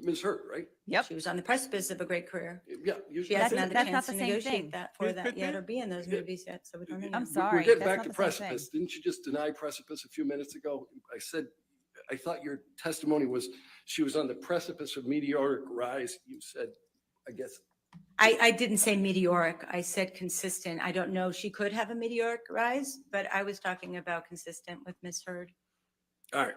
Ms. Hurt, right? Yep. She was on the precipice of a great career. Yeah. You, She That's- hasn't had the that's not chance the to same negotiate thing. that for It- that it- yet or be in those Yeah. movies yet, so we don't know. I'm yet. sorry. We're getting that's back not to the same thing. precipice. Didn't you just deny precipice a few minutes ago? I thought your testimony was she was on the precipice of meteoric rise. You said, I guess. I didn't say meteoric. I said consistent. I don't know. She could have a meteoric rise, but I was talking about consistent with Miss Heard. All right.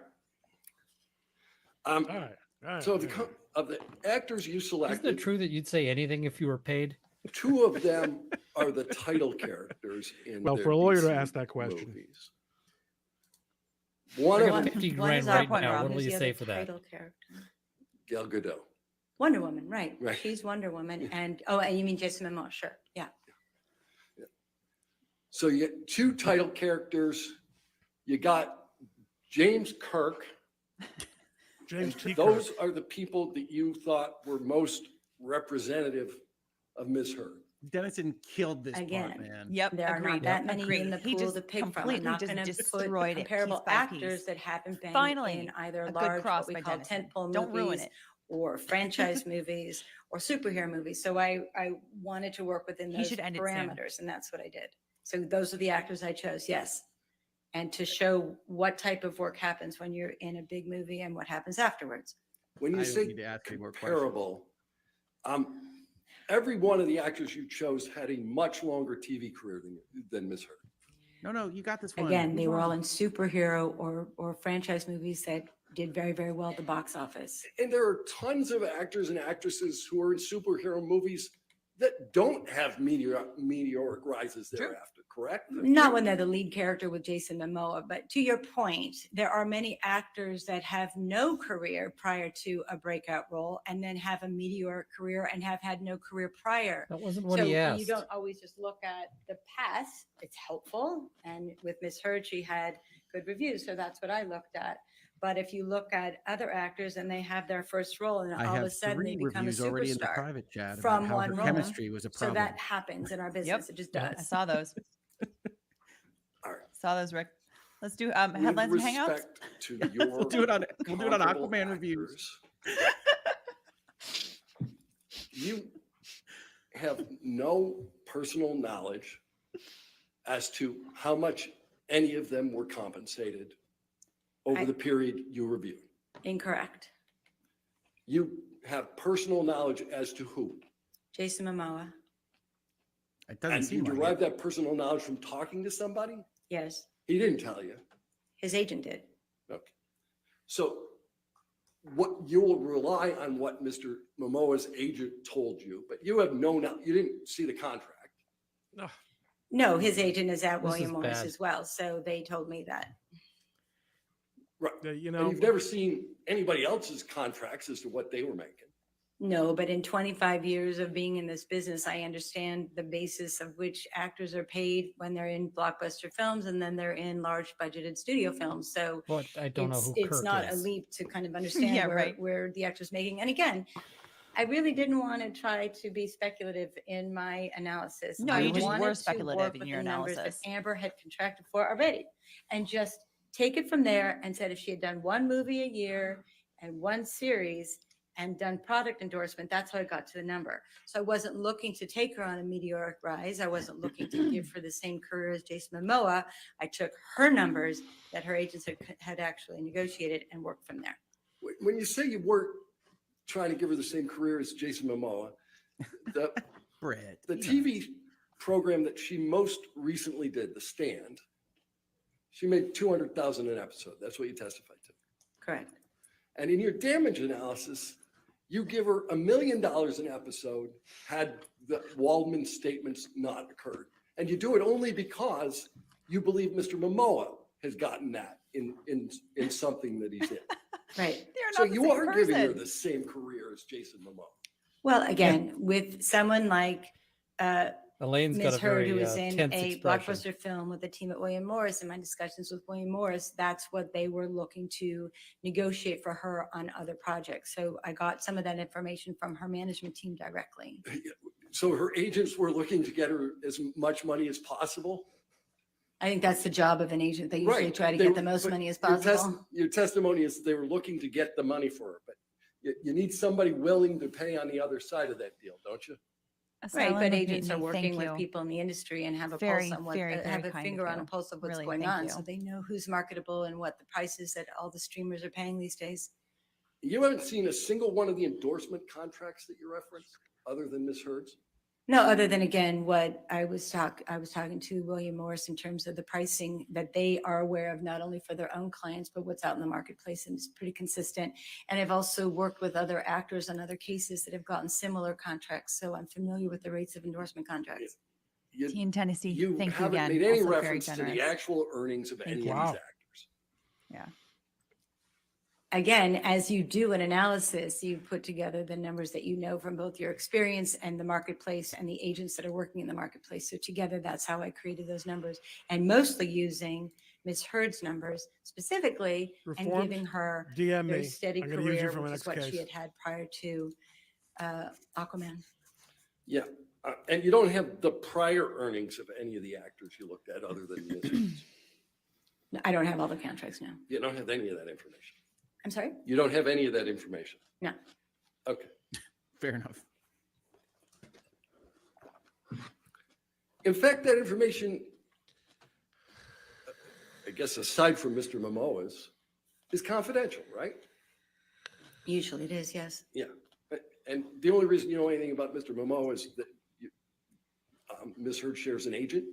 All right. All right. So yeah. of the actors you Isn't selected, it true that you'd say anything if you were paid? two of them are the title characters in Well, their for a lawyer to DC ask that question. movies. One I of got them, 50 one grand is right our- now. one What will is you the say other for that? title character. Gal Gadot. Wonder Woman, right. Right. She's Wonder Woman. And you mean Jason Momoa? Sure. Yeah. So you get two title characters. You got James Kirk. James T. Those Kirk. are the people that you thought were most representative of Ms. Heard. Dennison killed this Again. part, man. Yep. There are agreed. not that many agreed. in the He pool just to pick from. I'm completely not just going to put destroyed it comparable piece by actors piece. that haven't been Finally, in either a good large, cross what we by call Dennison. tentpole Don't ruin movies it. or franchise movies or superhero movies. So I wanted to work within He those should end it soon. parameters, and that's what I did. So those are the actors I chose, yes. And to show what type of work happens when you're in a big movie and what happens afterwards. When you I don't say need to ask any more questions. comparable, every one of the actors you chose had a much longer TV career than Ms. Heard. No, you got this one. Again, they Move were all on. in superhero or franchise movies that did very, very well at the box office. And there are tons of actors and actresses who are in superhero movies that don't have meteoric rises thereafter, correct? Not when they're the lead character with Jason Momoa, but to your point, there are many actors that have no career prior to a breakout role and then have a meteoric career and have had no career prior. That wasn't what So he asked. you don't always just look at the past. It's helpful. And with Miss Heard, she had good reviews. So that's what I looked at. But if you look at other actors and they have their first role and I all of have a sudden they 3 become a reviews already in the superstar. private chat from about how one her role. chemistry was a So problem. that happens in our business. It just does. I saw those. All right. Saw those, Rick. Let's do With headlines and hangouts. respect to your We'll do it on comparable Aquaman reviews. actors, you have no personal knowledge as to how much any of them were compensated over the period you reviewed. Incorrect. You have personal knowledge as to who. Jason Momoa. It doesn't And you seem like derive it. that personal knowledge from talking to somebody? Yes. He didn't tell you. His agent did. Okay. So what you will rely on what Mr. Momoa's agent told you, but you have no, you didn't see the contract. No. No, his agent is at This William is Morris bad. as well. So they told me that. Right. You And know, you've never seen anybody else's contracts as to what they were making. No, but in 25 years of being in this business, I understand the basis of which actors are paid when they're in blockbuster films and then they're in large budgeted studio films. So But I don't know who it's Kirk not a is. leap to kind of understand Yeah, where, right. where the actor's making. And again, I really didn't want to try to be speculative in my analysis. No, I you just wanted were to speculative work in with your the numbers analysis. that Amber had contracted for already and just take it from there and said if she had done one movie a year and one series and done product endorsement, that's how I got to the number. So I wasn't looking to take her on a meteoric rise. I wasn't looking to give her the same career as Jason Momoa. I took her numbers that her agents had actually negotiated and worked from there. When you say you weren't trying to give her the same career as Jason Momoa, the Brett. the TV program that she most recently did, The Stand, she made $200,000 an episode. That's what you testified to. Correct. And in your damage analysis, you give her $1 million an episode had the Waldman statements not occurred. And you do it only because you believe Mr. Momoa has gotten that in something that he's in. Right. They're So not the you same are giving her person. the same career as Jason Momoa. Well, again, with someone like Elaine's got Ms. a Heard, very who was in tense a expression. blockbuster film with the team at William Morris, in my discussions with William Morris, that's what they were looking to negotiate for her on other projects. So I got some of that information from her management team directly. So her agents were looking to get her as much money as possible. I think that's the job of an agent. They usually Right. try to They get were- the most but money as your possible. Your testimony is they were looking to get the money for her, but you need somebody willing to pay on the other side of that deal, don't you? Right, Asylum but with agents are Mutiny, working thank with you. people in the industry and have a Very, pulse on what, very, have very a kind finger of on a you. pulse of what's Really, going thank on. you. So they know who's marketable and what the prices that all the streamers are paying these days. You haven't seen a single one of the endorsement contracts that you referenced, other than Ms. Heard's? No, other than again, what I was talking to William Morris in terms of the pricing that they are aware of, not only for their own clients, but what's out in the marketplace, and it's pretty consistent. And I've also worked with other actors on other cases that have gotten similar contracts, so I'm familiar with the rates of endorsement contracts. You, Teen Tennessee, you thank you haven't again. made any Also very reference to the generous. actual earnings of Thank any you. of Wow. these actors. Yeah. Again, as you do an analysis, you put together the numbers that you know from both your experience and the marketplace and the agents that are working in the marketplace. So together, that's how I created those numbers, and mostly using Ms. Heard's numbers specifically and Reformed? giving her DM very me. steady I'm going to use you career, for my which next is what case. she had had prior to Aquaman. Yeah, and you don't have the prior earnings of any of the actors you looked at other than Ms. Heard's. No, I don't have all the contracts now. You don't have any of that information. I'm sorry? You don't have any of that information. No. Okay. Fair enough. In fact, that information, I guess aside from Mr. Momoa's, is confidential, right? Usually it is, yes. Yeah. And the only reason you know anything about Mr. Momoa is that Ms. Heard shares an agent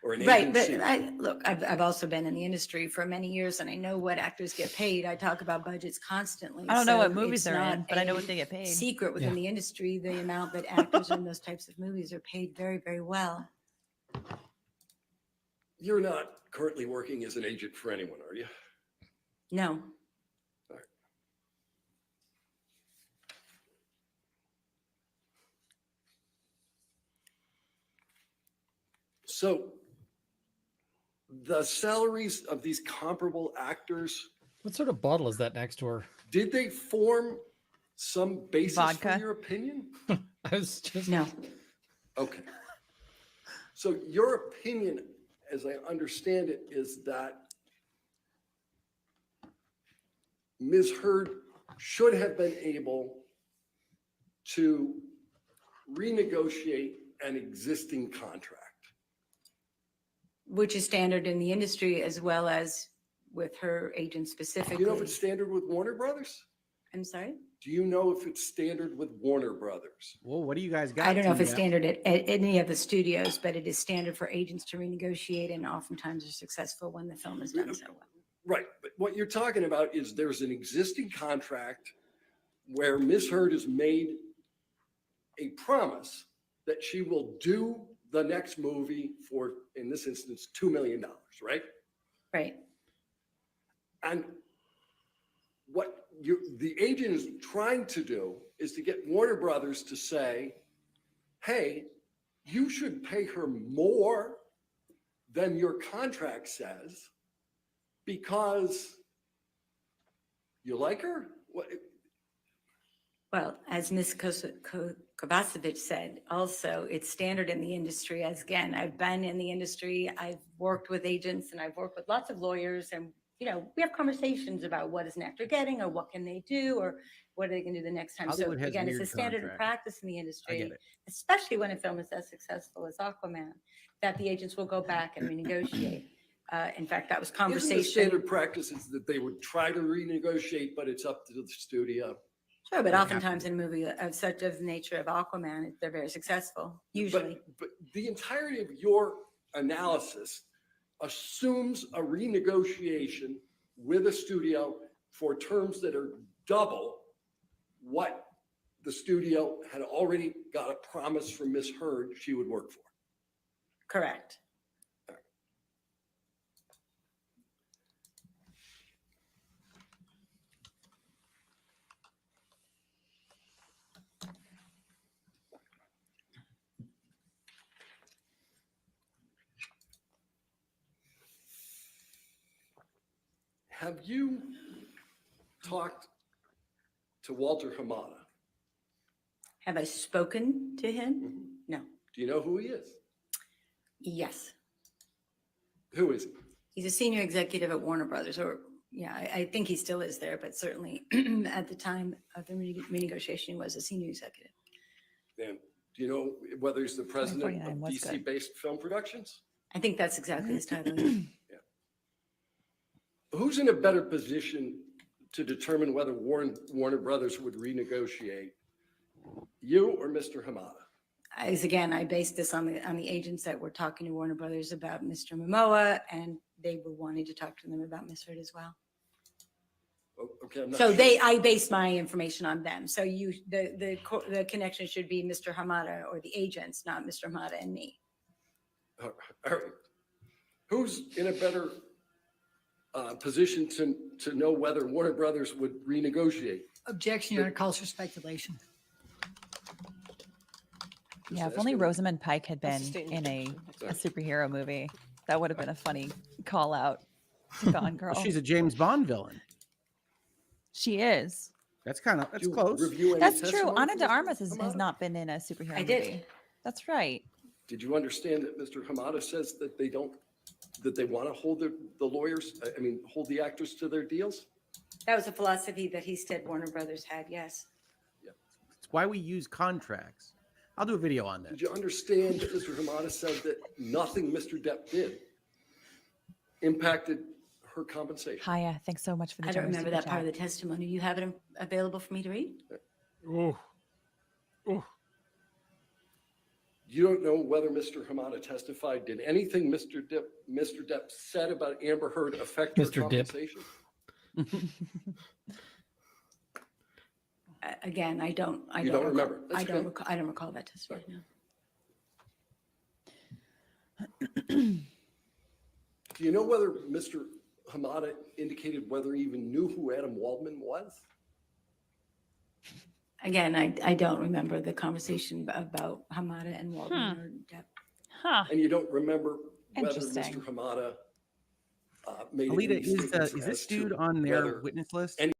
or an Right, but agency. look, I've also been in the industry for many years and I know what actors get paid. I talk about budgets constantly. I don't know what so movies it's they're not in, but I know a what they get paid. Secret within the industry, the amount that actors in those types of movies are paid very, very well. You're not currently working as an agent for anyone, are you? No, So the salaries of these comparable actors, What sort of bottle is that next to her? did they form some basis for Vodka. your opinion? I was just no. Okay. So your opinion, as I understand it, is that Ms. Heard should have been able to renegotiate an existing contract. Which is standard in the industry as well as with her agent Do specifically. you know if it's standard with Warner Brothers? I'm sorry? Do you know if it's standard with Warner Brothers? Well, what do you guys got? I don't know if teed it's up? standard at any of the studios, but it is standard for agents to renegotiate and oftentimes are successful when the film is done so well. Right, but what you're talking about is there's an existing contract where Ms. Heard has made a promise that she will do the next movie for, in this instance, $2 million, right? Right. And what the agent is trying to do is to get Warner Brothers to say, hey, you should pay her more than your contract says because you like her? What? Well, as Ms. Kovacevic said, also, it's standard in the industry. As again, I've been in the industry, I've worked with agents and I've worked with lots of lawyers and, you know, we have conversations about what is an actor getting or what can they do or what are they going to do the next time. Hollywood So has again, it's a weird standard contracts. practice in the I industry, get it. especially when a film is as successful as Aquaman, that the agents will go back and renegotiate. In fact, that was Isn't the conversation. standard practice is that they would try to renegotiate, but it's up to the studio? Sure, but Don't have oftentimes to. in a movie of such of the nature of Aquaman, they're very successful, usually. But the entirety of your analysis assumes a renegotiation with a studio for terms that are double what the studio had already got a promise from Ms. Heard she would work for. Correct. Have you talked to Walter Hamada? Have I spoken to him? No. Do you know who he is? Yes. Who is he? He's a senior executive at Warner Brothers, or yeah, I think he still is there, but certainly at the time of the renegotiation, he was a senior executive. And do you know whether he's the president 49 of was good. DC-based film productions? I think that's exactly his title. Who's in a better position to determine whether Warner Brothers would renegotiate, you or Mr. Hamada? As again, I based this on the agents that were talking to Warner Brothers about Mr. Momoa, and they were wanting to talk to them about Ms. Heard as well. Okay, I'm not So sure. I based my information on them. So the connection should be Mr. Hamada or the agents, not Mr. Hamada and me. All right. Who's in a better position to know whether Warner Brothers would renegotiate? Objection, Your Honor, calls for speculation. Yeah, if only Rosamund Pike had been That's the in a statement. superhero movie, that would have been a funny call out. Gone Girl. Well, she's a James Bond villain. She is. That's kind of Do you close. review any That's true. testimony Ana from de Mr. Armas has Hamada? not been in a superhero I movie. did. That's right. Did you understand that Mr. Hamada says that they want to hold the lawyers, hold the actors to their deals? That was a philosophy that he said Warner Brothers had, yes. Yeah. why we use contracts. I'll do a video on this. Did you understand that Mr. Hamada said that nothing Mr. Depp did impacted her compensation? Hiya, thanks so much for the I don't generous remember super that part of chat. the testimony. You have it available for me to read? Oh, oh, You don't know whether Mr. Hamada testified. Did anything Mr. Depp said about Amber Heard affect her Mr. Depp. compensation? Again, I don't You don't remember. recall, That's okay. I don't recall that testimony. No. Do you know whether Mr. Hamada indicated whether he even knew who Adam Waldman was? Again, I don't remember the conversation about Hamada and Waldman or Depp. Huh. And you don't remember whether Interesting. Mr. Hamada made Alita, any statements is this as to dude on their whether witness list? any-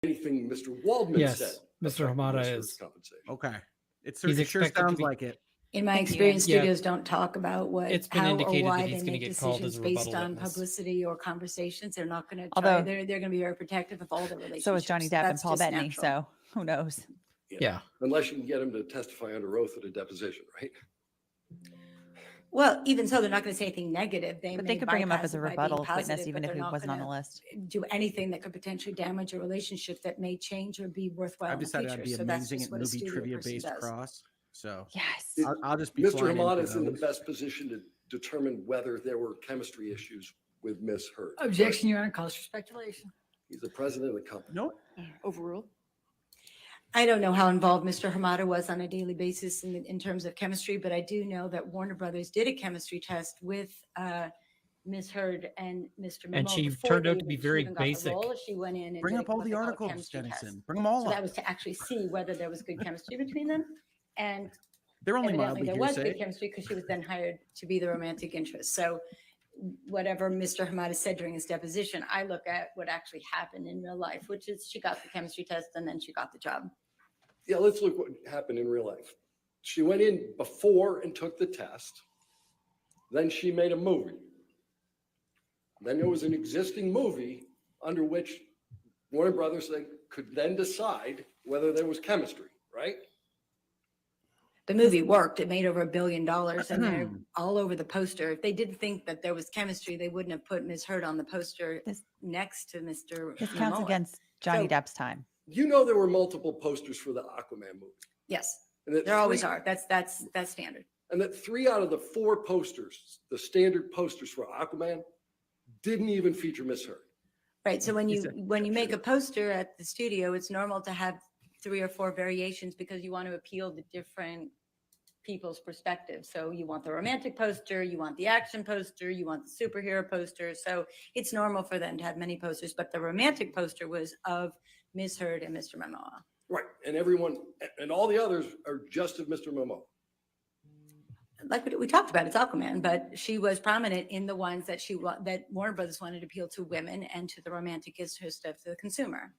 anything Mr. Waldman Yes, said. Mr. affected Hamada Ms. Heard's is. compensation. Okay. It He's sure expected to sounds be- like it. In my Thank you, experience, Ann. Yeah. studios don't talk about It's been how or indicated that why he's they gonna make get called decisions as a based rebuttal on witness. publicity or conversations. They're not going to Although- they're going to be very protective of all the relationships. So is Johnny Depp and That's Paul just Bettany. natural. So who knows? Yeah. Unless you can get him to testify under oath at a deposition, right? Well, even so, they're not going to say anything negative. But may they could bring him up bypass as a it by being rebuttal positive, witness, even but if he they're not wasn't on the gonna list. do anything that could potentially damage a relationship that may change or be worthwhile I've in the decided future. I'd be So that's amazing just at what a movie studio trivia person based does. cross. So Yes. I'll just be Mr. flying in Hamada for is in the those. best position to determine whether there were chemistry issues with Ms. Heard. Objection, Your Honor, calls for speculation. He's the president of the company. No, Overruled. I don't know how involved Mr. Hamada was on a daily basis in terms of chemistry, but I do know that Warner Brothers did a chemistry test with Ms. Heard and Mr. Momoa. And she before turned they out to be even- she very even got the basic. role. She went in and bring did up all what the they call a articles, chemistry test. Dennison. Bring them all So that up. was to actually see whether there was good chemistry between them. And They're only evidently mildly there was hearsay. good chemistry because she was then hired to be the romantic interest. So whatever Mr. Hamada said during his deposition, I look at what actually happened in real life, which is she got the chemistry test and then she got the job. Yeah, let's look what happened in real life. She went in before and took the test. Then she made a movie. Then there was an existing movie under which Warner Brothers could then decide whether there was chemistry, right? The movie worked. It made over $1 billion and they're all over the poster. If they didn't think that there was chemistry, they wouldn't have put Ms. Heard on the poster This- next to Mr. This counts Momoa. against Johnny So- Depp's time. You know there were multiple posters for the Aquaman movie. Yes, And that there always three- are. That's standard. And that 3 out of the 4 posters, the standard posters for Aquaman, didn't even feature Miss Heard. Right. So when you make a poster at the studio, it's normal to have 3 or 4 variations because you want to appeal to different people's perspectives. So you want the romantic poster, you want the action poster, you want the superhero poster. So it's normal for them to have many posters, but the romantic poster was of Ms. Heard and Mr. Momoa. Right. And everyone, and all the others are just of Mr. Momoa. Like we talked about, it's Aquaman, but she was prominent in the ones that that Warner Brothers wanted to appeal to women and to the romantic interest of the consumer.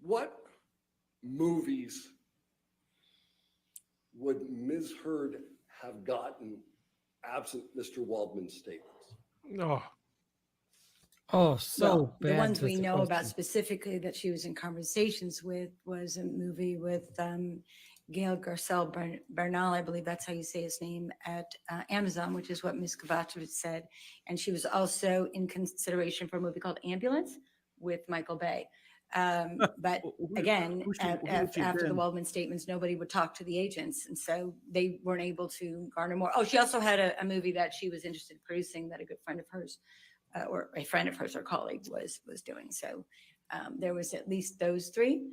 What movies would Ms. Heard have gotten absent Mr. Waldman's statements? No. Oh, so Well, bad. the ones we that's a know about question. specifically that she was in conversations with was a movie with Gail Garcelle Bernal, I believe that's how you say his name, at Amazon, which is what Ms. Kovacevic said. And she was also in consideration for a movie called Ambulance with Michael Bay. But again, after the Waldman statements, nobody would talk to the agents. And so they weren't able to garner more. Oh, she also had a movie that she was interested in producing that a good friend of hers, or a friend of hers, or colleague was doing. So there was at least those 3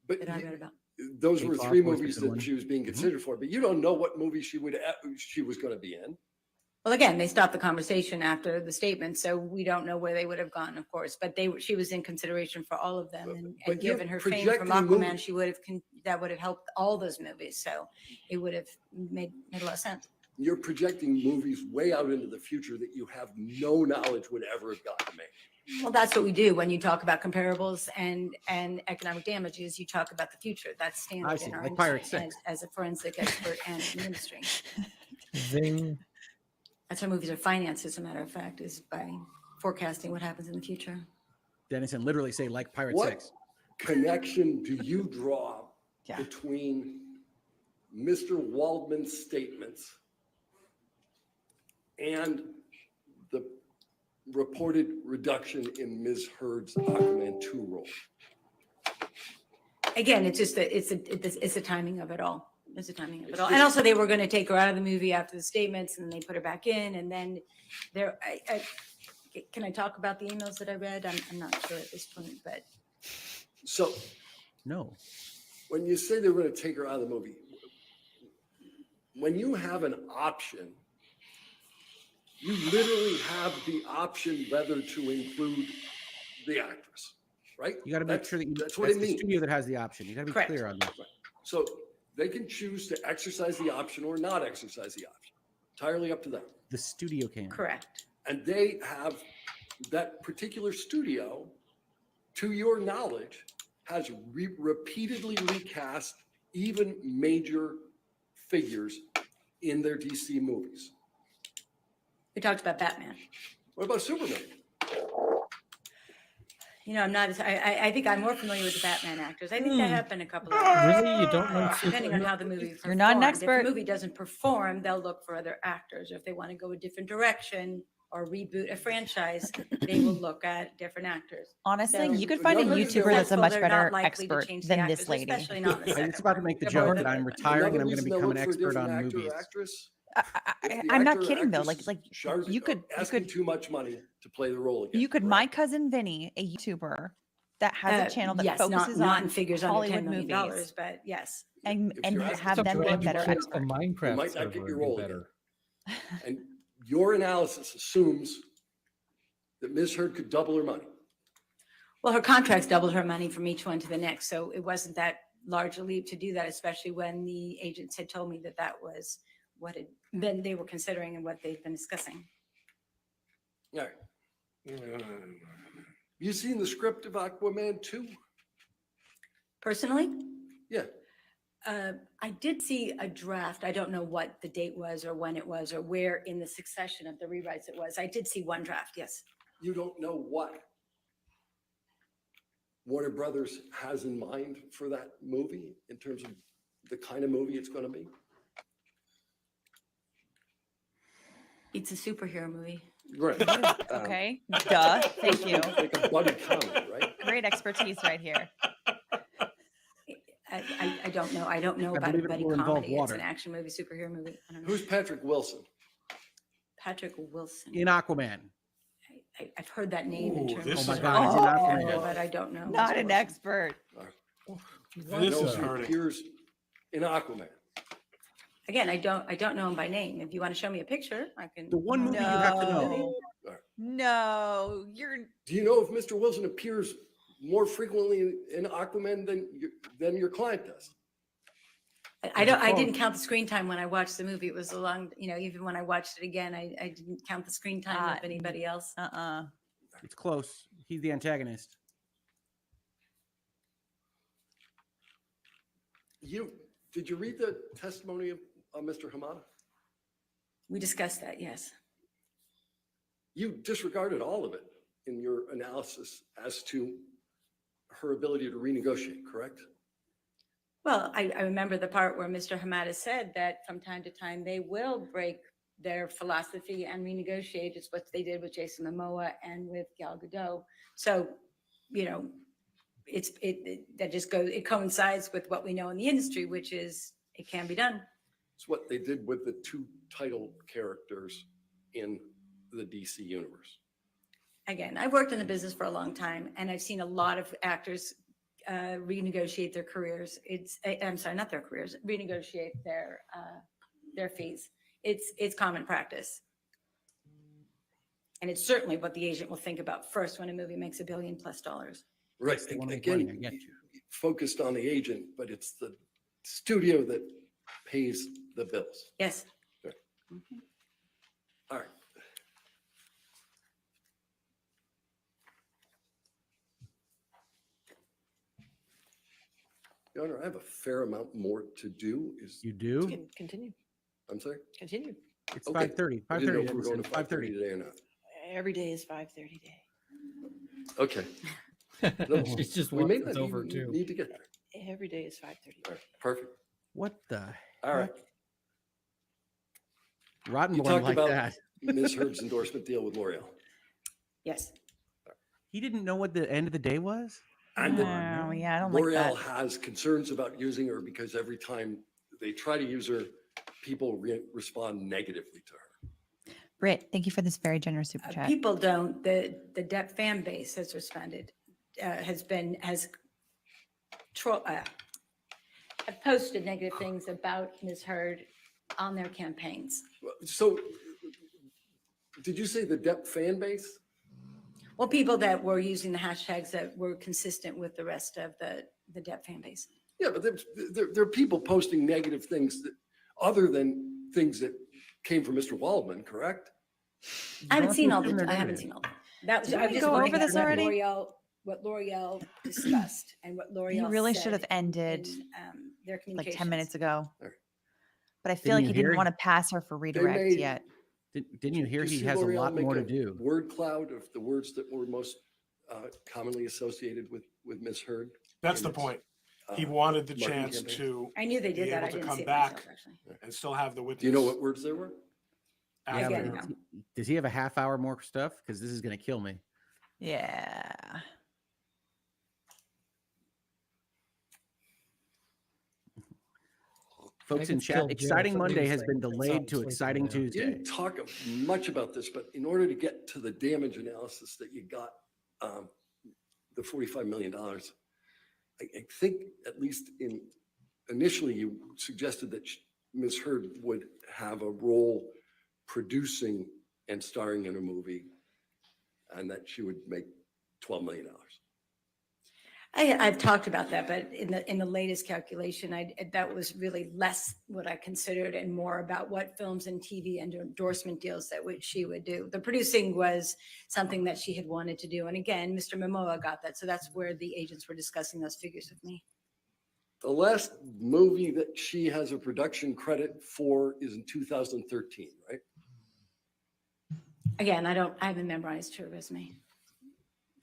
But that I read about. those Kate were Fox 3 was a movies good that one. she was being considered for, but you don't know what movie she was going to be in. Well, again, they stopped the conversation after the statement, so we don't know where they would have gone, of course. But she was in consideration for all of them, But and you're given her fame from projecting Aquaman, movies. she would have that would have helped all those movies. So it would have made a lot of sense. You're projecting movies way out into the future that you have no knowledge would ever have gotten made. Well, that's what we do when you talk about comparables and economic damages. You talk about the future. That's I standard see, in our like Pirate industry 6. as a forensic expert and in the industry. Zing. That's how movies are financed, as a matter of fact, is by forecasting what happens in the future. Dennison literally say like Pirate What 6. connection do you draw Yeah. between Mr. Waldman's statements and the reported reduction in Ms. Heard's Aquaman 2 role? Again, it's just it's the timing of it all. It's the timing of it all. And also, they were going to take her out of the movie after the statements, and they put her back in. And then can I talk about the emails that I read? I'm not sure at this point, but So No. when you say they're going to take her out of the movie, when you have an option, you literally have the option whether to include the actress, right? You got to make sure that that's what that's it the means. studio that has the option. You got to be Correct. clear on that. So they can choose to exercise the option or not exercise the option. Entirely up to them. The studio can. correct. And they have that particular studio, to your knowledge, has repeatedly recast even major figures in their DC movies. We talked about Batman. What about Superman? You know, I'm not. I think I'm more familiar with the Batman actors. I think there have been a couple of Really? You don't know depending on Superman? how the movie performed. You're not an If expert. the movie doesn't perform, they'll look for other actors. Or if they want to go a different direction or reboot a franchise, they will look at different actors. Honestly, So, you could find a numbers are YouTuber that's a successful, much they're not better likely to expert change the than actors, this lady. especially not in the I was second just about to one. make the They're joke more that than- I'm retiring and I'm going to Another become an reason to expert look for a on different actor or movies. actress, if the I'm not actor or kidding though. actress Like is you could asking too much money to play the role again. you could right? my cousin Vinny, a YouTuber that has a channel that yes, focuses not on in figures under Hollywood $10 million, movies but yes. and If you're asking have for them be a Randy better Quaid, expert. A Minecraft You might not server get would your be role better. again. And your analysis assumes that Ms. Heard could double her money. Well, her contracts doubled her money from each one to the next, so it wasn't that large a leap to do that, especially when the agents had told me that that was what had been they were considering and what they've been discussing. All right. You seen the script of Aquaman 2? Personally, Yeah. I did see a draft. I don't know what the date was or when it was or where in the succession of the rewrites it was. I did see one draft, yes. You don't know what Warner Brothers has in mind for that movie in terms of the kind of movie it's going to be? It's a superhero movie. Right. Okay. Duh. Thank you. Like a buddy comedy, right? Great expertise right here. I don't know. I don't know I about a believe it buddy will involve comedy. It's an water. action movie, superhero movie. I don't know. Who's Patrick Wilson? Patrick Wilson? In Aquaman. I've heard that name in Ooh, terms this of Oh my is God, he's in Aquaman. but I don't know. Not Mr. an Wilson. expert. This Knows is who hurting. appears in Aquaman. Again, I don't know him by name. If you want to show me a picture, I can. The one movie you have to know. No, you're. Do you know if Mr. Wilson appears more frequently in Aquaman than your client does? I don't. I didn't count the screen time when I watched the movie. It was a long. Even when I watched it again, I didn't count the screen time of anybody else. It's close. He's the antagonist. Did you read the testimony of Mr. Hamada? We discussed that. Yes. You disregarded all of it in your analysis as to her ability to renegotiate, correct? Well, I remember the part where Mr. Hamada said that from time to time they will break their philosophy and renegotiate. It's what they did with Jason Momoa and with Gal Gadot. So, it coincides with what we know in the industry, which is it can be done. It's what they did with the two title characters in the DC universe. Again, I've worked in the business for a long time, and I've seen a lot of actors renegotiate their careers. I'm sorry, not their careers, renegotiate their fees. It's common practice. And it's certainly what the agent will think about first when a movie makes $1 billion+ dollars. Right. They wanna make money, I get you. Focused on the agent, but it's the studio that pays the bills. Yes. Okay. All right. Your Honor, I have a fair amount more to do. You do? Continue, I'm sorry? continue. It's Okay. 5:30. I didn't know 5:30. if we were going to 5:30 5:30. today or not. Every day is 5:30 day. Okay. No, She's just we wants may it not over even too. need to get there. Every day is 5:30 All day. right, perfect. What the All right. rotten You one talked like about that? Ms. Heard's endorsement deal with L'Oreal. Yes. He didn't know what the end of the day was? And Oh, that yeah, I don't like L'Oreal that. has concerns about using her because every time they try to use her, people respond negatively to her. Britt, thank you for this very generous super chat. People don't. The Depp fan base has responded, have posted negative things about Ms. Heard on their campaigns. So, did you say the Depp fan base? Well, people that were using the hashtags that were consistent with the rest of the Depp fan base. Yeah, but there are people posting negative things that, other than things that came from Mr. Waldman, correct? I haven't seen all assume the. they're I haven't negative. seen all. That was. Didn't I we just go pointing over out this already? What L'Oreal discussed and what L'Oreal. He really said should have ended in, their like communications. 10 minutes ago. Alright. But I feel Didn't like you he didn't hear? want to pass her for redirect made- yet. Didn't you hear Did he see has a L'Oreal lot make more to a do? Word cloud of the words that were most commonly associated with Ms. Heard. That's in the its, point. uh, He wanted the marketing chance campaign. to I knew they be did that. able I to didn't come see it back myself, actually. and still have the witness. Do you know what words there were? Yeah, after- Again, but no. does he have a half hour more stuff? Because this is going to kill me. Yeah. Folks in could chat, still jail exciting for Monday has anything. been It's delayed not to sleeping exciting now. You Tuesday. didn't talk much about this, but in order to get to the damage analysis that you got, the $45 million, I think at least initially you suggested that Ms. Heard would have a role producing and starring in a movie and that she would make $12 million. I've talked about that, but in the latest calculation, that was really less what I considered and more about what films and TV and endorsement deals that she would do. The producing was something that she had wanted to do. And again, Mr. Momoa got that. So that's where the agents were discussing those figures with me. The last movie that she has a production credit for is in 2013, right? Again, I haven't memorized her resume.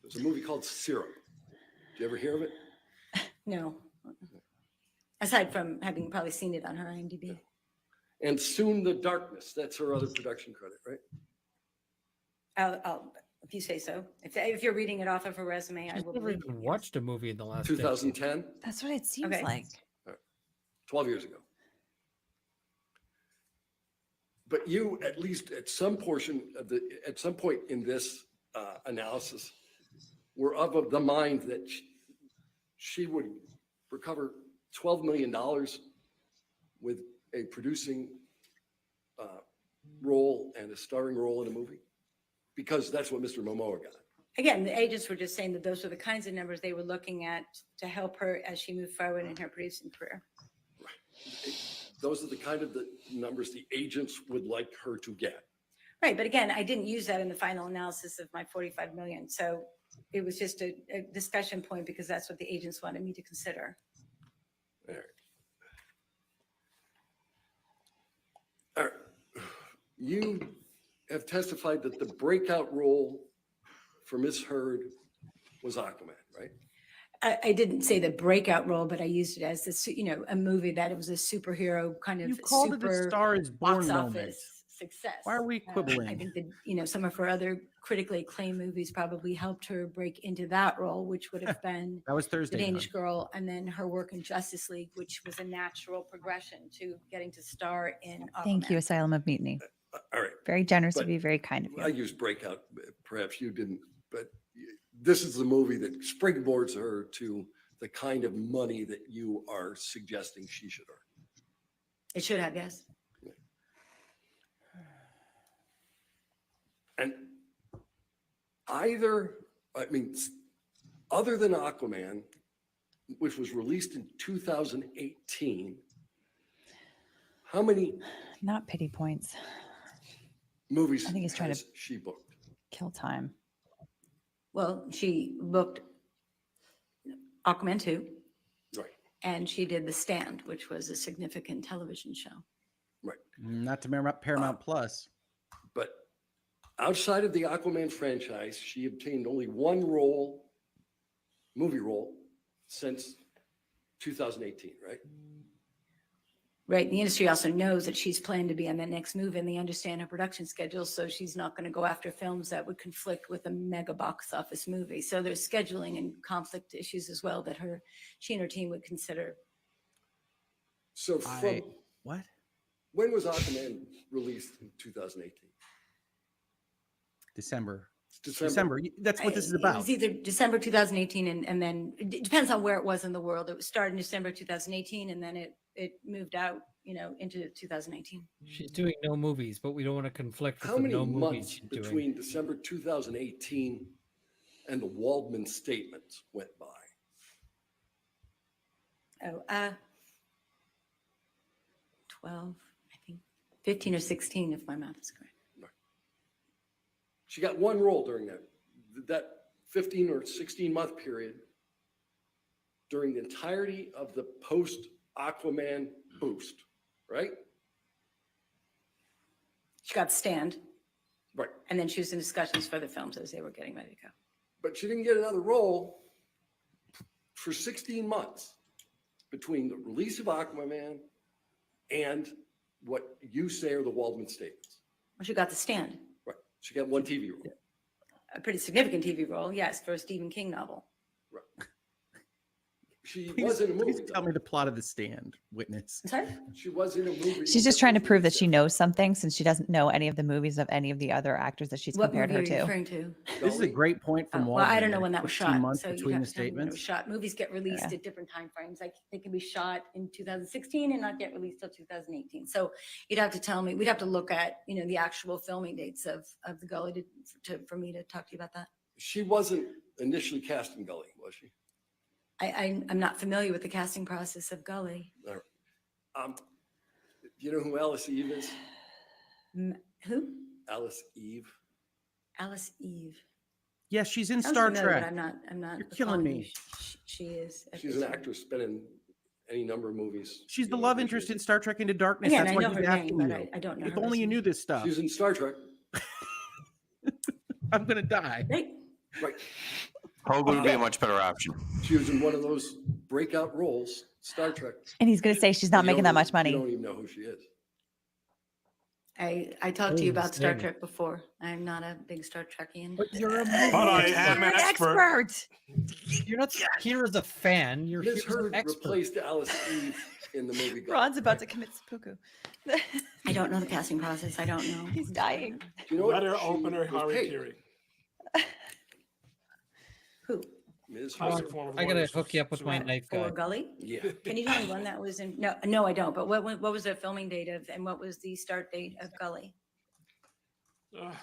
There's a movie called Serum. Did you ever hear of it? No. Aside from having probably seen it on her IMDb. And Soon the Darkness, that's her other production credit, right? if you say so. If you're reading it off of her resume, I She's will never believe even you, yes. watched a movie in the last decade. 2010, That's what it seems Okay. like. 12 years ago. But you, at least at some portion of at some point in this analysis, were of the mind that she would recover $12 million with a producing role and a starring role in a movie, because that's what Mr. Momoa got. Again, the agents were just saying that those were the kinds of numbers they were looking at to help her as she moved forward in her producing career. Those are the kind of the numbers the agents would like her to get. Right, but again, I didn't use that in the final analysis of my 45 million. So it was just a discussion point because that's what the agents wanted me to consider. All right. All right. You have testified that the breakout role for Miss Heard was Aquaman, right? I didn't say the breakout role, but I used it as this, a movie that it was a superhero kind of You called it a super Star is Born box moment. office success. Why are we I quibbling? think that, some of her other critically acclaimed movies probably helped her break into that role, which would have been That was The Thursday. Danish huh? Girl, and then her work in Justice League, which was a natural progression to getting to star in Aquaman. Thank you, Asylum of Mutiny. All right. Very generous But of you, very kind of I you. used breakout, perhaps you didn't, but this is the movie that springboards her to the kind of money that you are suggesting she should earn. It should have, yes. And other than Aquaman, which was released in 2018, how many Not pity points. movies I think he's trying has to- she booked? Kill time. Well, she booked Aquaman 2, Right, and she did The Stand, which was a significant television show. right. Not to Paramount Plus. But outside of the Aquaman franchise, she obtained only one movie role, since 2018, right? Right. The industry also knows that she's planned to be on the next movie, and they understand her production schedule. So she's not going to go after films that would conflict with a mega box office movie. So there's scheduling and conflict issues as well that she and her team would consider. So What? when was Aquaman released in 2018? December. December. That's what this is It about. was either December 2018 and then it depends on where it was in the world. It was started in December 2018 and then it moved out, into 2019. She's doing no movies, but we don't want to conflict with How the many no movies months she's doing. between December 2018 and the Waldman statements went by? Oh, 12, I think 15 or 16, if my math is correct. She got one role during that 15 or 16 month period, during the entirety of the post Aquaman boost, right? She got Stand, Right. and then she was in discussions for the films as they were getting ready to go. But she didn't get another role for 16 months between the release of Aquaman and what you say are the Waldman statements. Well, she got The Stand, Right. She got one TV role. a pretty significant TV role, yes, for a Stephen King novel. Right. She Please, was in a movie. please tell me the plot of The Stand, witness. I'm sorry? She was in a movie. She's just trying to prove that she knows something since she doesn't know any of the movies of any of the other actors that she's What compared movie her are you to. referring to? This is a great point from Well, Waldman. I don't know when that was 15 shot. months So you'd between have the to tell me when it was statements. shot. Movies get released Yeah. at different time frames. Like they can be shot in 2016 and not get released till 2018. So you'd have to tell me. We'd have to look at the actual filming dates of the Gully for me to talk to you about that. She wasn't initially cast in Gully, was she? I'm not familiar with the casting process of Gully. Do you know who Alice Eve is? Who? Alice Eve. Alice Eve. Yes, she's in Sounds Star familiar, Trek. But I'm not. You're killing recalling who me. She is. at She's this an time. actress, been in any number of movies. She's the You know, love where interest she in is. Star Trek Into Darkness. Again, That's I why know he's her asking name, but you. I don't know. If her only you resume. knew this stuff. She's in Star Trek. I'm gonna die. Great. Right. Hogan would be a much better option. She was in one of those breakout roles, Star Trek. And he's going to say she's not You making don't that much even- money. You don't even know who she is. I talked to you Oh, about Star same. Trek before. I'm not a big Star Trekian. But you're a movie But I expert. am an expert. You're not here as a fan. You're Ms. here as an Heard expert. replaced Alice Eve in the movie. Ron's about to commit seppuku. I don't know the casting process. I don't know. He's dying. Do you know what Letter she opener was paid? Harikiri. Who? Ms. Classic Heard. form of I gotta lawyers hook you up with my suing. knife For guy. Gully? Yeah. Can you tell me when that was in? No, I don't. But what was the filming date of, and what was the start date of Gully? Ugh.